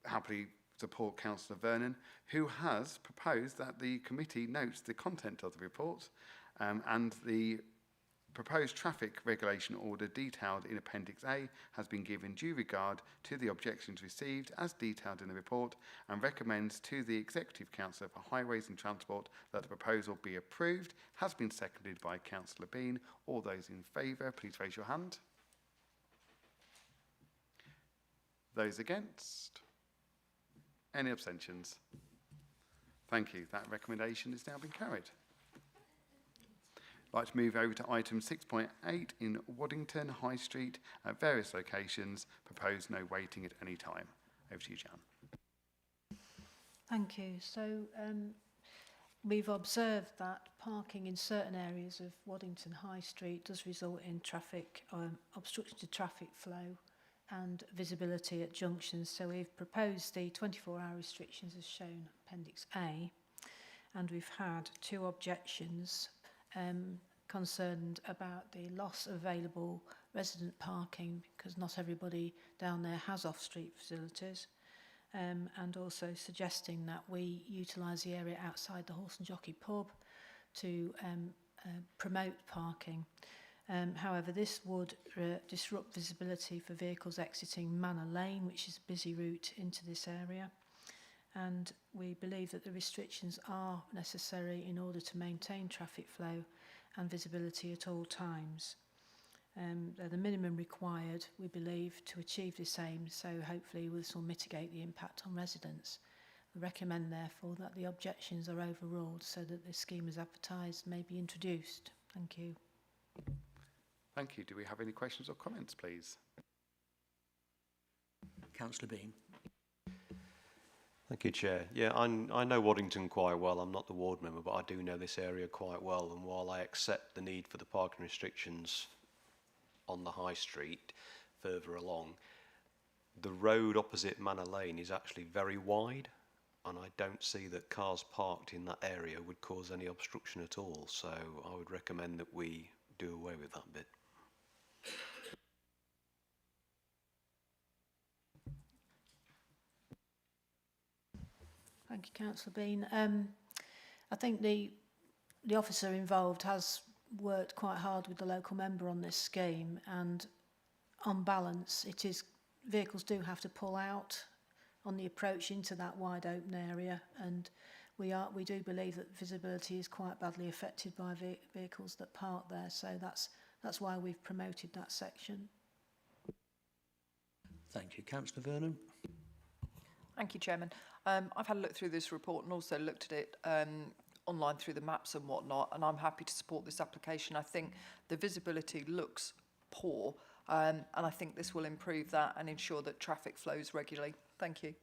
happily support Councillor Vernon, who has proposed that the committee notes the content of the report and the proposed traffic regulation order detailed in Appendix A has been given due regard to the objections received as detailed in the report and recommends to the Executive Councillor for Highways and Transport that the proposal be approved. Has been seconded by Councillor Bean. All those in favour, please raise your hand. Those against? Any abstentions? Thank you. That recommendation has now been carried. I'd like to move over to item 6.8 in Waddington High Street at various locations. Proposed no waiting at any time. Over to you, Jan. Thank you. So we've observed that parking in certain areas of Waddington High Street does result in traffic obstruction to traffic flow and visibility at junctions. So we've proposed the 24-hour restrictions as shown, Appendix A, and we've had 2 objections concerned about the loss of available resident parking because not everybody down there has off-street facilities, and also suggesting that we utilise the area outside the Horse and Jockey pub to promote parking. However, this would disrupt visibility for vehicles exiting Manor Lane, which is a busy route into this area. And we believe that the restrictions are necessary in order to maintain traffic flow and visibility at all times. They're the minimum required, we believe, to achieve this aim, so hopefully this will mitigate the impact on residents. We recommend, therefore, that the objections are overruled so that the scheme as advertised may be introduced. Thank you. Thank you. Do we have any questions or comments, please? Councillor Bean. Thank you, Chair. Yeah, I know Waddington quite well. I'm not the ward member, but I do know this area quite well. And while I accept the need for the parking restrictions on the high street further along, the road opposite Manor Lane is actually very wide, and I don't see that cars parked in that area would cause any obstruction at all. So I would recommend that we do away with that bit. Thank you, Councillor Bean. I think the officer involved has worked quite hard with the local member on this scheme, and on balance, vehicles do have to pull out on the approach into that wide open area, and we do believe that visibility is quite badly affected by vehicles that park there. So that's why we've promoted that section. Thank you, Councillor Vernon. Thank you, Chairman. I've had a look through this report and also looked at it online through the maps and whatnot, and I'm happy to support this application. I think the visibility looks poor, and I think this will improve that and ensure that traffic flows regularly. Thank you.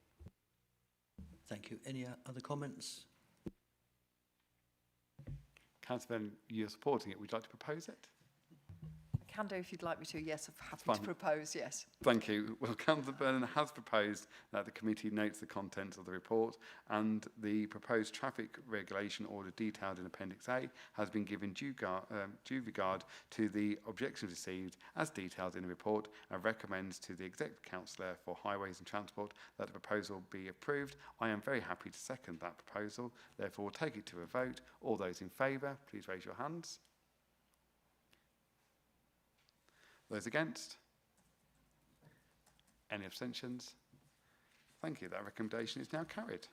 Thank you. Any other comments? Councillor Vernon, you're supporting it. Would you like to propose it? Can do if you'd like me to. Yes, I'm happy to propose, yes. Thank you. Well, Councillor Vernon has proposed that the committee notes the contents of the report, and the proposed traffic regulation order detailed in Appendix A has been given due regard to the objections received as detailed in the report, and recommends to the Executive Councillor for Highways and Transport that the proposal be approved. I am very happy to second that proposal. Therefore, we'll take it to a vote. All those in favour, please raise your hands. Those against? Any abstentions? Thank you. That recommendation is now carried.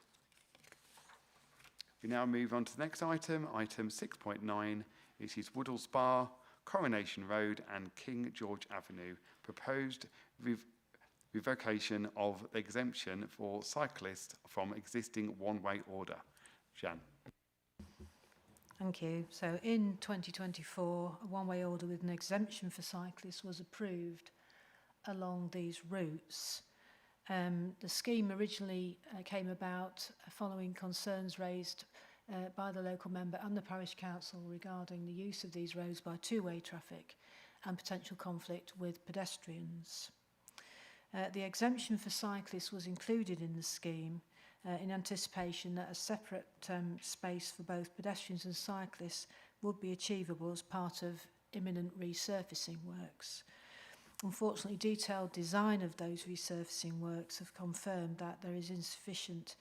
We now move on to the next item, item 6.9. It is Woodall Spa, Coronation Road and King George Avenue. Proposed revocation of exemption for cyclists from existing one-way order. Jan. Thank you. So in 2024, a one-way order with an exemption for cyclists was approved along these routes. The scheme originally came about following concerns raised by the local member and the parish council regarding the use of these roads by two-way traffic and potential conflict with pedestrians. The exemption for cyclists was included in the scheme in anticipation that a separate space for both pedestrians and cyclists would be achievable as part of imminent resurfacing works. Unfortunately, detailed design of those resurfacing works have confirmed that there is insufficient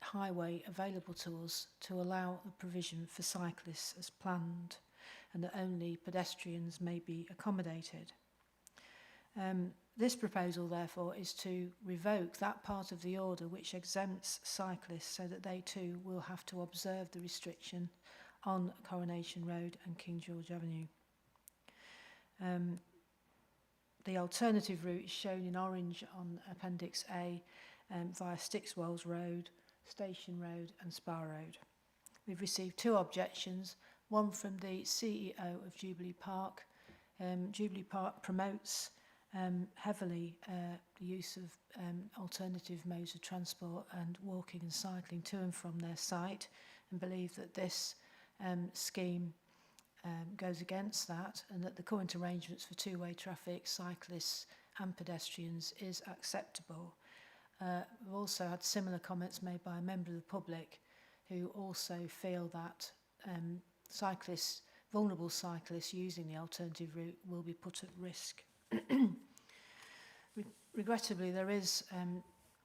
highway available to us to allow the provision for cyclists as planned. and that only pedestrians may be accommodated. This proposal, therefore, is to revoke that part of the order which exempts cyclists so that they too will have to observe the restriction on Coronation Road and King George Avenue. The alternative route is shown in orange on Appendix A via Stixwells Road, Station Road and Spa Road. We've received 2 objections, one from the CEO of Jubilee Park. Jubilee Park promotes heavily the use of alternative modes of transport and walking and cycling to and from their site, and believe that this scheme goes against that, and that the current arrangements for two-way traffic, cyclists and pedestrians is acceptable. We've also had similar comments made by a member of the public who also feel that cyclists, vulnerable cyclists using the alternative route will be put at risk. Regrettably, there is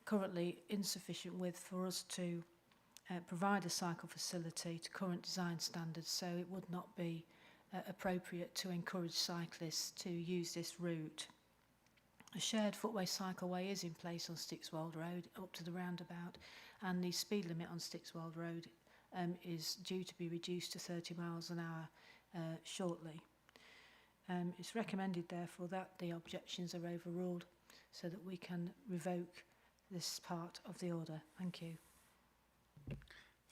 currently insufficient width for us to provide a cycle facility to current design standards, so it would not be appropriate to encourage cyclists to use this route. A shared footway cycleway is in place on Stixwell Road up to the roundabout, and the speed limit on Stixwell Road is due to be reduced to 30 miles an hour shortly. It's recommended, therefore, that the objections are overruled so that we can revoke this part of the order. Thank you.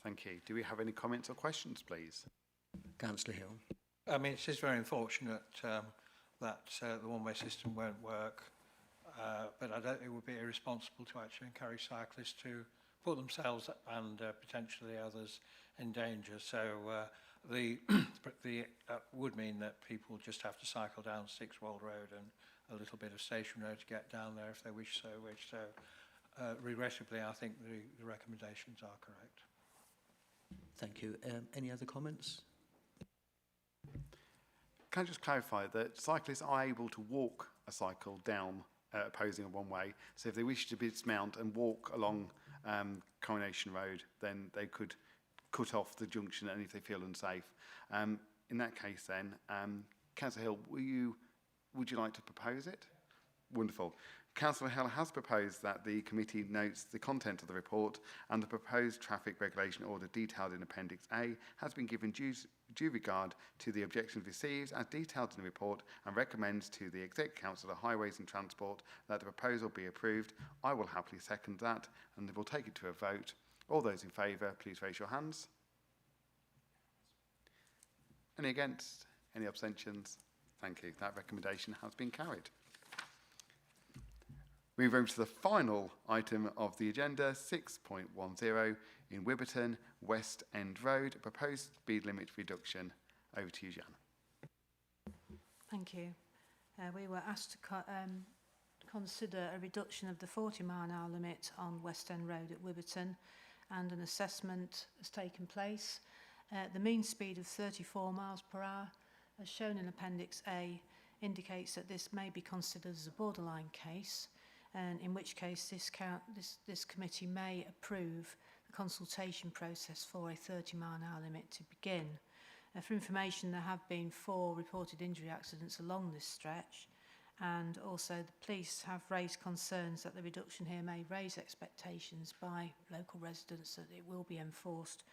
Thank you. Do we have any comments or questions, please? Councillor Hill. I mean, it is very unfortunate that the one-way system won't work, but I don't think it would be irresponsible to actually encourage cyclists to put themselves and potentially others in danger. So the would mean that people just have to cycle down Stixwell Road and a little bit of Station Road to get down there if they wish. So regrettably, I think the recommendations are correct. Thank you. Any other comments? Can I just clarify that cyclists are able to walk a cycle down opposing a one-way, so if they wish to dismount and walk along Coronation Road, then they could cut off the junction and if they feel unsafe. In that case then, Councillor Hill, would you like to propose it? Wonderful. Councillor Hill has proposed that the committee notes the content of the report and the proposed traffic regulation order detailed in Appendix A has been given due regard to the objections received as detailed in the report and recommends to the Executive Council of Highways and Transport that the proposal be approved. I will happily second that and we'll take it to a vote. All those in favour, please raise your hands. Any against? Any abstentions? Thank you. That recommendation has been carried. Move over to the final item of the agenda, 6.10, in Wibberton, West End Road, proposed speed limit reduction. Over to you, Jan. Thank you. We were asked to consider a reduction of the 40-mile-an-hour limit on West End Road at Wibberton, and an assessment has taken place. The mean speed of 34 miles per hour, as shown in Appendix A, indicates that this may be considered as a borderline case, and in which case this committee may approve the consultation process for a 30-mile-an-hour limit to begin. For information, there have been 4 reported injury accidents along this stretch, and also the police have raised concerns that the reduction here may raise expectations by local residents that it will be enforced.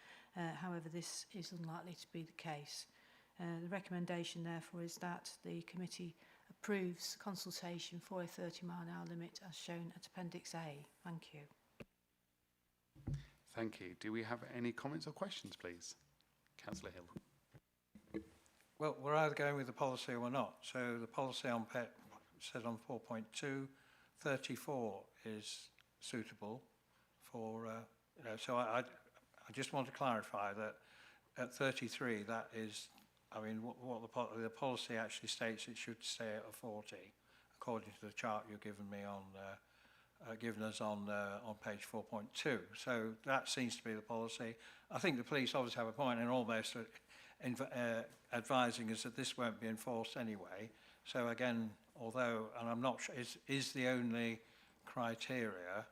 However, this is unlikely to be the case. The recommendation, therefore, is that the committee approves consultation for a 30-mile-an-hour limit as shown at Appendix A. Thank you. Thank you. Do we have any comments or questions, please? Councillor Hill. Well, we're either going with the policy or we're not. So the policy on PET says on 4.2, 34 is suitable for, so I just want to clarify that at 33, that is, I mean, what the policy actually states, it should stay at a 40, according to the chart you've given me on, given us on page 4.2. So that seems to be the policy. I think the police obviously have a point in almost advising us that this won't be enforced anyway. So again, although, and I'm not sure, is the only criteria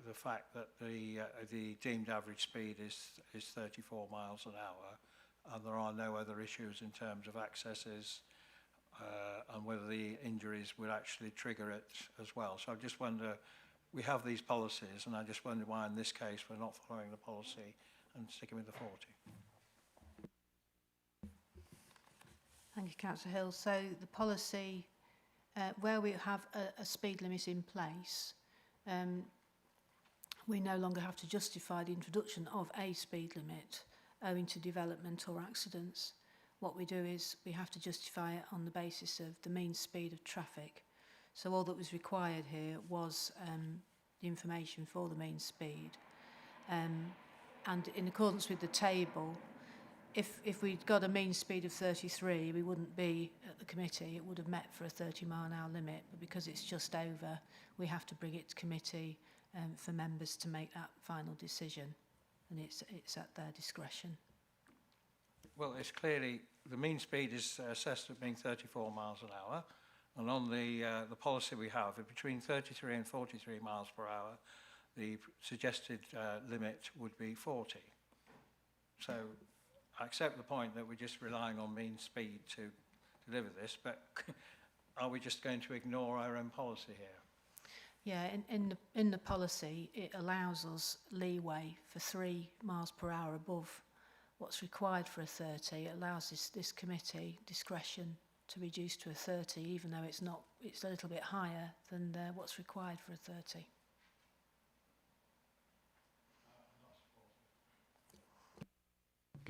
the fact that the deemed average speed is 34 miles an hour, and there are no other issues in terms of accesses, and whether the injuries will actually trigger it as well. So I just wonder, we have these policies, and I just wonder why in this case we're not following the policy and sticking with the 40. Thank you, Councillor Hill. So the policy, where we have a speed limit in place, we no longer have to justify the introduction of a speed limit owing to development or accidents. What we do is we have to justify it on the basis of the mean speed of traffic. So all that was required here was the information for the mean speed. And in accordance with the table, if we'd got a mean speed of 33, we wouldn't be at the committee. It would have met for a 30-mile-an-hour limit. But because it's just over, we have to bring it to committee for members to make that final decision. And it's at their discretion. Well, it's clearly, the mean speed is assessed at being 34 miles an hour. And on the policy we have, between 33 and 43 miles per hour, the suggested limit would be 40. So I accept the point that we're just relying on mean speed to deliver this, but are we just going to ignore our own policy here? Yeah, in the policy, it allows us leeway for 3 miles per hour above what's required for a 30. It allows this committee discretion to reduce to a 30, even though it's a little bit higher than what's required for a 30.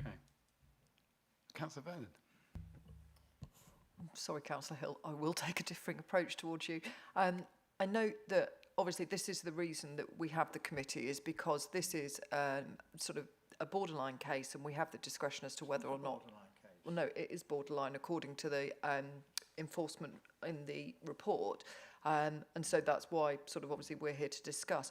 Okay. Councillor Vernon. Sorry, Councillor Hill, I will take a differing approach towards you. I note that obviously this is the reason that we have the committee, is because this is sort of a borderline case, and we have the discretion as to whether or not. Well, no, it is borderline according to the enforcement in the report, and so that's why sort of obviously we're here to discuss.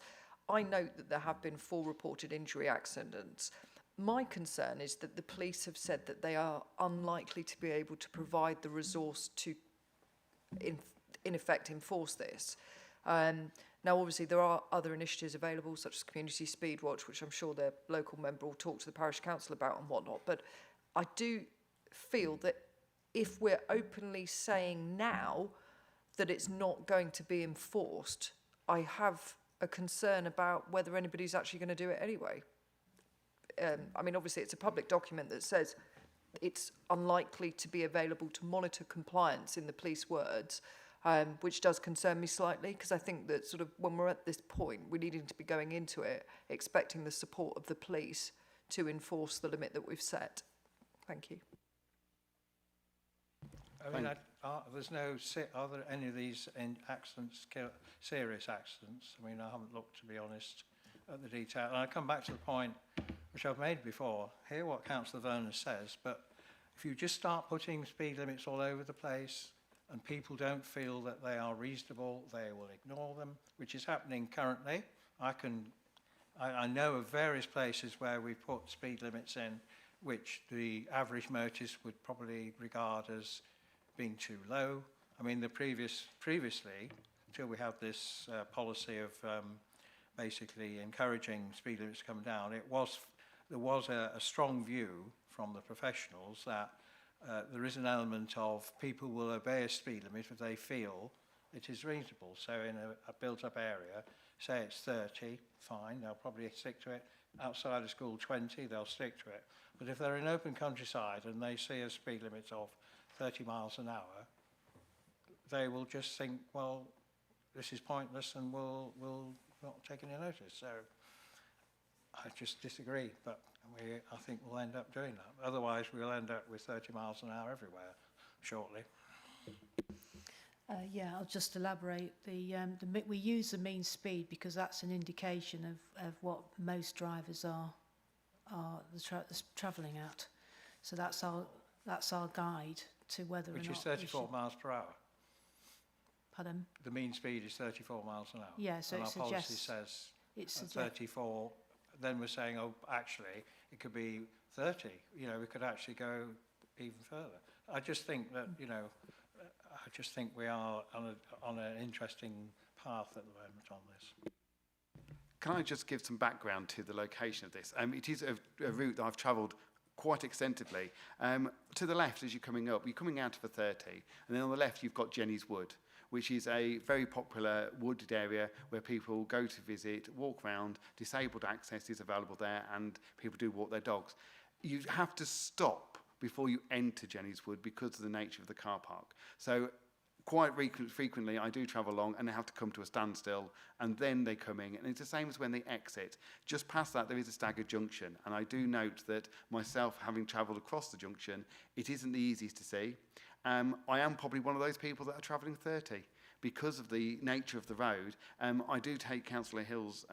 I note that there have been 4 reported injury accidents. My concern is that the police have said that they are unlikely to be able to provide the resource to, in effect, enforce this. Now, obviously, there are other initiatives available, such as Community Speed Watch, which I'm sure their local member will talk to the parish council about and whatnot. But I do feel that if we're openly saying now that it's not going to be enforced, I have a concern about whether anybody's actually going to do it anyway. I mean, obviously, it's a public document that says it's unlikely to be available to monitor compliance, in the police words, which does concern me slightly, because I think that sort of when we're at this point, we need to be going into it expecting the support of the police to enforce the limit that we've set. Thank you. I mean, there's no, are there any of these accidents, serious accidents? I mean, I haven't looked, to be honest, at the detail. And I come back to the point which I've made before, hear what Councillor Vernon says, but if you just start putting speed limits all over the place and people don't feel that they are reasonable, they will ignore them, which is happening currently. I know of various places where we put speed limits in which the average motorist would probably regard as being too low. I mean, previously, until we had this policy of basically encouraging speed limits to come down, there was a strong view from the professionals that there is an element of people will obey a speed limit if they feel it is reasonable. So in a built-up area, say it's 30, fine, they'll probably stick to it. Outside of school, 20, they'll stick to it. But if they're in open countryside and they see a speed limit of 30 miles an hour, they will just think, well, this is pointless and we'll not take any notice. So I just disagree, but I think we'll end up doing that. Otherwise, we'll end up with 30 miles an hour everywhere shortly. Yeah, I'll just elaborate. We use the mean speed because that's an indication of what most drivers are travelling at. So that's our guide to whether or not. Which is 34 miles per hour. Pardon? The mean speed is 34 miles an hour. Yeah, so and it our policy suggests says 34. Then we're saying, oh, actually, it could be 30. You know, we could actually go even further. I just think that, you know, I just think we are on an interesting path at the moment on this. Can I just give some background to the location of this? It is a route that I've travelled quite extensively. To the left, as you're coming up, you're coming out of a 30, and then on the left you've got Jenny's Wood, which is a very popular wooded area where people go to visit, walk around, disabled access is available there, and people do walk their dogs. You have to stop before you enter Jenny's Wood because of the nature of the car park. So quite frequently I do travel along and they have to come to a standstill and then they come in, and it's the same as when they exit. Just past that there is a staggered junction, and I do note that myself, having travelled across the junction, it isn't the easiest to see. I am probably one of those people that are travelling 30 because of the nature of the road. I do take Councillor Hill's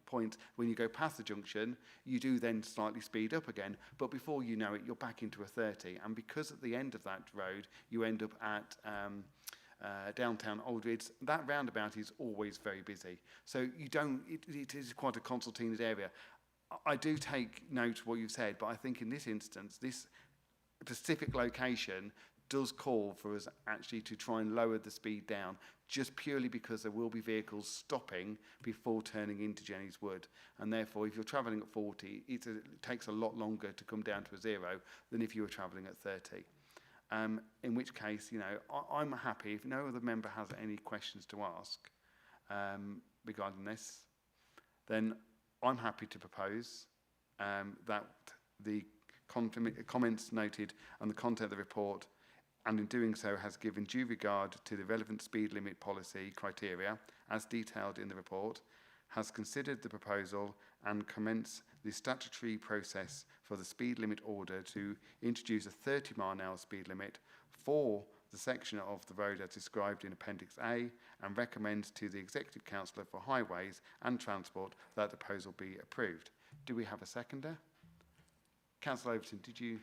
point, when you go past the junction, you do then slightly speed up again, but before you know it, you're back into a 30. And because at the end of that road, you end up at downtown Aldridge, that roundabout is always very busy. So you don't, it is quite a consultative area. I do take note of what you've said, but I think in this instance, this specific location does call for us actually to try and lower the speed down, just purely because there will be vehicles stopping before turning into Jenny's Wood. And therefore, if you're travelling at 40, it takes a lot longer to come down to a 0 than if you were travelling at 30. In which case, you know, I'm happy, if no other member has any questions to ask regarding this, then I'm happy to propose that the comments noted and the content of the report, and in doing so has given due regard to the relevant speed limit policy criteria as detailed in the report, has considered the proposal and commenced the statutory process for the speed limit order to introduce a 30-mile-an-hour speed limit for the section of the road as described in Appendix A, and recommends to the Executive Councillor for Highways and Transport that the proposal be approved. Do we have a seconder? Councillor Overton, did you...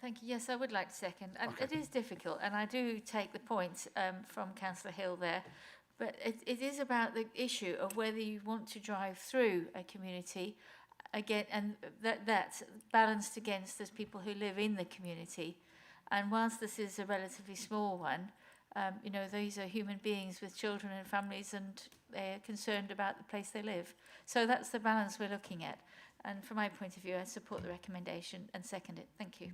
Thank you. Yes, I would like to second. Okay. It is difficult, and I do take the point from Councillor Hill there, but it is about the issue of whether you want to drive through a community again, and that's balanced against those people who live in the community. And whilst this is a relatively small one, you know, these are human beings with children and families, and they're concerned about the place they live. So that's the balance we're looking at. And from my point of view, I support the recommendation and second it. Thank you.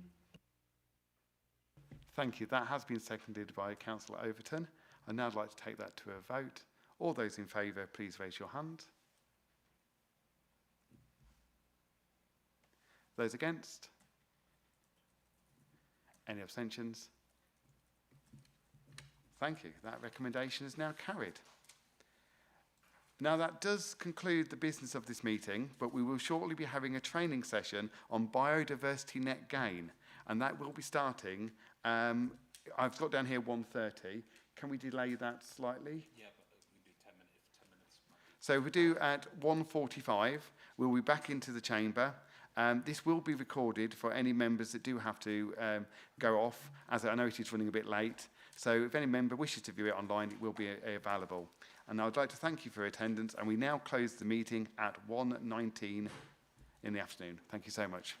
Thank you. That has been seconded by Councillor Overton. I'd now like to take that to a vote. All those in favour, please raise your hand. Those against? Any abstentions? Thank you. That recommendation is now carried. Now that does conclude the business of this meeting, but we will shortly be having a training session on biodiversity net gain, and that will be starting, I've got down here 1:30. Can we delay that slightly? Yeah, but we do 10 minutes. So we do at 1:45, we'll be back into the chamber. This will be recorded for any members that do have to go off, as I know it is running a bit late. So if any member wishes to view it online, it will be available. And I would like to thank you for your attendance, and we now close the meeting at 1:19 in the afternoon. Thank you so much.